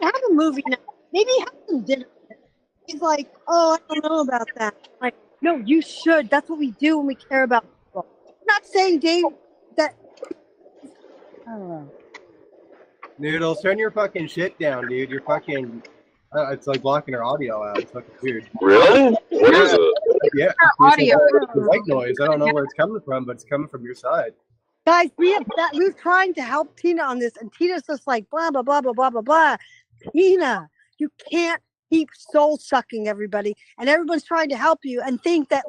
have a movie night. Maybe have some dinner. He's like, oh, I don't know about that. I'm like, no, you should. That's what we do when we care about people. I'm not saying, Dave, that. I don't know. Noodles, turn your fucking shit down, dude. You're fucking. It's like blocking her audio out. It's fucking weird. Really? What is it? Yeah, audio. The white noise. I don't know where it's coming from, but it's coming from your side. Guys, we're trying to help Tina on this, and Tina's just like blah blah blah blah blah blah blah. Tina, you can't keep soul sucking everybody, and everyone's trying to help you, and think that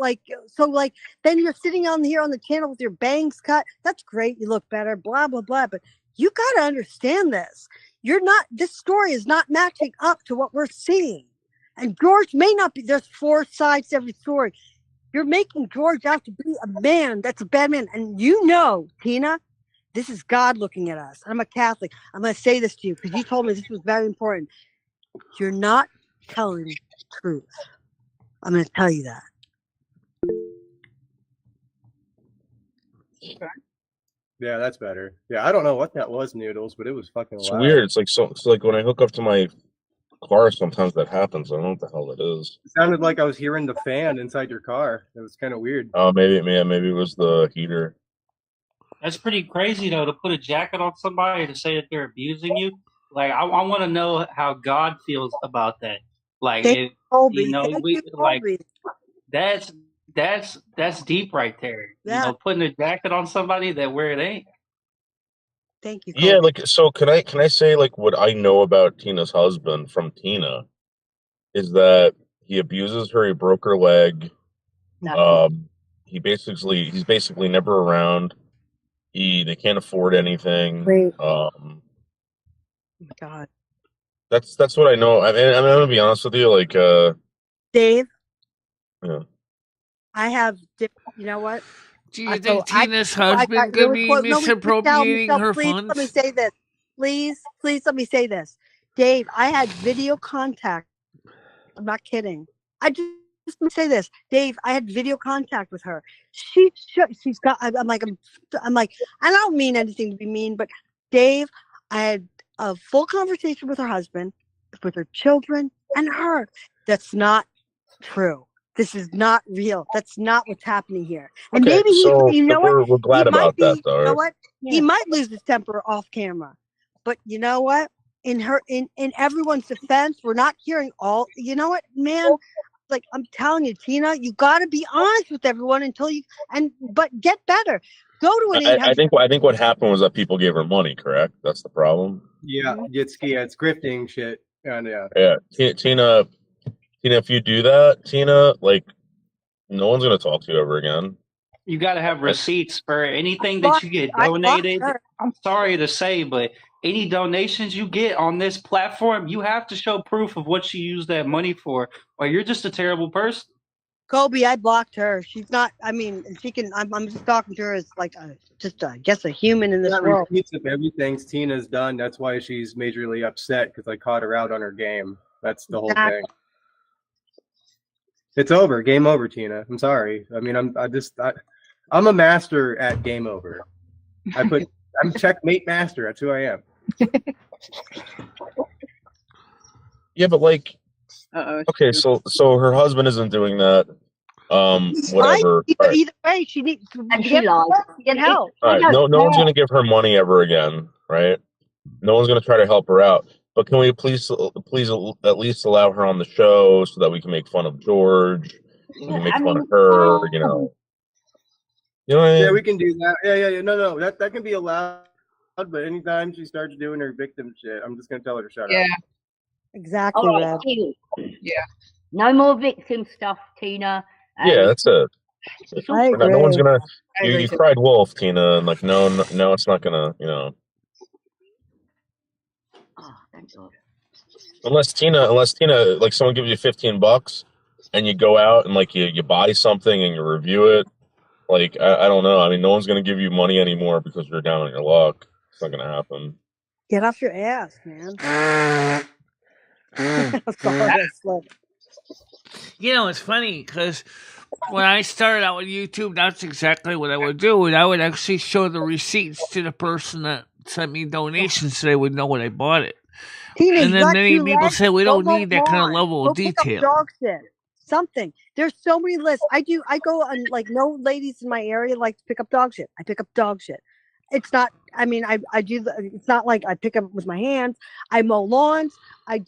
then you're sitting on the channel with your bangs cut. That's great, you look better, blah blah blah. But you got to understand this. This story is not matching up to what we're seeing, and George may not be. There's 4 sides to every story. You're making George out to be a man that's a bad man. And Tina, this is God looking at us. I'm a Catholic. I'm going to say this to you because you told me this was very important. You're not telling the truth. I'm going to tell you that. Yeah, that's better. Yeah, I don't know what that was, Noodles, but it was fucking It's loud. weird. It's like when I hook up to my car, sometimes that happens. I don't know what the hell it is. It sounded like I was hearing the fan inside your car. It was kind of weird. Oh, maybe it was the heater. That's pretty crazy though, to put a jacket on somebody to say that they're abusing you. Like I want to know how God feels about that. Like that's deep right there. Yeah. Putting a jacket on somebody where it ain't. Thank you, Yeah, Colby. like, so can I say, like, what I know about Tina's husband from Tina is that he abuses her, he broke her leg. He's basically never around. They can't afford anything. Wait. Oh my God. That's what I know. I mean, I'm gonna be honest with you, like, Dave, yeah. I have. You know what? Do you think Tina's I husband got could really be close. No, misappropriating Michelle, her please let me funds? say this. Please let me say this. Dave, I had video contact. I'm not kidding. I just let me say this. Dave, I had video contact with her. She's got. I'm like, I don't mean anything to be mean, but Dave, I had a full conversation with her husband, with her children, and her. That's not true. This is not real. That's not what's happening here. And Okay, maybe so you know what? we're glad He might about that, be, though. you know Right? what? He might lose his temper off camera. But you know what? In everyone's defense, we're not hearing all. You know what, man? Like I'm telling you, Tina, you got to be honest with everyone but get better. Go to an 800. I think what happened was that people gave her money. Correct? That's the problem. Yeah, it's grifting shit. And Yeah, Tina, if you do that, Tina, like, no one's gonna talk to you ever again. You got to have receipts for anything that you get donated. I'm sorry to say, but any donations you get on this platform, you have to show proof of what you use that money for, or you're just a terrible person. Kobe, I blocked her. She's not. I mean, she can. I'm just talking to her as like I guess a human in this world. Receipts of everything Tina's done. That's why she's majorly upset because I caught her out on her game. That's the whole thing. It's over. Game over, Tina. I'm sorry. I mean, I'm a master at game over. I'm checkmate master. That's who I am. Yeah, but like, okay, so her husband isn't doing that. Whatever. But either way, she needs to get help. All right, no one's gonna give her money ever again, right? No one's gonna try to help her out. But can we please at least allow her on the show so that we can make fun of George, we can make fun of her, you know? You know what I mean? Yeah, we can do that. Yeah. No, that can be allowed. But anytime she starts doing her victim shit, I'm just gonna tell her to shut up. Exactly. All right, yeah. No more victim stuff, Tina. Yeah, that's it. I agree. No one's gonna. I agree You too. cried wolf, Tina, and like no, it's not gonna. You know. Oh, thank God. Unless Tina, like someone gives you $15 and you go out and like you buy something and you review it. Like I don't know. I mean, no one's gonna give you money anymore because you're down on your luck. It's not gonna happen. Get off your ass, man. Sorry, You know, it's funny because when I started out with YouTube, that's exactly what I would do. And I would actually show the receipts to the person that sent me donations so they would know when I bought it. Tina, And you then got many 2 people legs? say we Go don't need that kind of mow level lawn. of Go pick up detail. dog shit. Something. There's so many lists. I go on, like, no ladies in my area like to pick up dog shit. I pick up dog shit. It's not. I mean, I do. It's not like I pick up with my hands. I mow lawns.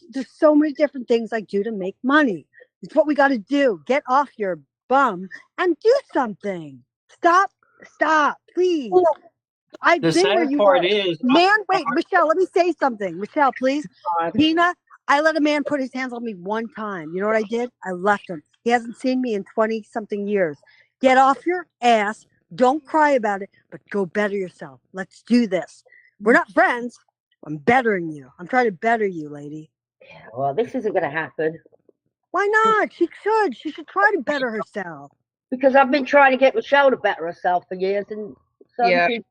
There's so many different things I do to make money. It's what we got to do. Get off your bum and do something. Stop, please. I've The been where sad you part are. is, Man, wait, Michelle, let me say something. Michelle, please. Tina, I let a man put his hands on me one time. You know what I did? I left him. He hasn't seen me in 20-something years. Get off your ass. Don't cry about it, but go better yourself. Let's do this. We're not friends. I'm bettering you. I'm trying to better you, lady. Well, this isn't going to happen. Why not? She should. She should try to better herself. Because I've been trying to get Michelle to better herself for years, and certain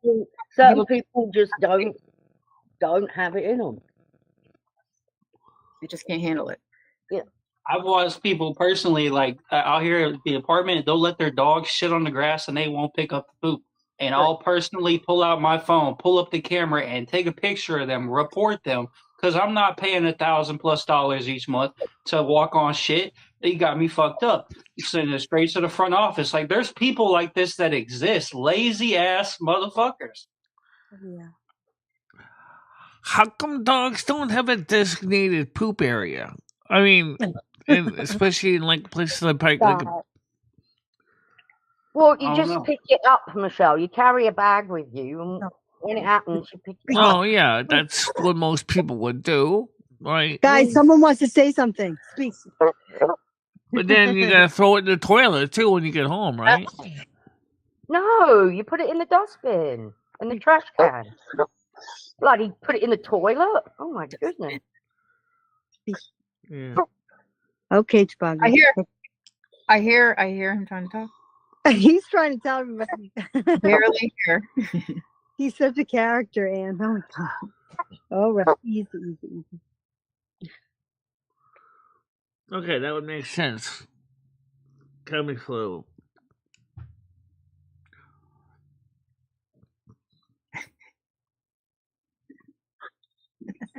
people just don't have it in them. They just can't handle it. Yeah. I've watched people personally, like out here at the apartment, they'll let their dog shit on the grass and they won't pick up the poop. And I'll personally pull out my phone, pull up the camera, and take a picture of them, report them, because I'm not paying $1,000+ each month to walk on shit. They got me fucked up. Sending it straight to the front office. Like, there's people like this that exist, lazy ass motherfuckers. Yeah. How come dogs don't have a designated poop area? I mean, especially in like places like Well, you just pick it up, Michelle. You carry a bag with you. And When it happens, you pick it Oh up. yeah, that's what most people would do, right? Guys, someone wants to say something. Speak. But then you gotta throw it in the toilet too when you get home, right? No, you put it in the dustbin, in the trash can. Bloody put it in the toilet. Oh my goodness. Yeah. Okay, Chewbacca. I hear him trying to talk. He's trying to tell everybody. Barely hear. He's such a character, Anne. Oh my god. All right, easy. Okay, that would make sense. Coming flu.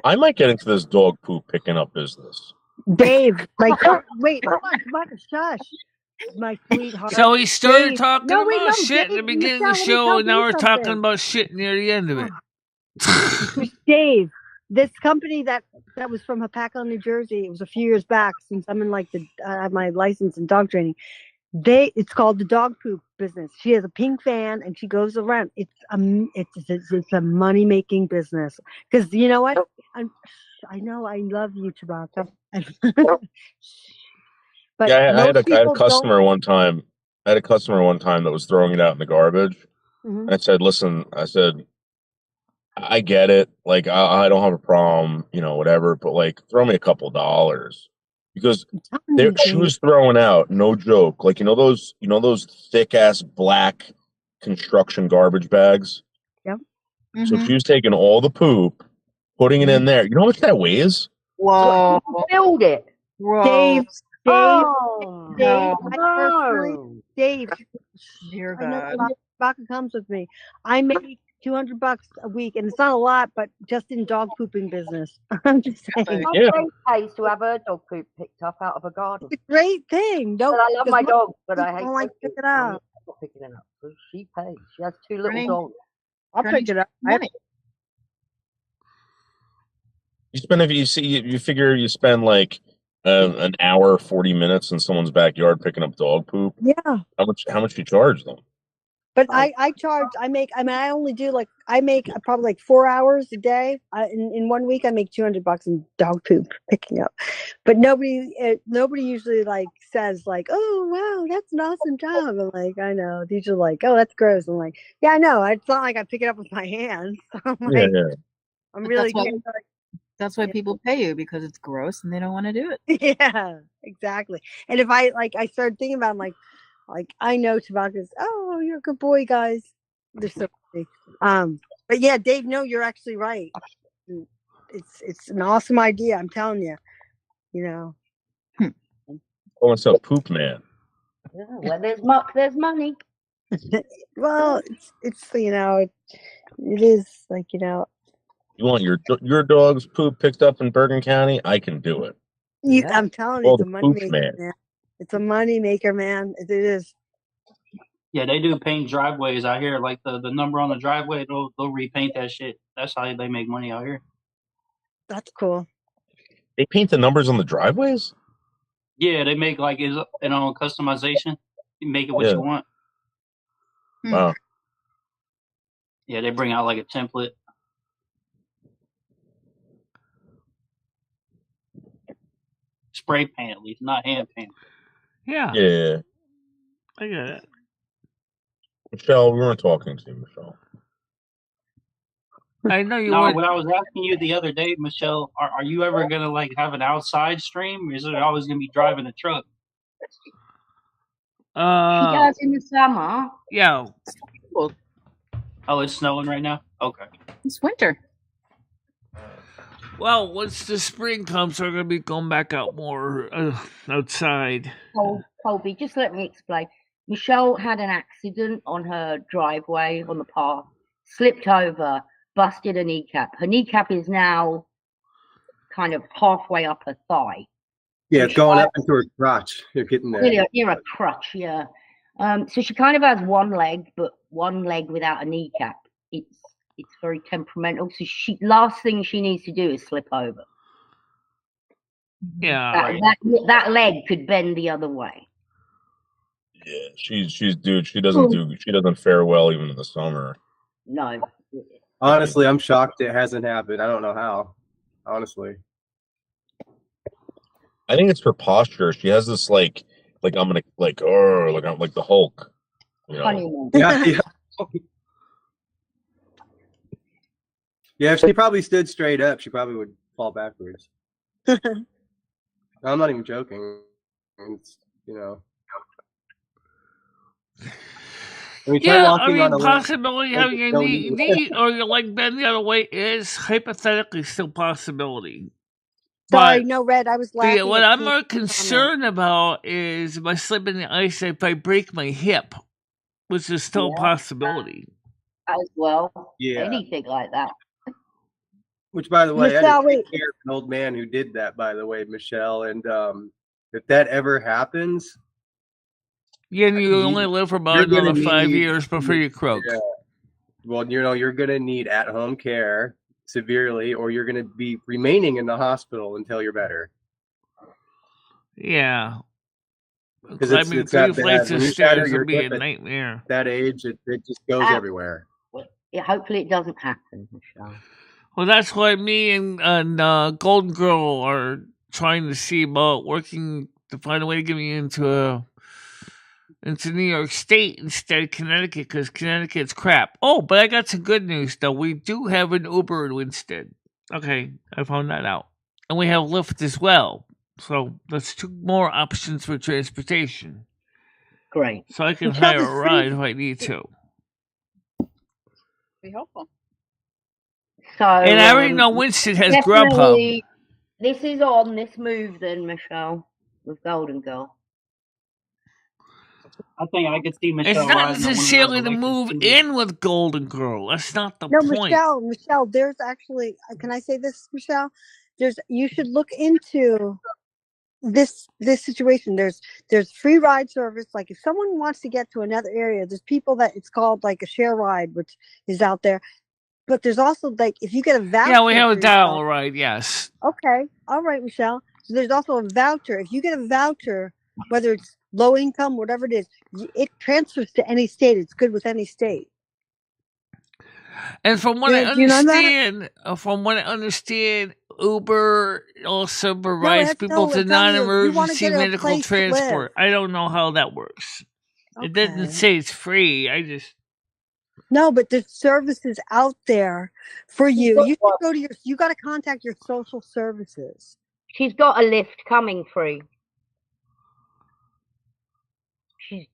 I might get into this dog poop picking up business. Dave, wait, come on, Chewbacca, shush. My sweetheart. So he started Dave. talking No, wait, about no, shit Dave, at the beginning of Michelle, the let me show, tell and now you we're talking something. about shit near the end of it. Dave, this company that was from Hapaka, New Jersey, it was a few years back since I'm in like I have my license in dog training. It's called the dog poop business. She has a pink van and she goes around. It's a money making business because you know what? I know I love you, Chewbacca. But Yeah, I had a people customer one time. I had a customer one time that was throwing it out in the garbage. Mhm. And I said, "Listen," I said, "I get it. Like, I don't have a problem, whatever. But like, throw me a couple dollars because she was throwing out, no joke. Like, those thick ass black construction garbage bags. Yep. So she was taking all the poop, putting it in there. You know how much that weighs? Whoa. Build it. Dave, Oh, Dave, no. Dave. Dear I know God. Chewbacca comes with me. I make $200 a week, and it's not a lot, but just in dog pooping business. I'm just saying. My friend pays to have her dog poop picked up out of a garden. It's a great thing. But I love my dog, but I hate don't like dog pick poop. it up. I'm not picking it up. So she pays. She has two little Turning- dogs. I'll pick it up. Money. You figure you spend like an hour, 40 minutes in someone's backyard picking up dog poop. Yeah. How much you charge them? But I only do I make probably like 4 hours a day. In 1 week, I make $200 in dog poop picking up. But nobody usually says oh wow, that's an awesome job. I'm like, I know. These are like, oh, that's gross. I'm like, yeah, I know. It's not like I pick it up with my hands. I'm like, I'm But really that's why people pay you, because it's gross and they don't want to do it. Yeah, exactly. And if I started thinking about it, like I know Chewbacca's, oh, you're a good boy, guys. They're so funny. But yeah, Dave, no, you're actually right. It's an awesome idea. I'm telling you. Oh, it's a poop man. Yeah, where there's muck, there's money. Well, it's it is You want your dog's poop picked up in Bergen County? I can do it. I'm telling you, Oh, it's a the money poop maker, man. man. It's a money maker, man. It is. Yeah, they do paint driveways out here. Like the number on the driveway, they'll repaint that shit. That's how they make money out here. That's cool. They paint the numbers on the driveways? Yeah, they make customization. You make it what you want. Wow. Yeah, they bring out like a template. Spray paint at least, not hand paint. Yeah. Yeah. I get it. Michelle, we weren't talking to you, Michelle. I know you No, weren't. what I was asking you the other day, Michelle, are you ever gonna have an outside stream, or is it always gonna be driving a truck? She does in the summer. Yeah. Oh, it's snowing right now? Okay. It's winter. Well, once the spring comes, we're gonna be going back out more outside. Colby, just let me explain. Michelle had an accident on her driveway on the path, slipped over, busted a kneecap. Her kneecap is now kind of halfway up her thigh. Yeah, it's going up into her crotch. You're getting there. Really, near a crutch, yeah. So she kind of has one leg, but one leg without a kneecap. It's very temperamental. So last thing she needs to do is slip over. Yeah. That leg could bend the other way. Yeah, she's dude. She doesn't fare well even in the summer. No. Honestly, I'm shocked it hasn't happened. I don't know how. Honestly. I think it's her posture. She has this like I'm gonna like I'm like the Hulk. You know? Yeah, yeah. Yeah, if she probably stood straight up, she probably would fall backwards. I'm not even joking. It's, you know. I mean, try Yeah, I walking on mean, a leg. possibility having your No knee or your leg bend the other way is hypothetically still possibility. Sorry, But no, Red. I was laughing what at I'm Tina's more comment. concerned about is if I slip in the ice, if I break my hip, which is still a possibility. As well. Yeah. Anything like that. Which, by the way, I Michelle, had to take wait. care of an old man who did that, by the way, Michelle. And if that ever happens, Yeah, and you only live for about you're gonna another 5 need- years before you croak. Yeah. Well, you know, you're going to need at-home care severely, or you're going to be remaining in the hospital until you're better. Yeah. Because Climbing it's that 3 flights bad. of When you shatter stairs your would be a hip at nightmare. that age, it just goes everywhere. Yeah, hopefully it doesn't happen, Michelle. Well, that's why me and Golden Girl are trying to see about working to find a way to get me into New York State instead of Connecticut, because Connecticut's crap. Oh, but I got some good news, though. We do have an Uber in Winston. Okay, I found that out. And we have Lyft as well. So that's 2 more options for transportation. Great. So I can Michelle, hire a this free- ride if I need to. Be helpful. So, And I already know Winston has Grubhub. definitely, this is on this move then, Michelle, with Golden Girl. I think I could see Michelle It's not riding on one of those necessarily to electric move scooters. in with Golden Girl. That's not the No, point. Michelle, there's actually, can I say this, Michelle? You should look into this situation. There's free ride service. Like if someone wants to get to another area, there's people that it's called like a share ride, which is out there. But there's also like if you get a voucher. Yeah, we have a for yourself- dial ride, yes. Okay. All right, Michelle. So there's also a voucher. If you get a voucher, whether it's low income, whatever it is, it transfers to any state. It's good with any state. And Do you know that? from what I understand, Uber also provides that's- people no, to I'm telling you, if you wanna non-emergency get a medical place to live. transport. I don't know how that works. It doesn't Okay. say it's free. I just No, but there's services out there for you. You should go to you got to contact your social services. She's got a lift coming free.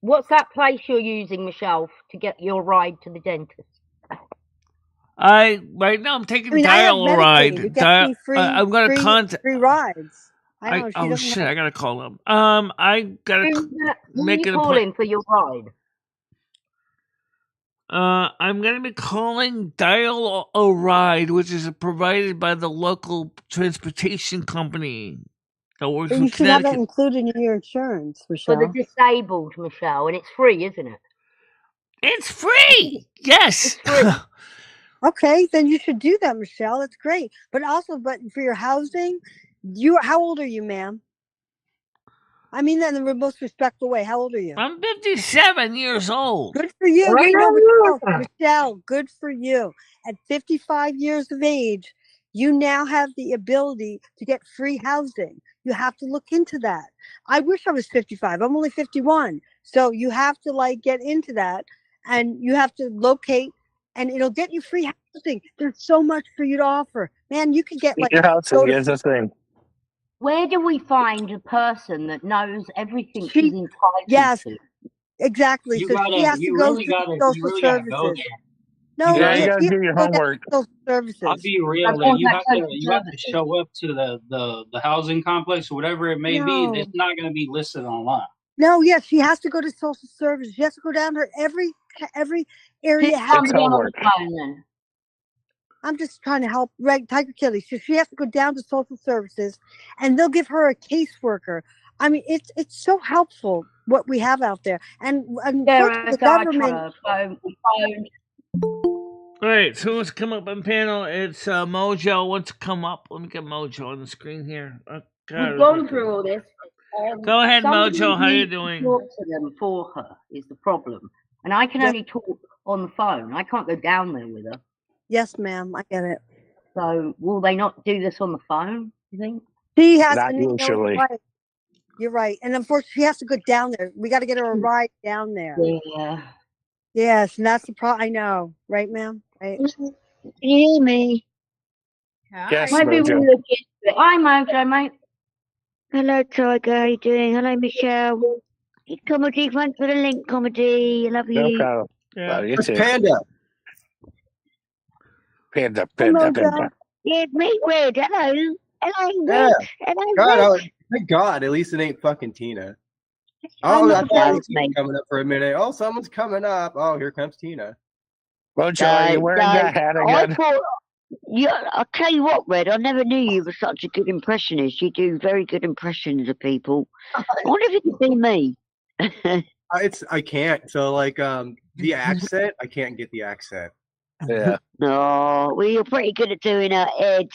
What's that place you're using, Michelle, to get your ride to the dentist? right now I'm taking I mean, I have dial ride. Medicaid. It gets me free. I'm gonna contact. free rides. I know. Oh doesn't shit! have- I gotta call them. I gotta Who make are you an calling appointment. for your ride? I'm gonna be calling Dial a Ride, which is provided by the local transportation company that works But in you should have that Connecticut. included in your insurance, For Michelle. the disabled, Michelle, and it's free, isn't it? It's free. Yes. It's free. Okay, then you should do that, Michelle. That's great. But for your housing, how old are you, ma'am? I mean that in the most respectful way. How old are you? I'm 57 years old. Good for you. Right Wait, no, on. Michelle, good for you. At 55 years of age, you now have the ability to get free housing. You have to look into that. I wish I was 55. I'm only 51. So you have to get into that, and you have to locate, and it'll get you free housing. There's so much for you to offer. Man, you could get Your housing is the thing. Where do we find a person that knows everything she's entitled Yes, to? exactly. You So she has to go to social services. go there. No, Yeah, you she gotta has do to your go down to homework. social services. I'll be real. That you have to show up to the housing complex or whatever it may No. be. It's not going to be listed online. No, yes, she has to go to social services. She has to go down to every area. It's homework. I'm just trying to help Tiger Kitty. So she has to go down to social services, and they'll give her a caseworker. I mean, it's so helpful what we have out there, and unfortunately, the government. All right, so who's come up on panel? It's Mojo. Wants to come up? Let me get Mojo on the screen here. We've gone through all this. Go ahead, Somebody Mojo. How you needs to doing? Talk to them for her is the problem, and I can only talk on the phone. I can't go down there with her. Yes, ma'am. I get it. So will they not do this on the phone, you think? She has Not to know. usually. Right. You're right. And unfortunately, she has to go down there. We got to get her a ride down there. Yeah. Yes, and that's the problem. I know. Right, ma'am? Right. Can you hear me? Yes, Maybe Mojo. we'll look into it. Hi, Mojo, mate. Hello, Tiger. How you doing? Hello, Michelle. Comedy, thanks for the link, Comedy. I love No you. problem. Yeah. You Where's too. Panda? Panda. Yeah, it's me, Red. Hello. Hello, Yeah. Red. Hello, God, Red. thank God. At least it ain't fucking Tina. Oh, Oh, no, I thought that it was was Tina me. coming up for a minute. Oh, someone's coming up. Oh, here comes Tina. Mojo, are you wearing that hat I again? thought, yeah, I'll tell you what, Red, I never knew you were such a good impressionist. You do very good impressions of people. I wonder if you could be me. I can't. So like the accent, I can't get the accent. Yeah. No, well, you're pretty good at doing Ed.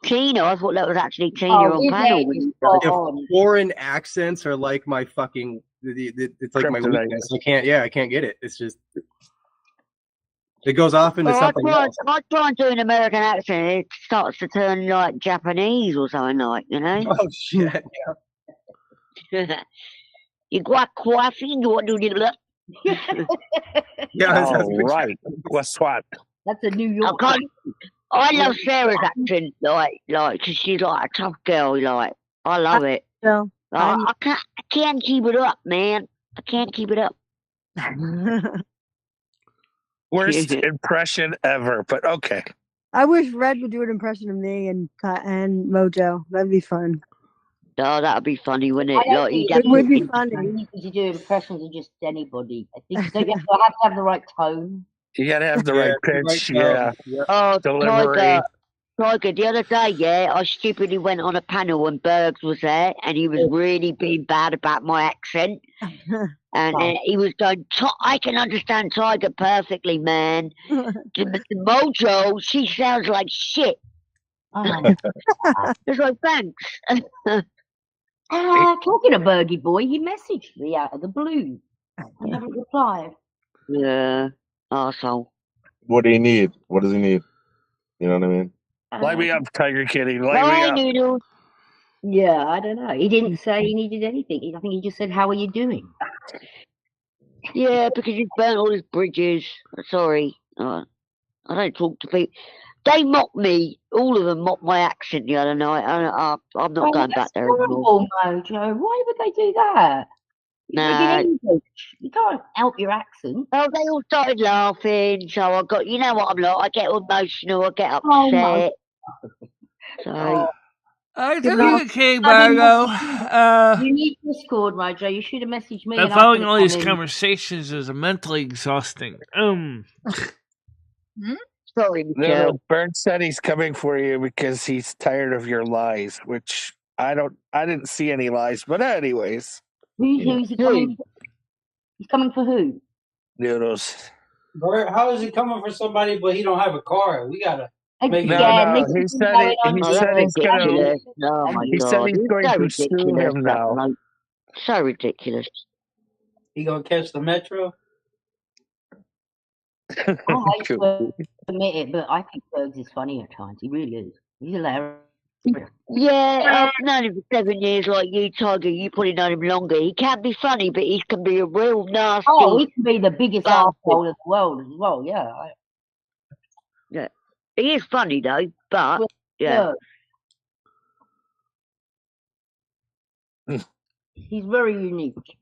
Tina, I thought that was actually Tina on panel. If foreign accents are like my fucking, it's like my Kryptonite. weakness. I can't get it. It's just, it goes off into Well, something else. I try and do an American accent. It starts to turn like Japanese or something like, you know? Oh, shit. You got coffee? You want to do that? Yeah, Oh, right. Guess what? That's a New York. I love Sarah's accent, like, cause she's like a tough girl, like. I love it. So, I can't keep it up, man. I can't keep it up. Worst impression ever, but okay. I wish Red would do an impression of me and Mojo. That'd be fun. Oh, that'd be funny, wouldn't I it? don't Like, think you'd It would be it's funny. easy to do impressions of just anybody. I think don't you have to have the right tone. You gotta have the right pitch. Right, yeah. Oh, Delivery. Tiger, the other day, I stupidly went on a panel and Bergs was there, and he was really being bad about my accent. And he was going, I can understand Tiger perfectly, man. Mojo, she sounds like shit. It's like, thanks. Talking of Bergie Boy, he messaged me out of the blue. I never replied. Yeah, arsehole. What do you need? What does he need? You know what I mean? Light me up, Tiger Kitty. Light me Bye, up. Noodles. Yeah, I don't know. He didn't say he needed anything. I think he just said, "How are you doing?" Yeah, because he's burnt all his bridges. Sorry. I don't talk to people. They mock me. All of them mock my accent the other night. I'm not going back there anymore. Mojo. Why would they do that? Nah. You can't help your accent. Oh, they all started laughing, so I got, you know what I'm like, I get emotional, I get upset. Oh, so, I think you okay, Margo. You need Discord, Mojo. You should have messaged me. But and I following could've all these come in. conversations is mentally exhausting. Sorry, No, Bern said he's coming for you because he's tired of your lies, which I didn't see any lies, but anyways. Who's he coming for? He's coming for who? Noodles. Bert, how is he coming for somebody but he don't have a car? We gotta make No, he said he's going Oh my he said God, he's going so to sue ridiculous, him that now. bloke. So ridiculous. He gonna catch the metro? I hate to admit it, but I think Bergs is funny at times. He really is. He's hilarious. Yeah, I've known him for 7 years like you, Tiger. You probably known him longer. He can be funny, but he can be a real nasty. Oh, he can be the biggest bastard. asshole in the world as well, yeah. Yeah. He is funny though, but yeah. He's very unique.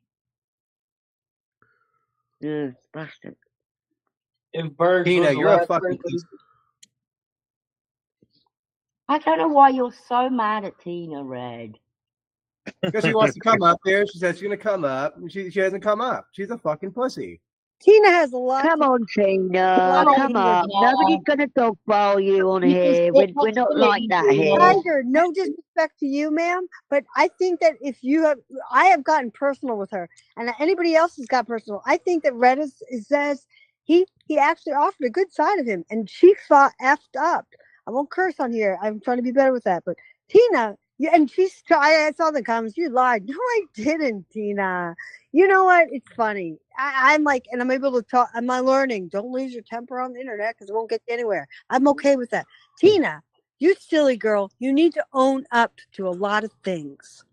Yeah, bastard. If Bergs Tina, was the you're a last fucking person, I don't know why you're so mad at Tina, Red. Because she wants to come up there. She says she's gonna come up. And she hasn't come up. She's a fucking pussy. Tina has a lot. Come on, Tina. Come up. Nobody's gonna dogpile you on here. We're not like that here. Tiger, no disrespect to you, ma'am, but I think that if you have, I have gotten personal with her, and anybody else has got personal. I think that Red says he actually offered a good side of him, and she effed up. I won't curse on here. I'm trying to be better with that, but Tina, I saw the comments. You lied. No, I didn't, Tina. You know what? It's funny. I'm like, and I'm able to talk. I'm learning. Don't lose your temper on the internet because it won't get you anywhere. I'm okay with that. Tina, you silly girl. You need to own up to a lot of things.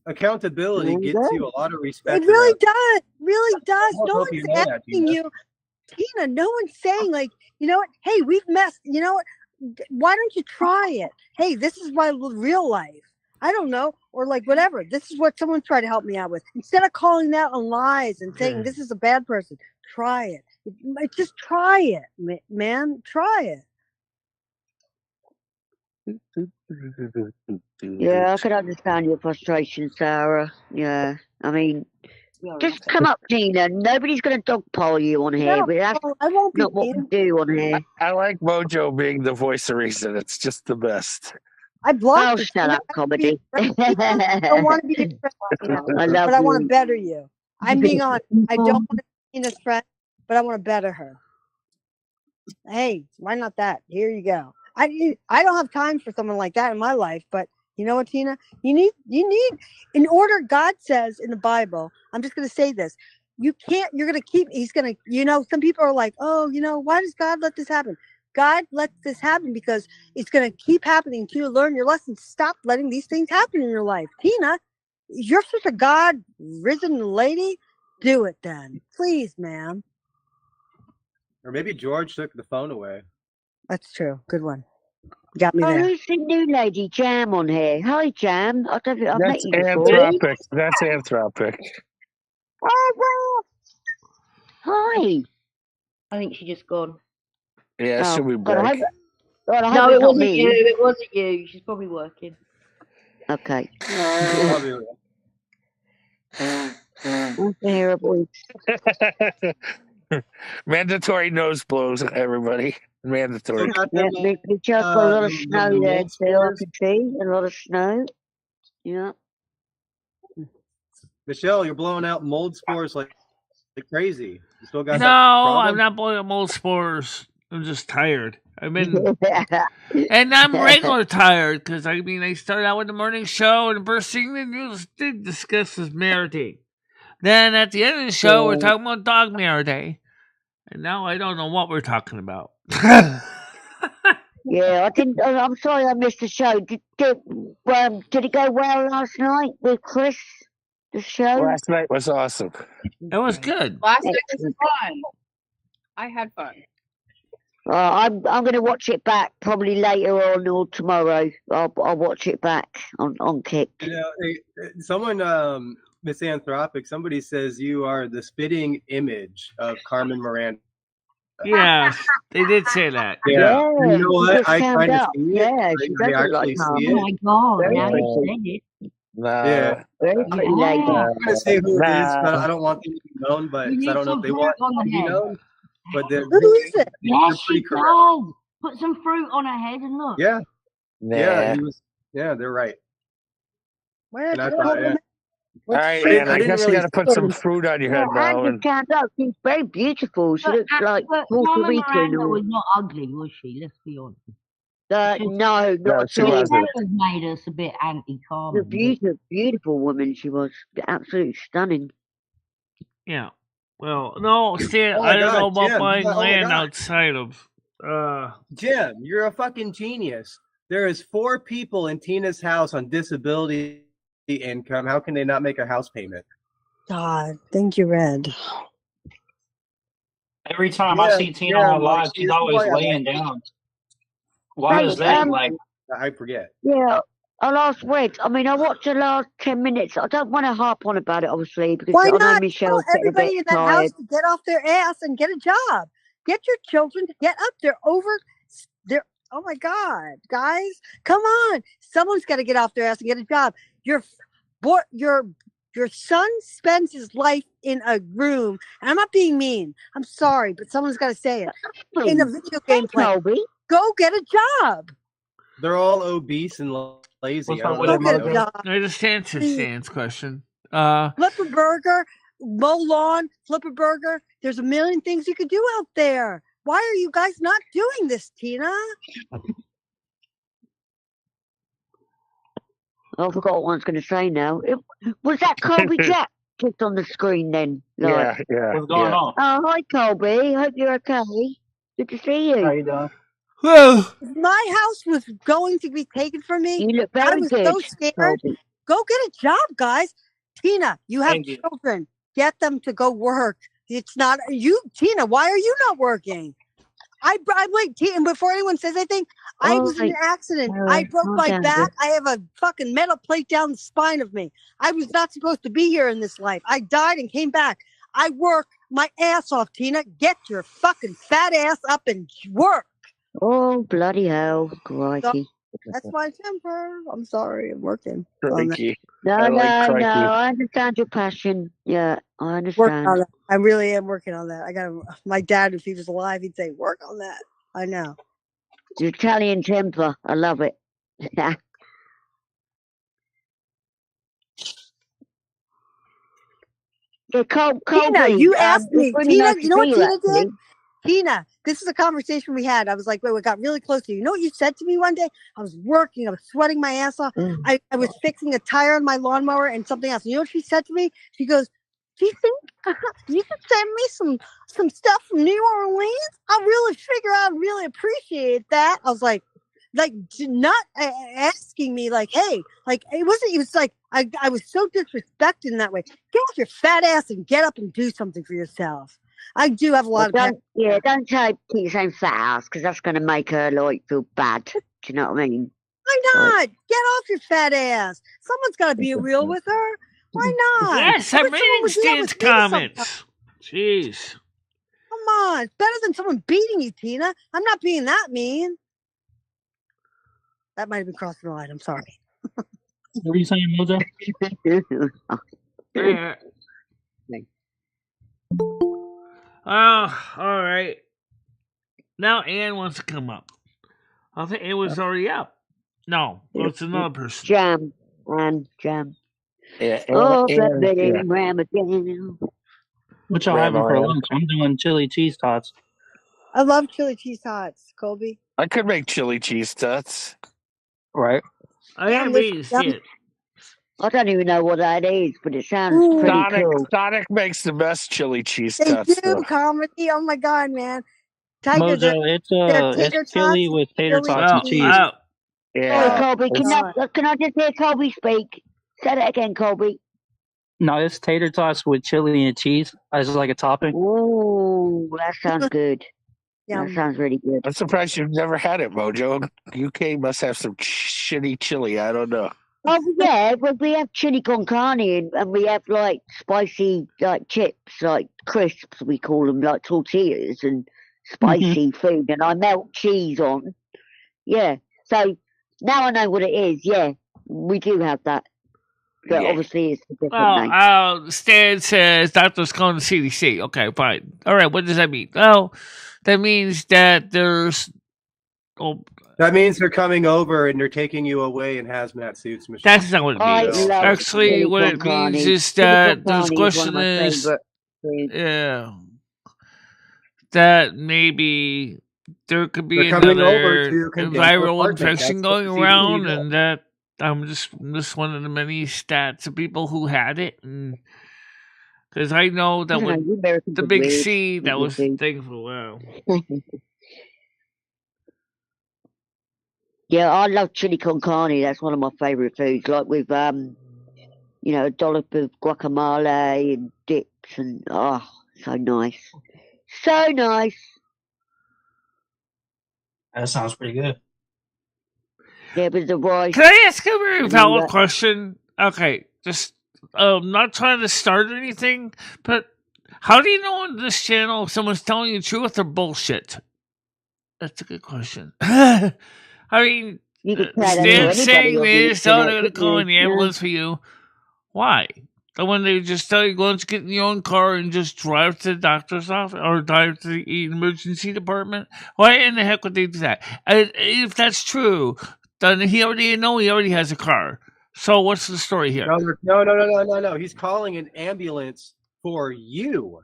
Accountability gets you a lot of respect. It really does. Really does. I don't No know if one's you know that, asking Tina. you, Tina. No one's saying like, you know what? Hey, we've messed. You know what? Why don't you try it? Hey, this is my real life. I don't know, or like whatever. This is what someone tried to help me out with. Instead of calling that on lies and saying this is a bad person, try it. Just try it, man. Try it. Yeah, I can understand your frustration, Sarah. Yeah, I mean, just come up, Tina. Nobody's going to dogpile you on here, No, but that's I won't be not what we do on here. I like Mojo being the voice of reason. It's just the best. I blocked Oh, her. shut up, comedy. I don't want to be your friend, Tina, I love but I want to you. better you. I'm being honest. I don't want to be Tina's friend, but I want to better her. Hey, why not that? Here you go. I don't have time for someone like that in my life, but you know what, Tina? You need in order. God says in the Bible. I'm just going to say this. You're going to keep. He's going to. Some people are like, oh, why does God let this happen? God lets this happen because it's going to keep happening to you. Learn your lesson. Stop letting these things happen in your life, Tina. You're such a God-risen lady. Do it then, please, ma'am. Or maybe George took the phone away. That's true. Good one. Got me Oh, there. who's the new lady Jam on here? Hi, Jam. I don't think I've met That's you before. Anthropic. That's Anthropic. Oh, well. Hi. I think she just gone. Yeah, she'll be God, I back. hope, God, I hope No, it's it not wasn't me. you. It wasn't you. She's probably working. Okay. I can hear a voice. Mandatory nose blows, everybody. Mandatory. Yeah, Michelle's got a lot of snow there too. I can see a lot of snow. Yeah. Michelle, you're blowing out mold spores like crazy. You still got No, that I'm problem? not blowing up mold spores. I'm just tired. And I'm regular tired because I started out with the morning show, and the first thing the news did discuss was Mare Day. Then at the end of the show, we're talking about Dog Mare Day, and now I don't know what we're talking about. Yeah, I didn't. I'm sorry, I missed the show. Did it go well last night with Chris? The show last night was awesome. It was good. Last night was fun. I had fun. I'm going to watch it back probably later on or tomorrow. I'll watch it back on Kick. Someone, Miss Anthropic, somebody says you are the spitting image of Carmen Miranda. Yes, they did say that. Yeah. You know she what? just I found kind of out. see it. Yeah, she I does look like actually see Carmen. it. Oh my God! Very Now you pretty. said it. Yeah. Very pretty lady. I'm not going to say who it is, but I don't want them to be known, but You I need don't know if some they fruit want on to the be head. known. But they're Who is it? they're Yes, pretty she correct. does. Put some fruit on her head and look. Yeah. Yeah, Nah. he was. Yeah, they're right. Where And I did thought, yeah. All right, I Ann, I didn't guess you really got to put some fruit on your Yeah, head now. Anne And just found out. She's very beautiful. She looks like But Puerto Carmen Rican. Miranda Or, was not ugly, was she? Let's be honest. no, no, not she at all. wasn't. Has made us a bit She's a anti-Carmen. beautiful, beautiful woman. She was absolutely stunning. Yeah. Well, no, Stan, Oh I my don't know God, about Jim! buying Oh my land God, outside of. Jim, you're a fucking genius. There is 4 people in Tina's house on disability income. How can they not make a house payment? God, thank you, Red. Every time I see Tina on live, she's always laying down. Why Hey, is that? Like, I forget. Yeah, I'll ask Red. I mean, I watched the last 10 minutes. I don't want to harp on about it, obviously, because Why I know not? Tell Michelle's getting a bit everybody in that tired. house to get off their ass and get a job. Get your children to get up. They're over. They're. Oh my God, guys, come on! Someone's got to get off their ass and get a job. Your son spends his life in a room, and I'm not being mean. I'm sorry, but someone's got to say it. In a video game play. Go get a job. They're all obese and lazy. I don't Go get a know. job. I just answered Stan's question. Flip a burger, mow lawn, flip a burger. There's a million things you could do out there. Why are you guys not doing this, Tina? I forgot what I was going to say now. Was that Colby Jack just on the screen then? Yeah. What's going on? Oh, hi, Colby. Hope you're okay. Good to see you. How you doing? Well, If my house was going to be taken from me, You look I very was good, so scared. Colby. Go get a job, guys. Tina, you have Thank you. children. Get them to go work. It's not you, Tina. Why are you not working? Wait, Tina, before anyone says anything, I was in an accident. I broke calm my down, back. dear. I have a fucking metal plate down the spine of me. I was not supposed to be here in this life. I died and came back. I work my ass off, Tina. Get your fucking fat ass up and work. Oh, bloody hell. So, Crikey. that's my temper. I'm sorry. I'm working on that. Crikey. No, I like crikey. I understand your passion. Yeah, I Working understand. on that. I really am working on that. I got my dad, if he was alive, he'd say, "Work on that." I know. Your Italian temper. I love it. Yeah, Tina, Colby, you asked it's me. really Tina, nice you to know see what you, Tina actually. did? Tina, this is a conversation we had. I was like, wait, we got really close to you. You know what you said to me one day? I was working, I was sweating my ass off. I was fixing a tire on my lawnmower and something else. You know what she said to me? She goes, "Do you think you could send me some stuff from New Orleans? I really figure I'd really appreciate that." I was like not asking me like, hey, like it was like I was so disrespected in that way. Get off your fat ass and get up and do something for yourself. I do have a lot of Don't keep saying fat ass, because that's going to make her feel bad. Do you know what I mean? Why not? Get off your fat ass. Someone's got to be real with her. Why not? yes, I I'm wish someone reading would do that with Stan's me sometimes. comments. Jeez. Come on, it's better than someone beating you, Tina. I'm not being that mean. That might have been crossing the line. I'm sorry. What were you saying, Mojo? Yeah. All right. Now Ann wants to come up. I think Ann was already up. No, it's another person. Jam. Jam. Yeah. Oh, Yeah. Ramadan. What y'all having for lunch? I'm doing chili cheese tots. I love chili cheese tots, Colby. I could make chili cheese tots. Right. I am ready to see it. I don't even know what that is, but it sounds pretty cool. Sonic makes the best chili cheese They tots. do comedy. Oh my god, man! Mojo, they're tater it's chili tots with tater tots and cheese. Hey, Colby, can I just hear Colby speak? Say that again, Colby. No, it's tater tots with chili and cheese as like a topping. Ooh, that sounds good. That sounds really good. I'm surprised you've never had it, Mojo. UK must have some shitty chili. I don't know. Oh yeah, well, we have chili con carne and we have like spicy chips, like crisps. We call them like tortillas and spicy food, and I melt cheese on. Yeah, so now I know what it is. Yeah, we do have that. But obviously it's a different name. Stan says doctors calling the CDC. Okay, fine. All right, what does that mean? Well, that means that there's. That means they're coming over and they're taking you away in hazmat suits. Michelle. That's not what it means. Actually, what it means is that there's a question is, that maybe there could be another viral infection going around, and that I'm just one of the many stats of people who had it, and because I know that with the big C, that was the thing for a while. Yeah, I love chili con carne. That's one of my favourite foods. Like with a dollop of guacamole and dips, and so nice, so nice. That sounds pretty good. Yeah, with the rice. Can I ask a very valid question? Okay, just not trying to start anything, but how do you know on this channel if someone's telling you the truth or bullshit? That's a good question. I mean, Stan's saying this, they're going to call in the ambulance for you. Why? And when they just tell you, go and get in your own car and just drive to the doctor's office or drive to the emergency department? Why in the heck would they do that? And if that's true, then he already has a car. So what's the story here? No. He's calling an ambulance for you.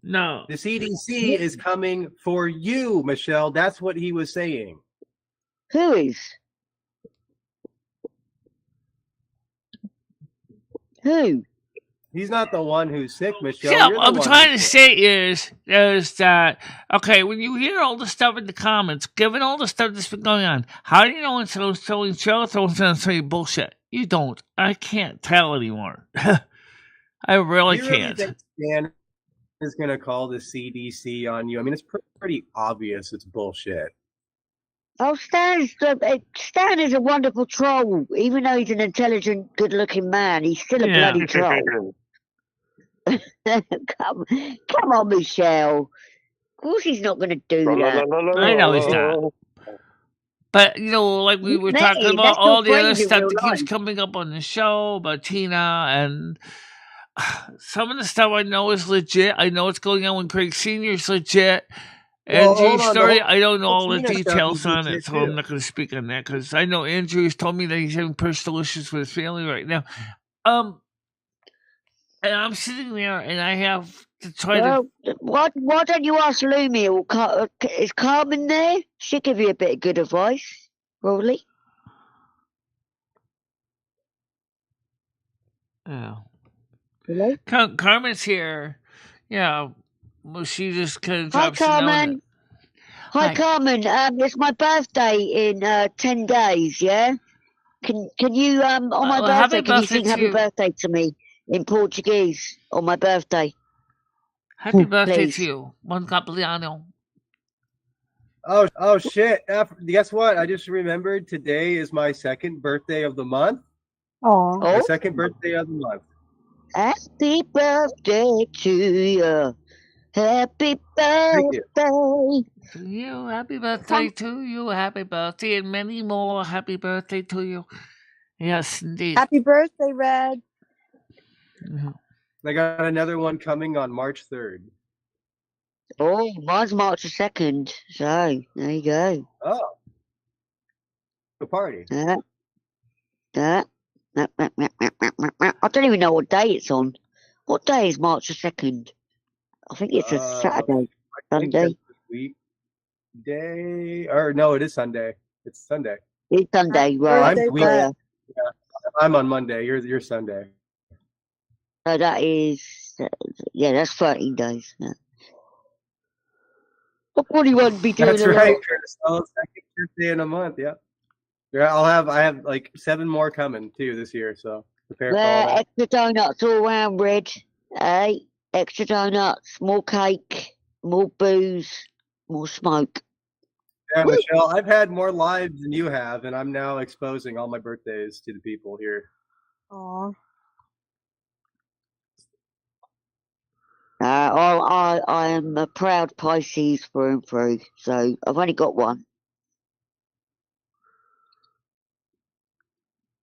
No. The CDC is coming for you, Michelle. That's what he was saying. Who is? Who? He's not the one who's sick, Michelle. Yeah, You're the what I'm one trying to who's sick. say is that okay, when you hear all the stuff in the comments, given all the stuff that's been going on, how do you know when someone's telling truth or when someone's telling bullshit? You don't. I can't tell anymore. I really Do you really can't. think Stan is going to call the CDC on you? I mean, it's pretty obvious it's bullshit. Oh, Stan is a wonderful troll. Even though he's an intelligent, good-looking man, he's still a Yeah. bloody troll. Come on, Michelle. Of course he's not going to do that. I know he's not. But, you know, like we were talking Hey, about that's all your the other friend in stuff real that keeps life. coming up on the show about Tina, and some of the stuff I know is legit. I know what's going on with Craig Sr. is legit. Well, Andrew's hold on, story, I don't know all the Tina stuff details is on it, legit, so I'm too. not going to speak on that because I know Andrew's told me that he's having personal issues with his family right now. And I'm sitting there and I have to try to. Why don't you ask Lumi or is Carmen there? She'll give you a bit of good advice, probably. Oh. Hello? Carmen's here. Yeah. Well, she just kind of Hi, drops a note. Carmen. Hi, Carmen. It's my birthday in 10 days. Yeah. Can you on my well, happy birthday? Can you birthday sing to happy you. birthday to me in Portuguese on my birthday? Happy birthday Please. to you. Buon compleanno. Oh shit! Guess what? I just remembered today is my second birthday of the month. Oh. My second birthday of the month. Happy birthday to you. Happy Thank you. birthday. To you, happy birthday to you, happy birthday, and many more. Happy birthday to you. Yes, indeed. Happy birthday, Red. I got another one coming on March 3rd. Oh, mine's March the 2nd. So, there you go. Oh. A party. I don't even know what day it's on. What day is March the 2nd? I think it's a Saturday, Sunday. Weekday, or no, it is Sunday. It's Sunday. It's Sunday, right? Yeah, I'm on Monday. You're Sunday. So that is, yeah, that's 13 days. Yeah. I probably won't be doing That's a right, lot. Chris. Oh, second birthday in a month. Yeah. Yeah, I have like 7 more coming too this year. So prepare for all that. Extra donuts all around, Red. Hey, extra donuts, more cake, more booze, more smoke. Yeah, Michelle, I've had more lives than you have, and I'm now exposing all my birthdays to the people here. Aw. I am a proud Pisces through and through, so I've only got one.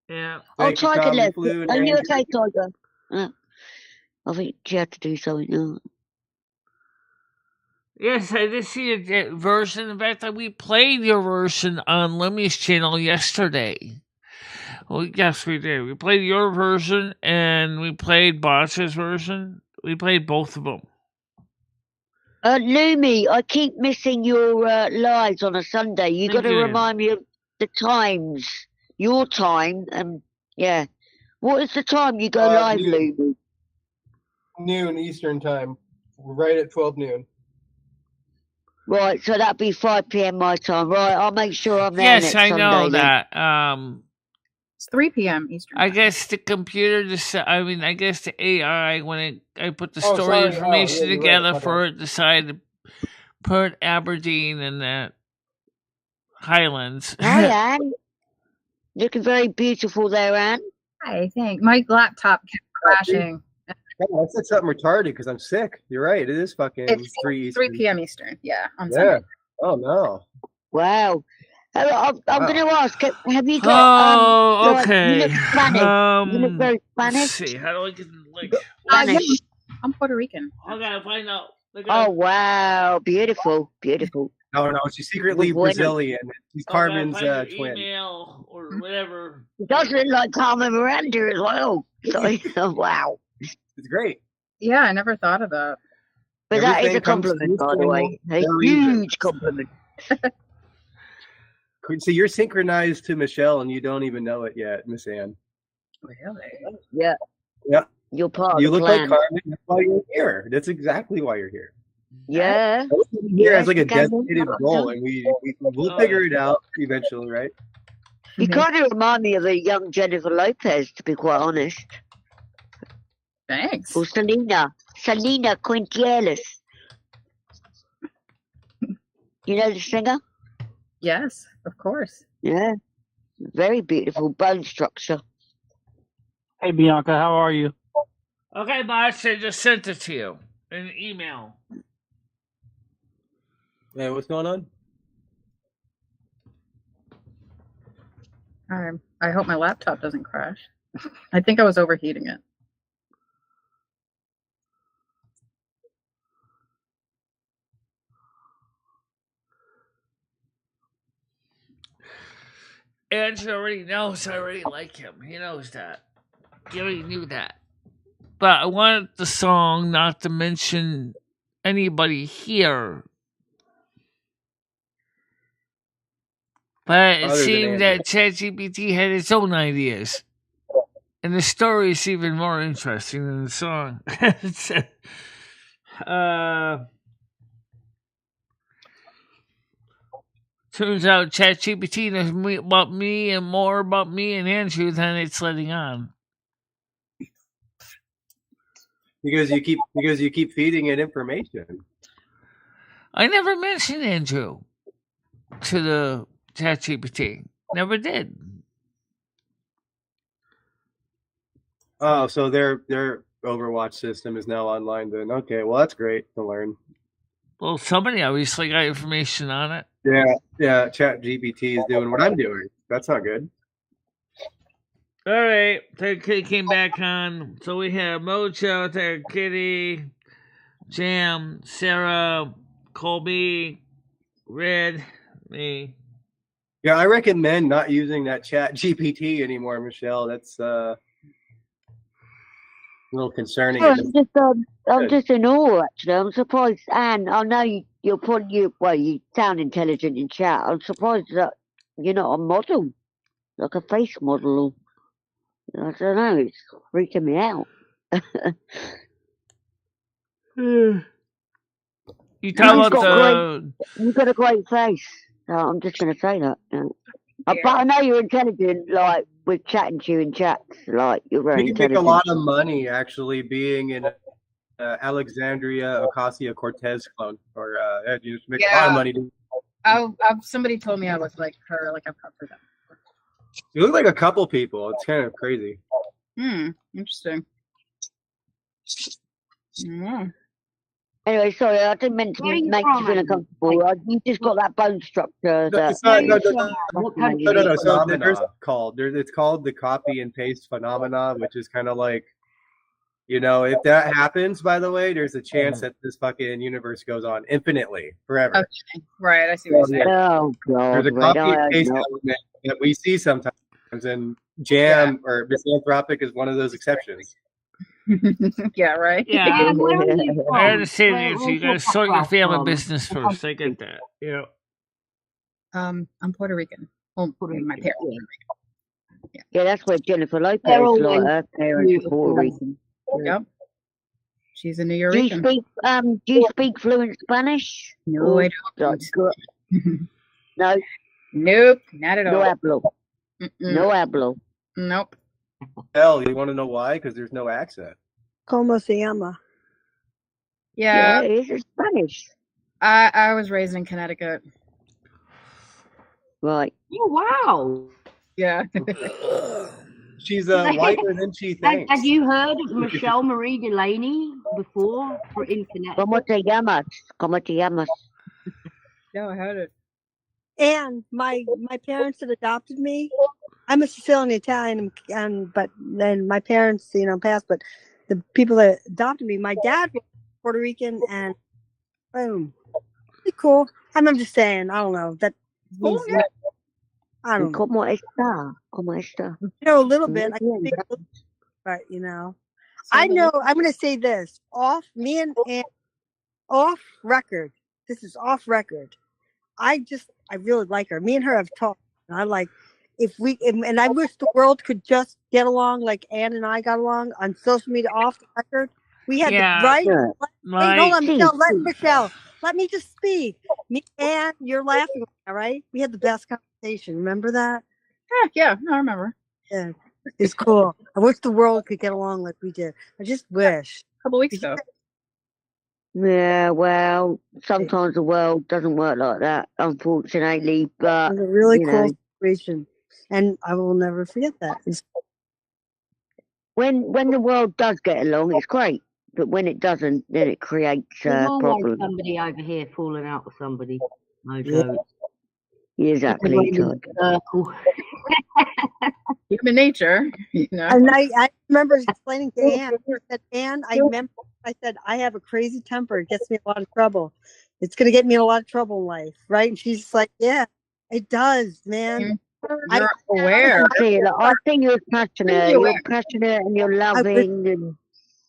Yeah. Oh, Thank you, Tiger Tom. You left. flew in Are you Andrew. okay, Tiger? I think she had to do something now. Yes, I did see a version. In fact, we played your version on Lemmy's channel yesterday. Well, yes, we did. We played your version and we played Boss's version. We played both of them. Lumi, I keep missing your lives on a Sunday. You got to you. remind me of the times, your time, and yeah. What is the time you go live, Lumi? Noon Eastern time. We're right at 12 noon. Right, so that'd be 5 p.m. my time. Right, I'll make sure I'm there Yes, next I Sunday. know then. that. It's 3 p.m. Eastern. I guess the computer I guess the AI, when I put the Oh, story sorry. information Oh, yeah, you're together right. for it, decided to put Aberdeen in that Highlands. Hi, Anne. Looking very beautiful there, Anne. I think my laptop kept crashing. Oh, I said something retarded because I'm sick. You're right. It is fucking It's 3 3 p.m. Eastern. Yeah, on Yeah. Sunday. Oh no. Wow. I'm going to ask, have you got, Oh, like, okay. you look Spanish. You look very Let's Spanish. see. How do I get like? Spanish. I'm Puerto Rican. I gotta find out. Oh, wow. Beautiful. Beautiful. No, she's secretly Bueno. Brazilian. She's Carmen's twin. Email or whatever. It does look like Carmen Miranda as well. So, wow. It's great. Yeah, I never thought of that. But that is Everything a comes compliment, to by the way. A for a reason. huge compliment. See, you're synchronized to Michelle and you don't even know it yet, Miss Anne. Really? Yeah. Yeah. You're part You of the look like clan. Carmen. That's why you're here. That's exactly why you're here. Yeah. Here as like a you can. designated role, and we'll figure it out eventually, right? You kind of remind me of a young Jennifer Lopez, to be quite honest. Thanks. Or Selena Quinteles. You know the singer? Yes, of course. Yeah. Very beautiful bone structure. Hey, Bianca, how are you? Okay, boss, I just sent it to you in an email. Hey, what's going on? I hope my laptop doesn't crash. I think I was overheating it. Andrew already knows I already like him. He knows that. He already knew that. But I wanted the song not to mention anybody here. But it Other than seemed Andrew. that ChatGPT had its own ideas. And the story is even more interesting than the song. Turns out ChatGPT knows about me and more about me and Andrew than it's letting on. Because you keep feeding it information. I never mentioned Andrew to the ChatGPT. Never did. Oh, so their Overwatch system is now online then. Okay, well that's great to learn. Well, somebody obviously got information on it. Yeah, ChatGPT is doing what I'm doing. That's not good. All right, Third Kitty came back on. So we have Mojo, Third Kitty, Jam, Sarah, Colby, Red, me. Yeah, I recommend not using that ChatGPT anymore, Michelle. That's a little concerning. I'm just in awe, actually. I'm surprised, Anne. I know you sound intelligent in chat. I'm surprised that you're not a model, like a face model. I don't know. It's freaking me out. You talk about You've got a great face. So I'm just going to say that. But I know you're intelligent. Like we're chatting to you in chats. Like you're very You can make intelligent. a lot of money actually being in Alexandria Ocasio-Cortez clone, or you just make a lot of money. Somebody told me I look like her. Like I've heard that. You look like a couple people. It's kind of crazy. Interesting. Yeah. Anyway, sorry, I didn't mean to make you feel uncomfortable. You just got that bone structure. No, That no. So it's called the copy and paste phenomena, which is kind of like, if that happens, by the way, there's a chance that this fucking universe goes on infinitely, forever. Okay. Right, I see what you're saying. Oh, God. There's a copy and paste element that we see sometimes, and Jam or Misanthropic is one of those exceptions. Yeah, right. Yeah, I understand you gotta sort your family from? business first. I get that. Yeah. I'm Puerto Rican. Oh, my parents. Yeah, that's where Jennifer Lopez, They're all like her parents are beautiful. Puerto Rican. Yep. She's a New Do you Yorican. speak fluent Spanish? No, I don't. No. Nope, not at all. No hablo. No hablo. Nope. Hell, you want to know why? Because there's no accent. Como se llama? Yeah, it's Spanish. I was raised in Connecticut. Right. Oh, wow. Yeah. She's whiter than she thinks. Have you heard of MicheleMarieDalene before for internet? ¿Cómo te llamas? ¿Cómo te llamas? No, I heard it. And my parents that adopted me, I'm a Sicilian Italian, but then my parents, passed. But the people that adopted me, my dad was Puerto Rican, and boom, pretty cool. I'm just saying, I don't know that. I don't know. ¿Cómo está? ¿Cómo está? A little bit. I can speak a little, but I know. I'm going to say this off off record. This is off record. I really like her. Me and her have talked. And I like, and I wish the world could just get along like Ann and I got along on social media off the record. We had the Yeah, right. Wait, hold like on, Michelle. Let me just speak. Me, Ann, you're laughing, all right? We had the best conversation. Remember that? Yeah, no, I remember. Yeah, it's cool. I wish the world could get along like we did. I just wish. A couple weeks ago. Yeah, well, sometimes the world doesn't work like that, unfortunately. But It was a really you cool know, situation, and I will never forget that. when the world does get along, it's great. But when it doesn't, then it creates There's always problems. somebody over here falling out with somebody. No Yeah. joke. Exactly, Human nature, you know. And I remember explaining to Ann. I said, Ann, I said, I have a crazy temper. It gets me in a lot of trouble. It's going to get me in a lot of trouble in life, right? And she's just like, yeah, it does, man. You're aware. I think you're passionate. You're You're passionate and you're loving and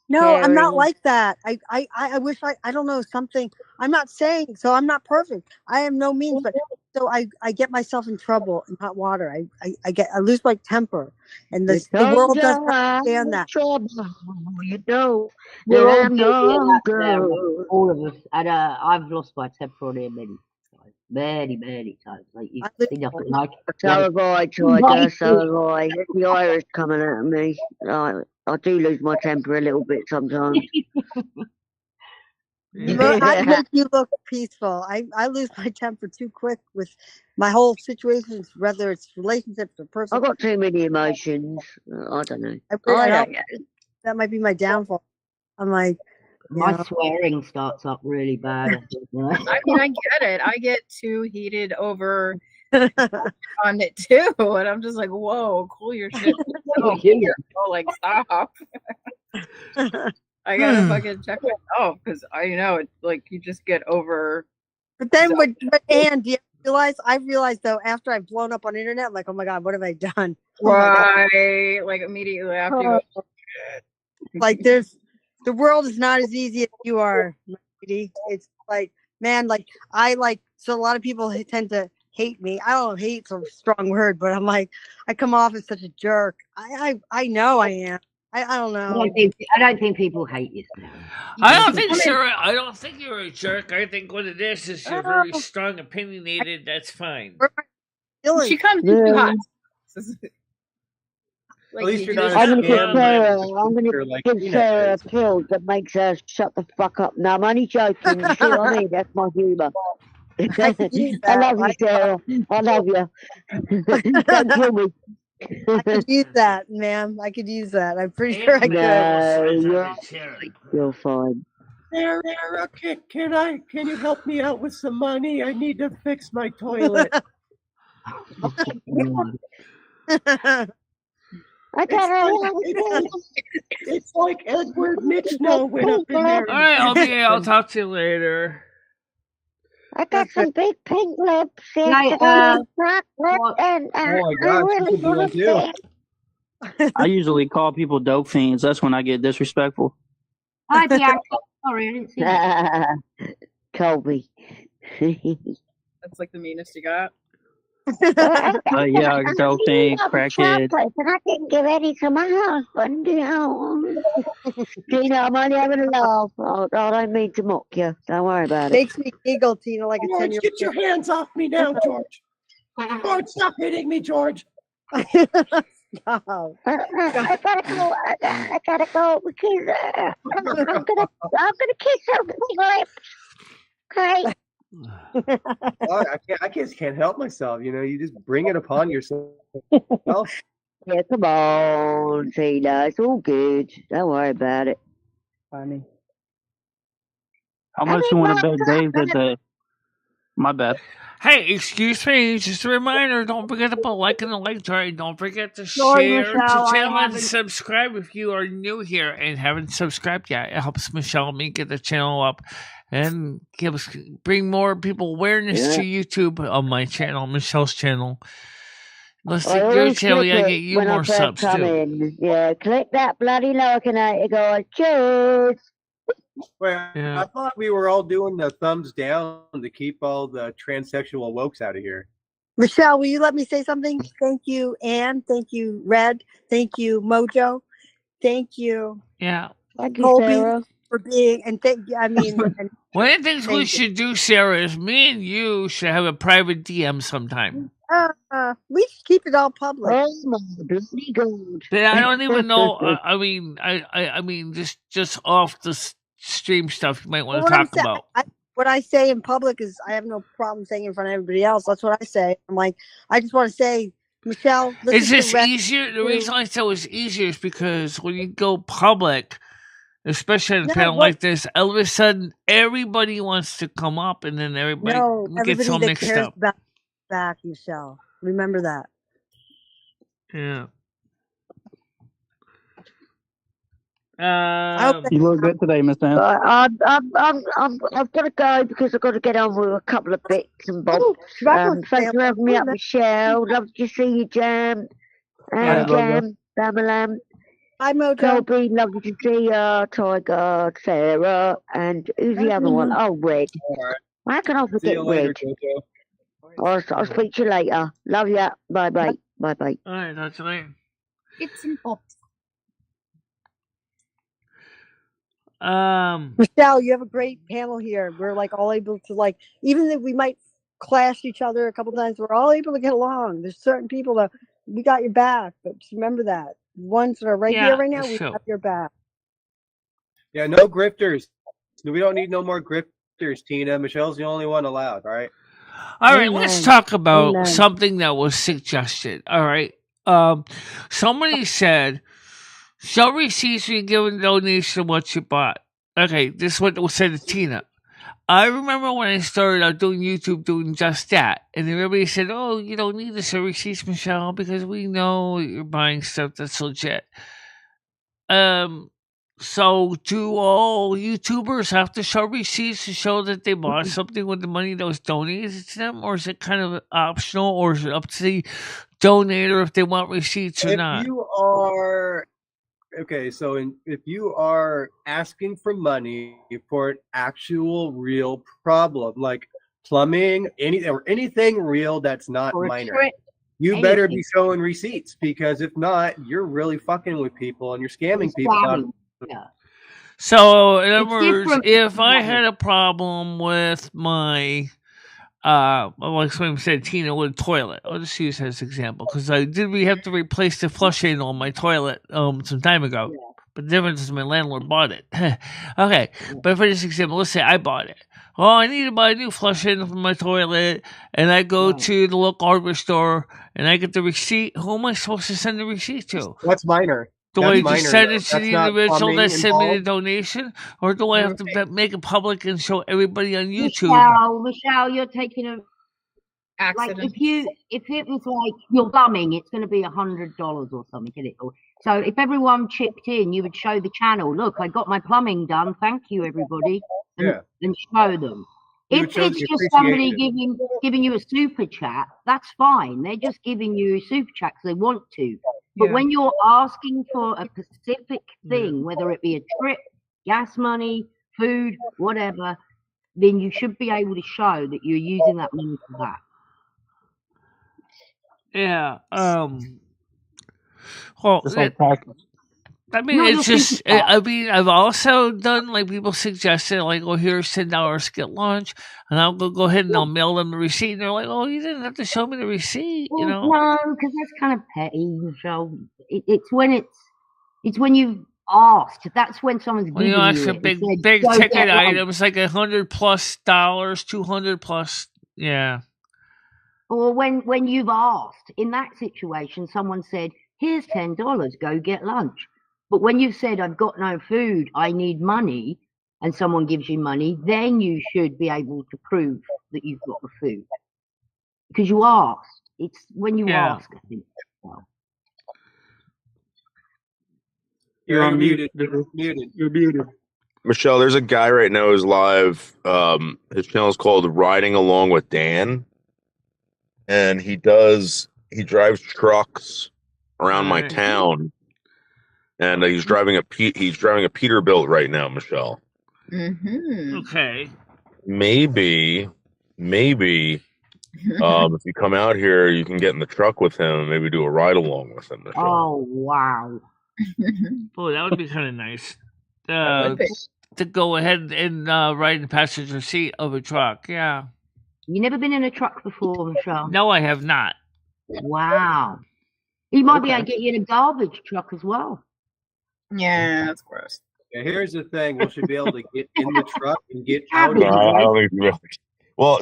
No, I'm not caring. like that. I wish I don't know something. I'm not saying so. I'm not perfect. I have no means, but so I get myself in trouble in hot water. I lose my temper, and the world doesn't understand that. Trouble, you know We're that all I'm guilty of your that, Sarah. girl. All of us. And I've lost my temper on here many times. Many times. Like you see nothing like it. So have I, Tiger. So have I. It's the Irish coming at me. I do lose my temper a little bit sometimes. I make you look peaceful. I lose my temper too quick with my whole situations, whether it's relationships or personal. I've got too many emotions. I don't know. I don't know. That might be my downfall. I'm like, my swearing starts up really bad. I mean, I get it. I get too heated over on it too, and I'm just like, whoa, cool your shit. Like, stop. I gotta fucking check myself because it's like you just get over. But then, but Ann, do you realize? I realized though after I've blown up on the internet, I'm like, oh my god, what have I done? Right, like immediately after you go, like the world is not as easy as you are, lady. It's like, man, so a lot of people tend to hate me. I don't know, hate's a strong word, but I'm like, I come off as such a jerk. I know I am. I don't know. I don't think people hate you. I don't think Sarah. I don't think you're a jerk. I think what it is you're very strong, opinionated. That's fine. She comes too hot. At least you're not I'm going to give Sarah a pill that makes her shut the fuck up. No, I'm only joking. You see what I mean? That's my humour. I love you, Sarah. I love you. Don't kill me. I could use that, ma'am. I could use that. I'm pretty sure I could. No, you're fine. Sarah, can you help me out with some money? I need to fix my toilet. It's like Edward Mitchell went up in there. All right, okay, I'll talk to you later. I got some big pink lips. Oh my God, really want to I usually call people dope fiends. That's when I get disrespectful. Hi, Bianca. Sorry, I didn't see you. Colby. That's like the meanest you got. Yeah, dope fiend, crackhead. And I didn't give any to my husband, Tina, I'm only having a laugh. I don't mean to mock you. Don't worry about it. Makes me giggle, Tina, like a 10-year-old. Get your hands off me now, George. George, stop hitting me, George. I gotta go. I gotta go because I'm gonna kiss her lips. Okay. I just can't help myself. You just bring it upon yourself. Yeah, come on, Tina. It's all good. Don't worry about it. Funny. How much you want to bet Dave that my bad. Hey, excuse me. Just a reminder, don't forget to put like in the like jar. Don't forget to Sorry, share Michelle, the I channel and haven't- subscribe if you are new here and haven't subscribed yet. It helps Michelle and me get the channel up and bring more people awareness to YouTube on my channel, Michelle's channel. Let's take your channel, yeah, get you more subs too. Yeah, click that bloody like and it goes, cheers. Well, I thought we were all doing the thumbs down to keep all the transsexual wokes out of here. Michelle, will you let me say something? Thank you, Anne. Thank you, Red. Thank you, Mojo. Thank you, Yeah. Thank you, Colby, Sarah. for being. And thank you. I mean, and One of the things we thank you. should do, Sarah, is me and you should have a private DM sometime. We should keep it all public. Oh my bloody god! But I don't even know. I mean, just off the stream stuff you might want to talk about. What I say in public is I have no problem saying in front of everybody else. That's what I say. I'm like, I just want to say, Michelle, It's listen just to Red easier. The too. reason I said it was easier is because when you go public, especially on a panel well- like this, all of a sudden everybody wants to come up, and then everybody No, gets all everybody that mixed cares up. about back, Michelle. Remember that. Yeah. You look good today, Miss Ann. I've got to go because I've got to get on with a couple of bits and bobs. Thanks for having me up, Michelle. Love to see you, Jam. And Jam, Bamalam. Hi, Mojo. Colby, lovely to see you. Tiger, Sarah, and who's the other one? Oh, Red. How can I forget Red? I'll speak to you later. Love ya. Bye bye. Bye bye. All right, that's right. It's an op. Michelle, you have a great panel here. We're like all able to like, even if we might clash each other a couple times, we're all able to get along. There's certain people that we got your back, but just remember that ones that are right here right now, we have your back. Yeah, no grifters. We don't need no more grifters, Tina. Michelle's the only one allowed. All right. All right, let's talk about something that was suggested. All right. Somebody said, show receipts when you give a donation of what you bought. Okay, this is what was said to Tina. I remember when I started out doing YouTube doing just that. And everybody said, oh, you don't need to show receipts, Michelle, because we know you're buying stuff that's legit. So do all YouTubers have to show receipts to show that they bought something with the money that was donated to them? Or is it kind of optional, or is it up to the donator if they want receipts or not? If you are if you are asking for money for an actual real problem, like plumbing, anything real that's not minor, you better be showing receipts, because if not, you're really fucking with people and you're scamming people. So, in other words, if I had a problem with my, like someone said, Tina, with a toilet, I'll just use that as an example, because we have to replace the flush handle on my toilet some time ago. Yeah. But the difference is my landlord bought it. Okay, but for this example, let's say I bought it. Oh, I need to buy a new flush handle for my toilet, and I go to the local hardware store, and I get the receipt. Who am I supposed to send the receipt to? That's minor. Do I just send it to the individual that sent me the donation, or do I have to make it public and show everybody on YouTube? Michelle, you're taking a accident. Like if it was like your plumbing, it's going to be $100 or something, isn't it? So if everyone chipped in, you would show the channel. Look, I got my plumbing done. Thank you, everybody, and show them. If it's just somebody giving you a super chat, that's fine. They're just giving you a super chat because they want to. But when you're asking for a specific thing, whether it be a trip, gas money, food, whatever, then you should be able to show that you're using that money for that. Yeah. Well, I mean, No, it's just, I mean, I've also done, like, people suggested, like, oh, here's $10 get lunch, and I'll go ahead and I'll mail them the receipt, and they're like, oh, you didn't have to show me the receipt, you know? No, because that's kind of petty, Michelle. It's when you've asked. That's when someone's giving you ask for it. big ticket items, like $100+ $200+, yeah. Or when you've asked. In that situation, someone said, here's $10, go get lunch. But when you've said, I've got no food, I need money, and someone gives you money, then you should be able to prove that you've got the food. Because you asked. It's when you ask, I think. You're unmuted. You're muted. Michelle, there's a guy right now who's live. His channel is called Riding Along with Dan. And he drives trucks around my town. And he's driving a Peterbilt right now, Michelle. Mm-hmm. Okay. Maybe If you come out here, you can get in the truck with him and maybe do a ride along with him, Michelle. Oh wow! Oh, that would be kind of nice. would be. To go ahead and ride in the passenger seat of a truck. Yeah. You never been in a truck before, Michelle? No, I have not. Wow. He might be able to get you in a garbage truck as well. Yeah, that's gross. Yeah, here's the thing: we should be able to get in the truck and get No, out of I it. don't think really. Well,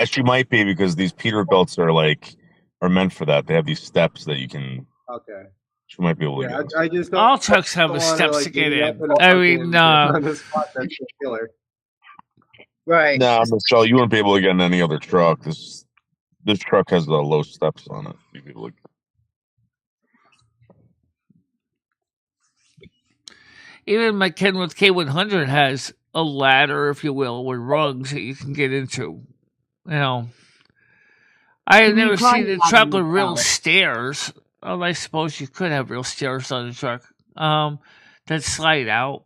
she might be because these Peterbilts are meant for that. They have these steps that you can. Okay. She might be able to Yeah, get. I just don't. All trucks have the wanna, steps to get be up in. a I mean, fucking- on the spot, that's a killer. Right. No, Michelle, you wouldn't be able to get in any other truck. This truck has the low steps on it. You'd be able to- even my Kenworth K100 has a ladder, if you will, with rungs that you can get into. You know, I have Can you never climb seen a the ladder truck with yourself? real stairs. Well, I suppose you could have real stairs on a truck that slide out.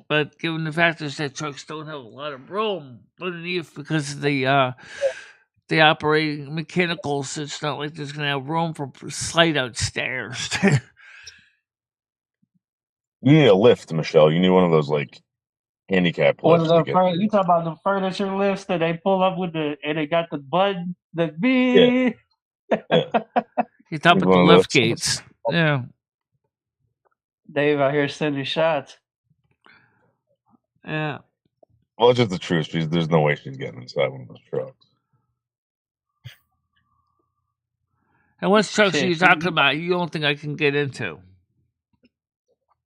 But given the fact that trucks don't have a lot of room underneath because of the operating mechanicals, it's not like there's going to have room for slide out stairs. You need a lift, Michelle. You need one of those handicap One of lifts to the get. you talk about the furniture lifts that they pull up with and they got the button, the Yeah. big. You talk about the One of lift those. gates. Yeah. Dave out here sending shots. Yeah. Well, it's just the truth. There's no way she's getting inside one of those trucks. And what trucks are Shit, you talking about you don't think I can get into?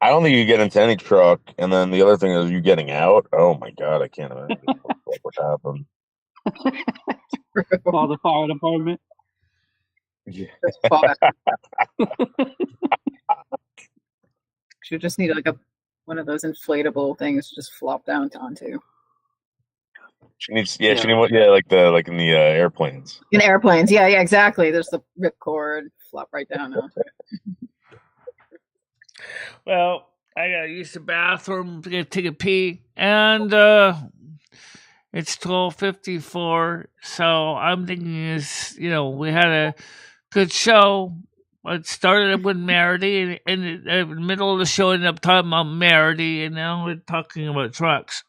I don't think you get into any truck. And then the other thing is you getting out. Oh my god, I can't imagine what would happen. Call the fire department. Yeah. You just need one of those inflatable things to just flop down onto. She needs like in the airplanes. In airplanes, yeah, exactly. There's the ripcord, flop right down onto it. Well, I gotta use the bathroom to take a pee, and it's 12:54. So I'm thinking we had a good show. It started with Merity, and in the middle of the show, ended up talking about Merity, and now we're talking about trucks.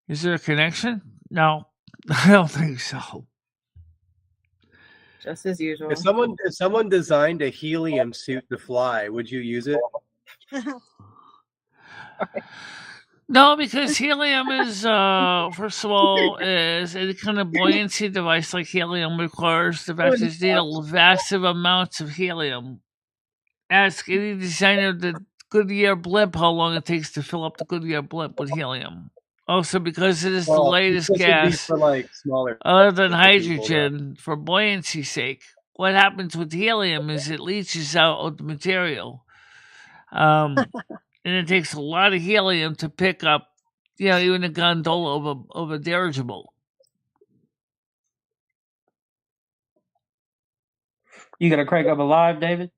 Is there a connection? No, I don't think so. Just as usual. If someone designed a helium suit to fly, would you use it? No, because helium is, first of all, is any kind of buoyancy device like helium requires the fact that you need massive amounts of helium. Ask any designer of the Goodyear blimp how long it takes to fill up the Goodyear blimp with helium. Also, because it is the lightest this would be gas, for smaller other than people, hydrogen, for buoyancy's sake. What happens with helium is it leaches out of the material. And it takes a lot of helium to pick up, even a gondola of a dirigible. You gonna crank up a live, David?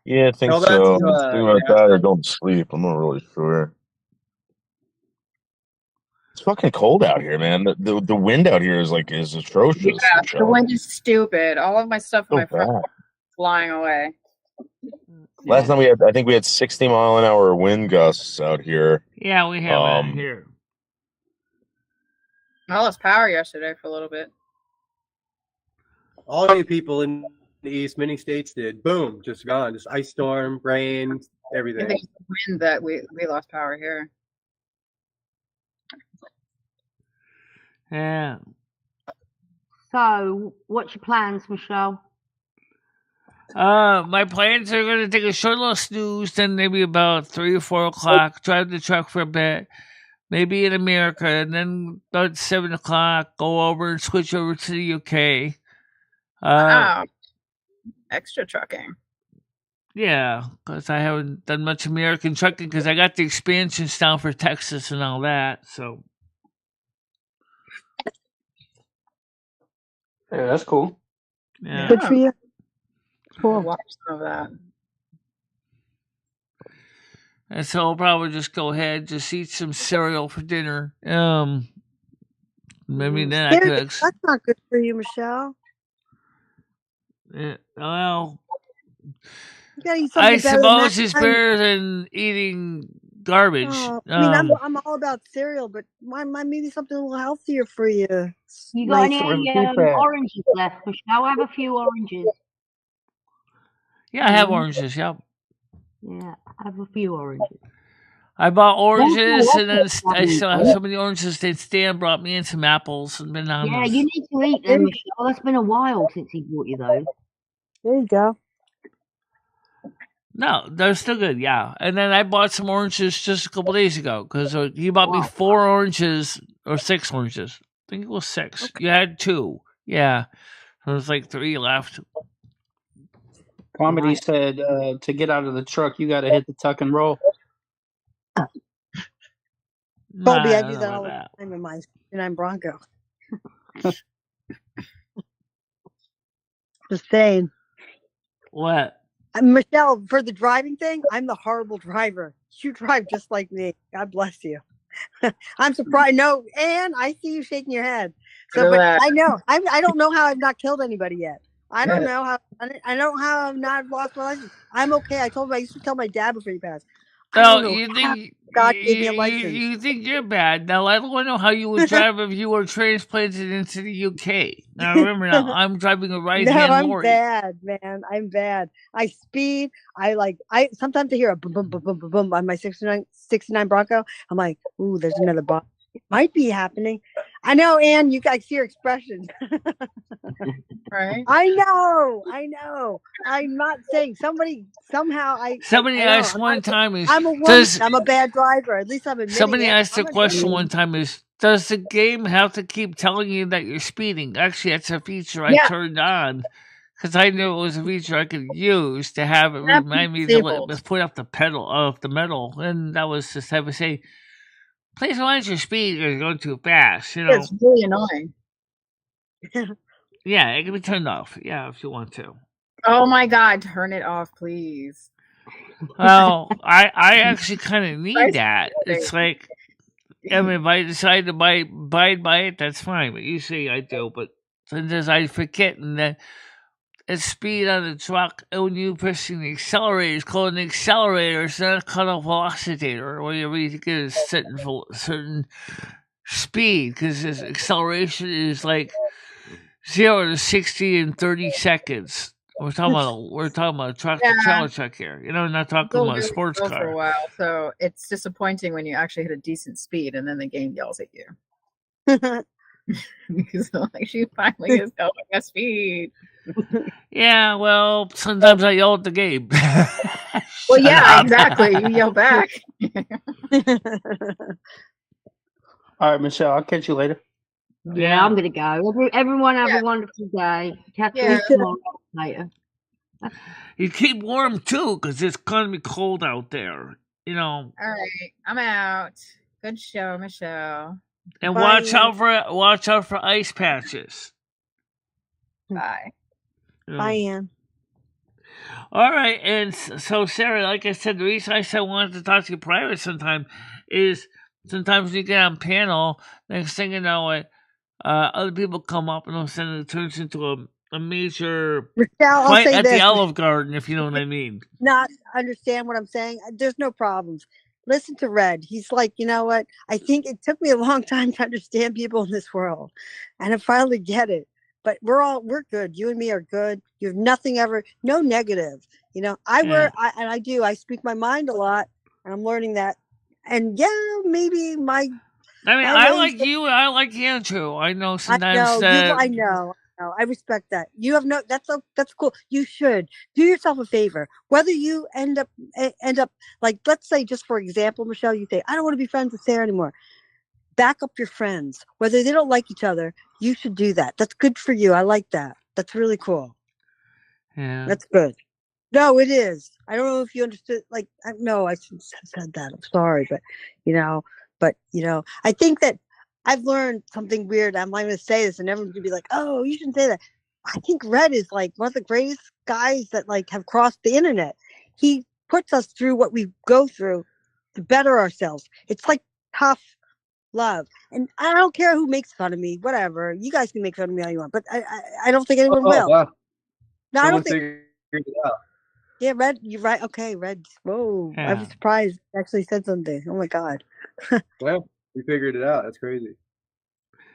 Yeah, I think No, so. that's, Let's think about that or don't sleep. I'm not really sure. It's fucking cold out here, man. The wind out here is atrocious. Yeah, the wind is stupid. All of my stuff in So my front bad. flying away. Last night I think we had 60-mile-an-hour wind gusts out here. Yeah, we have that here. I lost power yesterday for a little bit. All you people in the East, many states did. Boom, just gone. Just ice storm, rain, I everything. think it's the wind that we lost power here. Yeah. So, what's your plans, Michelle? My plans are going to take a short little snooze, then maybe about 3 or 4 o'clock, drive the truck for a bit, maybe in America, and then about 7 o'clock, go over and switch over to the UK. Wow. Extra trucking. Yeah, because I haven't done much American trucking because I got the expansions down for Texas and all that, so. Yeah, that's cool. Yeah. Good for you. Cool. Watch some of that. And so I'll probably just go ahead, just eat some cereal for dinner. Maybe then I could. That's not good for you, Michelle. Well, you gotta eat something I better than that. suppose it's better than eating garbage. I mean, I'm all about cereal, but maybe something a little healthier for you. You got any oranges left, Michelle? Have a few oranges. Yeah, I have oranges. Yep. Yeah, have a few oranges. I bought oranges, and then I still have so many oranges that Stan brought me, and some apples and bananas. Yeah, you need to eat them, Michelle. That's been a while since he brought you those. There you go. No, they're still good, yeah. And then I bought some oranges just a couple days ago because he bought me 4 oranges or 6 oranges. I think it was 6. Okay. You had 2, yeah. So there's like 3 left. Comedy said to get out of the truck, you got to hit the tuck and roll. Bobby, I do that all the time in my 69 Bronco. Just saying. What? Michelle, for the driving thing, I'm the horrible driver. You drive just like me. God bless you. I'm surprised. No, Anne, I see you shaking your head. So, but I know. I don't know how I've not killed anybody yet. I don't know how. I don't know how I've not lost my license. I'm okay. I used to tell my dad before he passed. Oh, you think God gave me a license? You think you're bad? Now I don't know how you would drive if you were transplanted into the UK. Now remember, now I'm driving a right-hand lorry. I'm bad, man. I'm bad. I speed. I sometimes I hear a boom, boom, boom, boom, boom, boom on my 69 Bronco. I'm like, ooh, there's another bomb. It might be happening. I know, Anne. You guys see your expression. Right? I know. I'm not saying somebody asked one time is I'm a woman. I'm a bad driver. At least I'm admitting somebody it. asked the question one time is, does the game have to keep telling you that you're speeding? Actually, that's a feature I turned on because I knew it was a feature I could use to have it remind me to put up the pedal of the metal, and that was just have to say, please watch your speed. You're going too fast. You know, it's really annoying. Yeah, it can be turned off. Yeah, if you want to. Oh my God, turn it off, please. Well, I actually kind of need that. It's like, I mean, if I decide to abide by it, that's fine. But usually I do. But sometimes I forget, and then the speed on the truck, and when you pressing the accelerator, it's called an accelerator. It's not called a velocitator, where you really get a certain speed, because this acceleration is like 0 to 60 in 30 seconds. We're talking about a trailer truck here. You know, we're not talking about a sports car. For a while, so it's disappointing when you actually hit a decent speed and then the game yells at you. Because like she finally is going at speed. Yeah, well, sometimes I yell at the game. Well, yeah, exactly. You yell back. All right, Michelle, I'll catch you later. Yeah, I'm gonna go. Everyone have a wonderful day. Catch you tomorrow later. You keep warm too, because it's gonna be cold out there. You know. All right, I'm out. Good show, Michelle. And watch out for ice patches. Bye. Bye, Ann. All right, and so Sarah, like I said, the reason I said I wanted to talk to you private sometime is sometimes when you get on panel, next thing you know, other people come up and all of a sudden it turns into a major fight at the Olive Garden, if you know what I mean. Not understand what I'm saying. There's no problems. Listen to Red. He's like, you know what? I think it took me a long time to understand people in this world, and I finally get it. But we're good. You and me are good. You have no negative. You know, I speak my mind a lot, and I'm learning that. And maybe I like you. I like Andrew. I know sometimes. I know. I respect that. You have that's cool. You should do yourself a favor. Whether you end up like, let's say, just for example, Michelle, you say, I don't want to be friends with Sarah anymore. Back up your friends. Whether they don't like each other, you should do that. That's good for you. I like that. That's really cool. Yeah. That's good. No, it is. I don't know if you understood. Like, no, I shouldn't have said that. I'm sorry, but I think that I've learned something weird. I'm not going to say this, and everyone's going to be like, "Oh, you shouldn't say that." I think Red is like one of the greatest guys that like have crossed the internet. He puts us through what we go through to better ourselves. It's like tough love. And I don't care who makes fun of me. Whatever. You guys can make fun of me all you want, but I don't think anyone will. Wow. No, I don't think. Figured it out. Yeah, Red. You're right. Okay, Red. Whoa, I was Yeah. surprised. You actually said something. Oh my god. Well, we figured it out. That's crazy.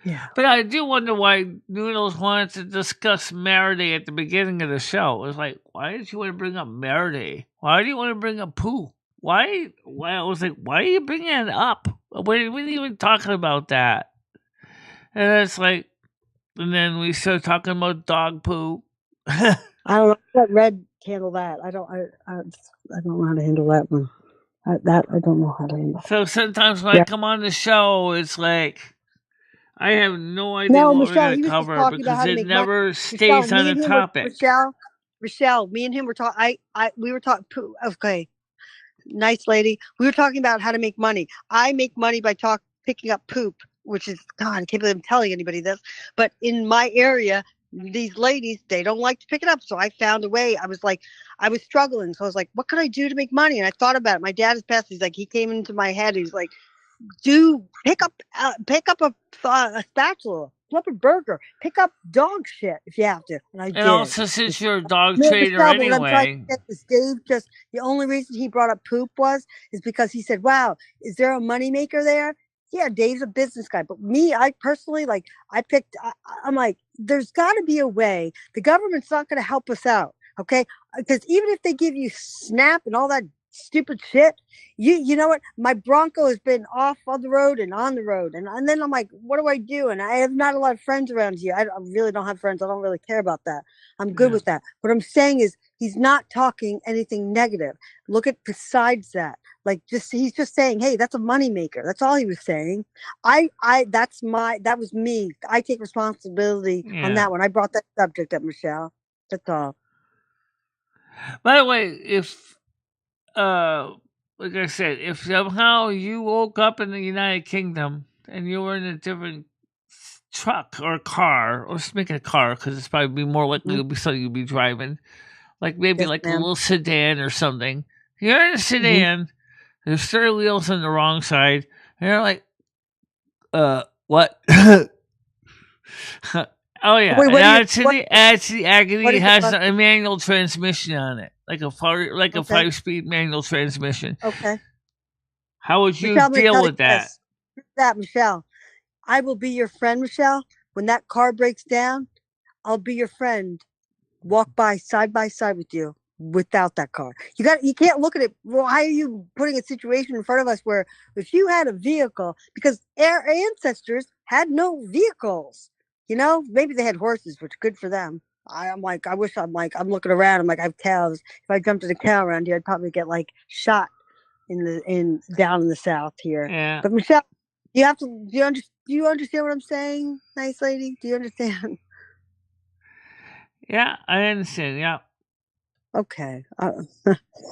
Yeah. But I do wonder why Noodles wanted to discuss Maraday at the beginning of the show. It was like, why did you want to bring up Maraday? Why do you want to bring up poo? Why? I was like, why are you bringing it up? We weren't even talking about that. And it's like, and then we started talking about dog poo. I don't know. Let Red handle that. I don't know how to handle that one. I don't know how to handle. So sometimes when I come on the show, it's like I have no idea No, what we're Michelle, going he to was just cover talking about because how to it make money. never stays on me a and him topic. Michelle, me and him were talking. We were talking. Okay, nice lady. We were talking about how to make money. I make money by picking up poop, which is God. I can't believe I'm telling anybody this. But in my area, these ladies, they don't like to pick it up. So I found a way. I was struggling. So I was like, what could I do to make money? And I thought about it. My dad is passed. He's like, he came into my head. He's like, pick up a spatula, flip a burger, pick up dog shit if you have to. And I did. And also, since you're a dog No, trainer Michelle, but what I'm trying anyway, to get is Dave the only reason he brought up poop is because he said, wow, is there a moneymaker there? Yeah, Dave's a business guy. But me, I personally, I'm like, there's got to be a way. The government's not going to help us out, okay? Because even if they give you SNAP and all that stupid shit, you know what? My Bronco has been off on the road and on the road. And then I'm like, what do I do? And I have not a lot of friends around here. I really don't have friends. I don't really care about that. I'm good with that. What I'm saying is he's not talking anything negative. Look at besides that. He's just saying, hey, that's a moneymaker. That's all he was saying. That was me. I take responsibility on that one. I brought that subject up, Michelle. That's all. By the way, if like I said, if somehow you woke up in the United Kingdom and you were in a different truck or car, or just make it a car because it's probably more likely to be something you'd be driving, like maybe a little sedan or something. You're in a sedan, there's 3 wheels on the wrong side, and you're like, what? Oh yeah, Wait, add to the agony, it has a manual transmission on it, like a 5-speed manual transmission. Okay. How would you Michelle, deal with that? Michelle, I will be your friend, Michelle. When that car breaks down, I'll be your friend. Walk side by side with you without that car. You can't look at it. Why are you putting a situation in front of us where if you had a vehicle, because our ancestors had no vehicles. Maybe they had horses, which good for them. I'm looking around. I'm like, I have cows. If I jumped in a cow around here, I'd probably get shot down in the South here. Yeah. But Michelle, do you understand what I'm saying? Nice lady. Do you understand? Yeah, I understand. Yeah. Okay.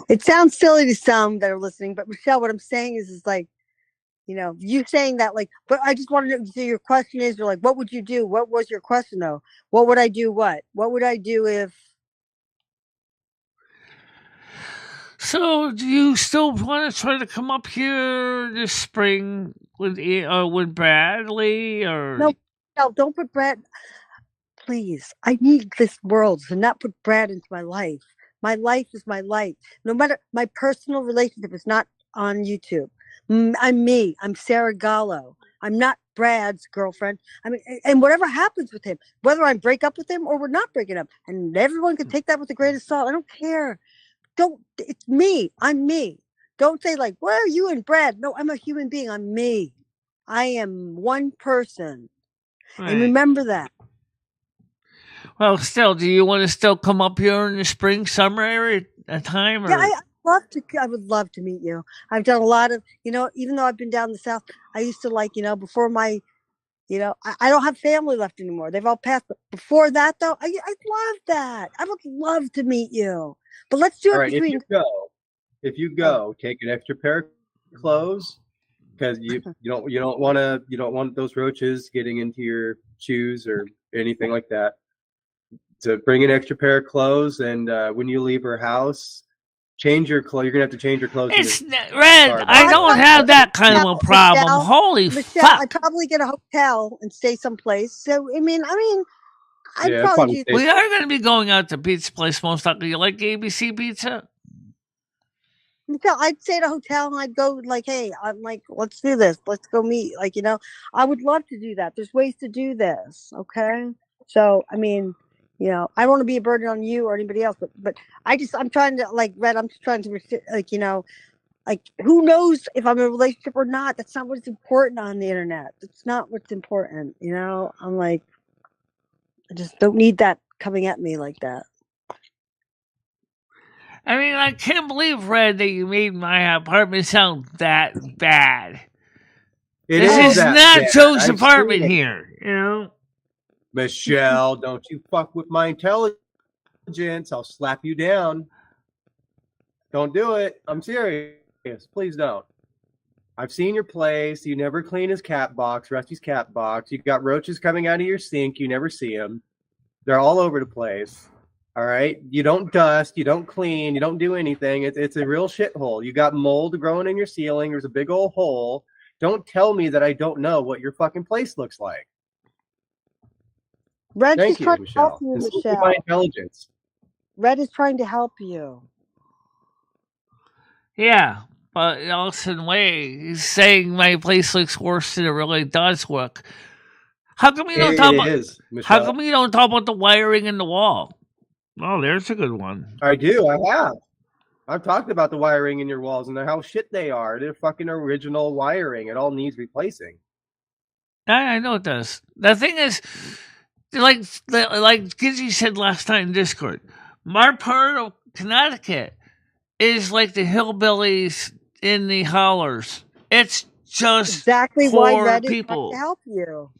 It sounds silly to some that are listening, but Michelle, what I'm saying is you saying that, but I just want to know. So your question is, you're like, what would you do? What was your question though? What would I do? What would I do if? So, do you still want to try to come up here this spring with Bradley or? No, don't put Brad. Please, I need this world to not put Brad into my life. My life is my life. No matter my personal relationship is not on YouTube. I'm me. I'm Sarah Gallo. I'm not Brad's girlfriend. I mean, and whatever happens with him, whether I break up with him or we're not breaking up, and everyone can take that with a grain of salt. I don't care. It's me. I'm me. Don't say where are you and Brad? No, I'm a human being. I'm me. I am one person. Right. And remember that. Well, still, do you want to still come up here in the spring, summer area time? Or? Yeah, I would love to meet you. I've done a lot of, even though I've been down the South, I used to before my, I don't have family left anymore. They've all passed. But before that, though, I love that. I would love to meet you. But let's do it between. If you go, take an extra pair of clothes because you don't want those roaches getting into your shoes or anything like that. So bring an extra pair of clothes, and when you leave her house, Change your clothes. You're gonna have to change your clothes. It's Red. I don't have that kind of a problem. Michelle, Holy Michelle, fuck! I'd probably get a hotel and stay someplace. So I mean, I'd Yeah, probably do. We are going to be going out to pizza place most likely. You like ABC pizza? Michelle, I'd stay at a hotel and I'd go like, hey, I'm like, let's do this. Let's go meet. Like, I would love to do that. There's ways to do this. Okay. So, I mean, I don't want to be a burden on you or anybody else, but I'm trying to like, Red, I'm just trying to like, like who knows if I'm in a relationship or not. That's not what's important on the internet. That's not what's important. I'm like, I just don't need that coming at me like that. I mean, I can't believe, Red, that you made my apartment sound that bad. This is that not bad. Joe's I've apartment seen it. here, Michelle, don't you fuck with my intelligence. I'll slap you down. Don't do it. I'm serious. Please don't. I've seen your place. You never clean his cat box, Rusty's cat box. You've got roaches coming out of your sink. You never see them. They're all over the place. All right. You don't dust. You don't clean. You don't do anything. It's a real shithole. You got mold growing in your ceiling. There's a big old hole. Don't tell me that I don't know what your fucking place looks like. Red Thank is you, trying to help Michelle. you, This is Michelle. my intelligence. Red is trying to help you. Yeah, but Elson Way is saying my place looks worse than it really does look. How come you don't talk about? How come you don't talk about the wiring in the wall? Oh, there's a good one. I do. I have. I've talked about the wiring in your walls and how shit they are. They're fucking original wiring. It all needs replacing. I know it does. The thing is, like Gizzy said last night in Discord, my part of Connecticut is like the hillbillies in the hollers. It's just exactly poor why Red people. is trying to help you.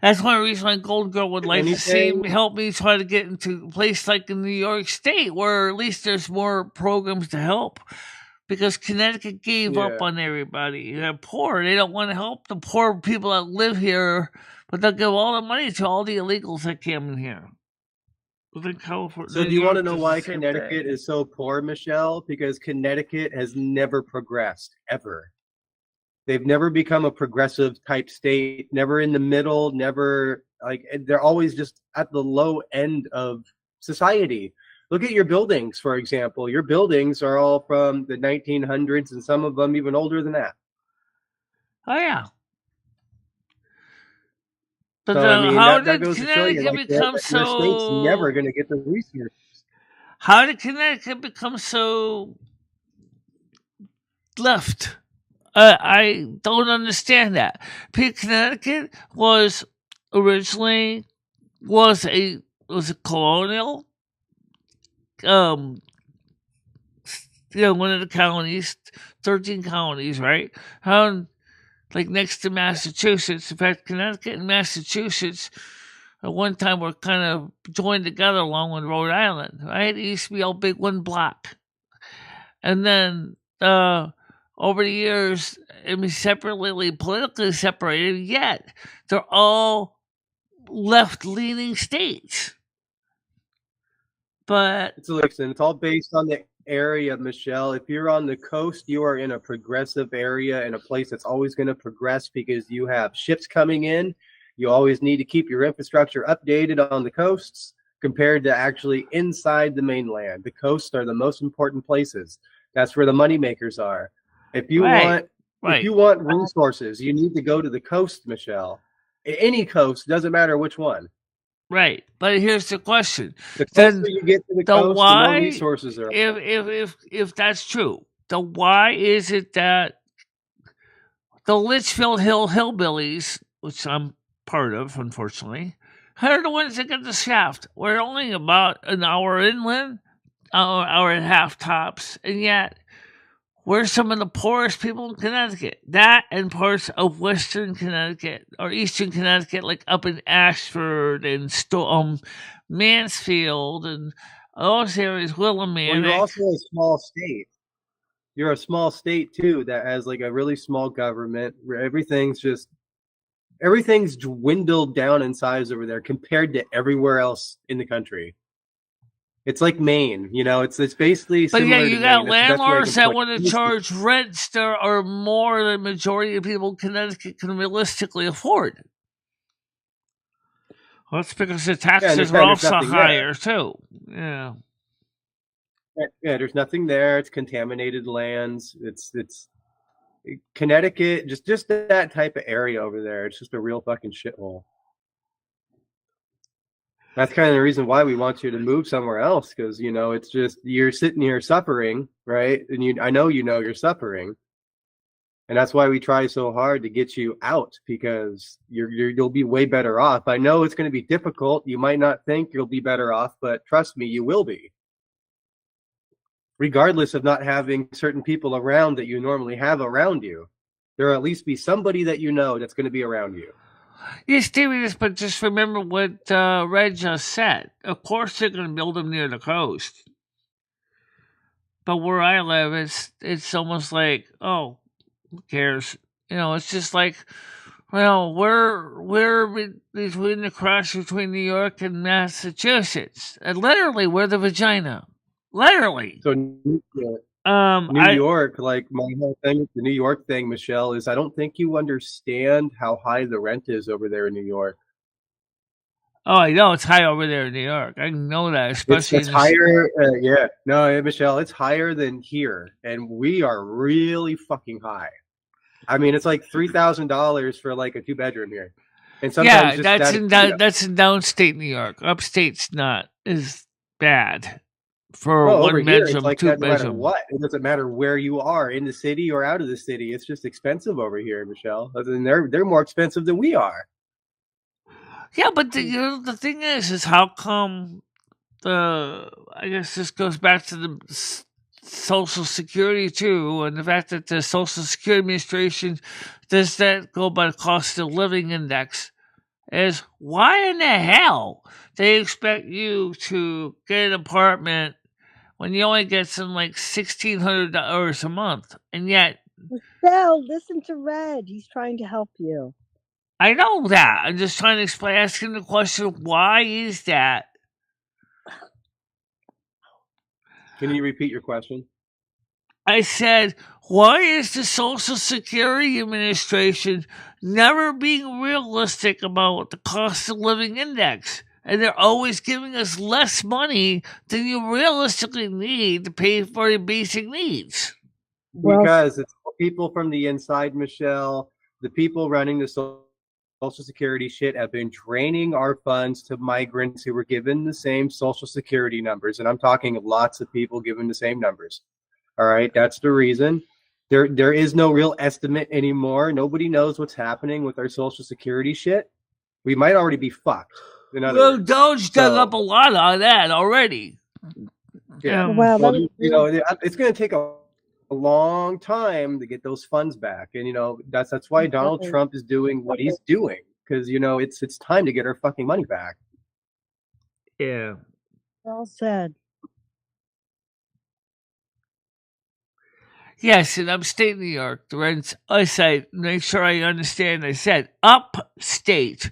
That's one reason my Gold Girl would like to see me help me try to get into a place like in New York State, where at least there's more programs to help. Because Connecticut gave up on everybody. They're poor. They don't want to help the poor people that live here, but they'll give all the money to all the illegals that came in here. So do you want to know why Connecticut is so poor, Michelle? Because Connecticut has never progressed, ever. They've never become a progressive type state, never in the middle, never they're always just at the low end of society. Look at your buildings, for example. Your buildings are all from the 1900s and some of them even older than that. Oh, yeah. But So, I mean, how that did goes to show you Connecticut that become your state's so... never going to get the resources. How did Connecticut become so left? I don't understand that. Connecticut was originally a colonial, one of the colonies, 13 colonies, right? Like next to Massachusetts. In fact, Connecticut and Massachusetts at one time were kind of joined together along with Rhode Island, right? It used to be all big one block. And then over the years, separately, politically separated, yet they're all left-leaning states. But it's all based on the area, Michelle. If you're on the coast, you are in a progressive area and a place that's always going to progress because you have ships coming in. You always need to keep your infrastructure updated on the coasts compared to actually inside the mainland. The coasts are the most important places. That's where the money makers are. If you want resources, you need to go to the coast, Michelle. Any coast, doesn't matter which one. Right, but here's the question: the closer you get to the coast, why, the more resources there are. If that's true, then why is it that the Litchfield Hill hillbillies, which I'm part of, unfortunately, are the ones that get the shaft? We're only about an hour inland, hour and a half tops, and yet we're some of the poorest people in Connecticut. That and parts of western Connecticut or eastern Connecticut, like up in Ashford and Mansfield and those areas, Willamette. Well, you're also a small state. You're a small state too that has like a really small government where everything's dwindled down in size over there compared to everywhere else in the country. It's like Maine, you know. It's basically But similar yeah, to you got Maine. That's where I landlords can that point. want to charge rents that are more than the majority of people in Connecticut can realistically afford. Well, that's because the taxes are also higher too. Yeah. Yeah, there's nothing there. It's contaminated lands. It's Connecticut, just that type of area over there. It's just a real fucking shithole. That's kind of the reason why we want you to move somewhere else, because you know it's just you're sitting here suffering, right? And I know you're suffering, and that's why we try so hard to get you out, because you'll be way better off. I know it's going to be difficult. You might not think you'll be better off, but trust me, you will be. Regardless of not having certain people around that you normally have around you, there'll at least be somebody that you know that's going to be around you. Yes, David, but just remember what Red just said. Of course, they're going to build them near the coast. But where I live, it's almost like, oh, who cares? You know, it's just like, well, we're between the cross between New York and Massachusetts, and literally, we're the vagina, literally. So, New York, like my whole thing with the New York thing, Michelle, is I don't think you understand how high the rent is over there in New York. Oh, I know it's high over there in New York. I know that, especially It's higher. Yeah, no, Michelle, it's higher than here, and we are really fucking high. I mean, it's like $3,000 for like a 2-bedroom here, and sometimes yeah, that's in downstate New York. Upstate's not as bad for over one here, bedroom, it's like 2 that no matter bedroom. what. It doesn't matter where you are, in the city or out of the city. It's just expensive over here, Michelle. And they're more expensive than we are. Yeah, but the thing is how come I guess this goes back to the Social Security too, and the fact that the Social Security Administration does that go by the cost of living index, is why in the hell they expect you to get an apartment when you only get some like $1,600 a month, and yet Michelle, listen to Red. He's trying to help you. I know that. I'm just trying to asking the question, why is that? Can you repeat your question? I said, why is the Social Security Administration never being realistic about the cost of living index? And they're always giving us less money than you realistically need to pay for your basic needs. Because it's people from the inside, Michelle. The people running the Social Security shit have been draining our funds to migrants who were given the same Social Security numbers. And I'm talking lots of people given the same numbers. All right, that's the reason. There is no real estimate anymore. Nobody knows what's happening with our Social Security shit. We might already be fucked. Well, Doge dug up a lot on that already. Yeah. You know, it's going to take a long time to get those funds back, and you know that's why Donald Trump is doing what he's doing, because you know it's time to get our fucking money back. Yeah. Well said. Yes, in upstate New York, the rents, I said, make sure I understand, I said upstate,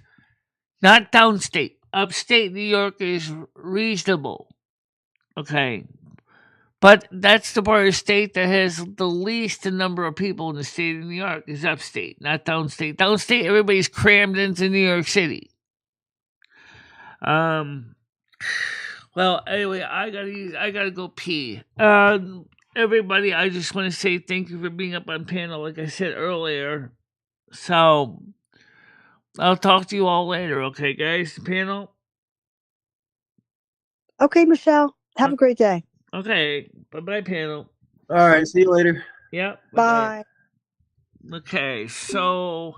not downstate. Upstate New York is reasonable. Okay. But that's the part of the state that has the least number of people in the state of New York is upstate, not downstate. Downstate, everybody's crammed into New York City. Well, anyway, I gotta go pee. Everybody, I just want to say thank you for being up on panel, like I said earlier. So, I'll talk to you all later, okay, guys? Panel? Okay, Michelle. Have a great day. Okay. Bye-bye, panel. All right. See you later. Yep. Bye. Okay, so,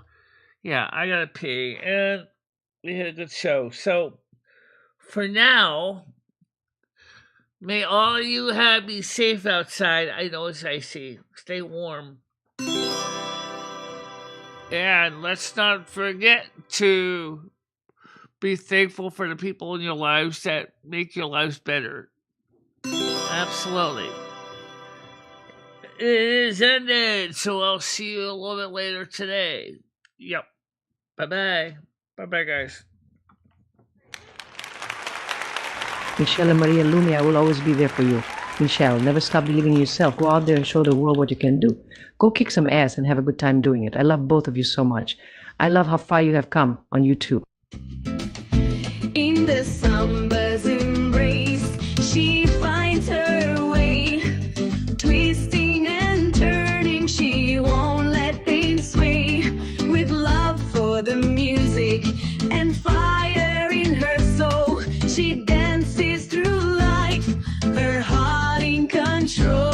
yeah, I gotta pee. And we had a good show. So, for now, may all you be safe outside. I know it's icy. Stay warm. And let's not forget to be thankful for the people in your lives that make your lives better. Absolutely. It is ended, so I'll see you a little bit later today. Yep. Bye-bye. Bye-bye, guys. Michelle and Maria Lumi, I will always be there for you. Michelle, never stop believing in yourself. Go out there and show the world what you can do. Go kick some ass and have a good time doing it. I love both of you so much. I love how far you have come on YouTube. In the summer's embrace, she finds her way, twisting and turning, she won't let things sway. With love for the music and fire in her soul, she dances through life, her heart in control.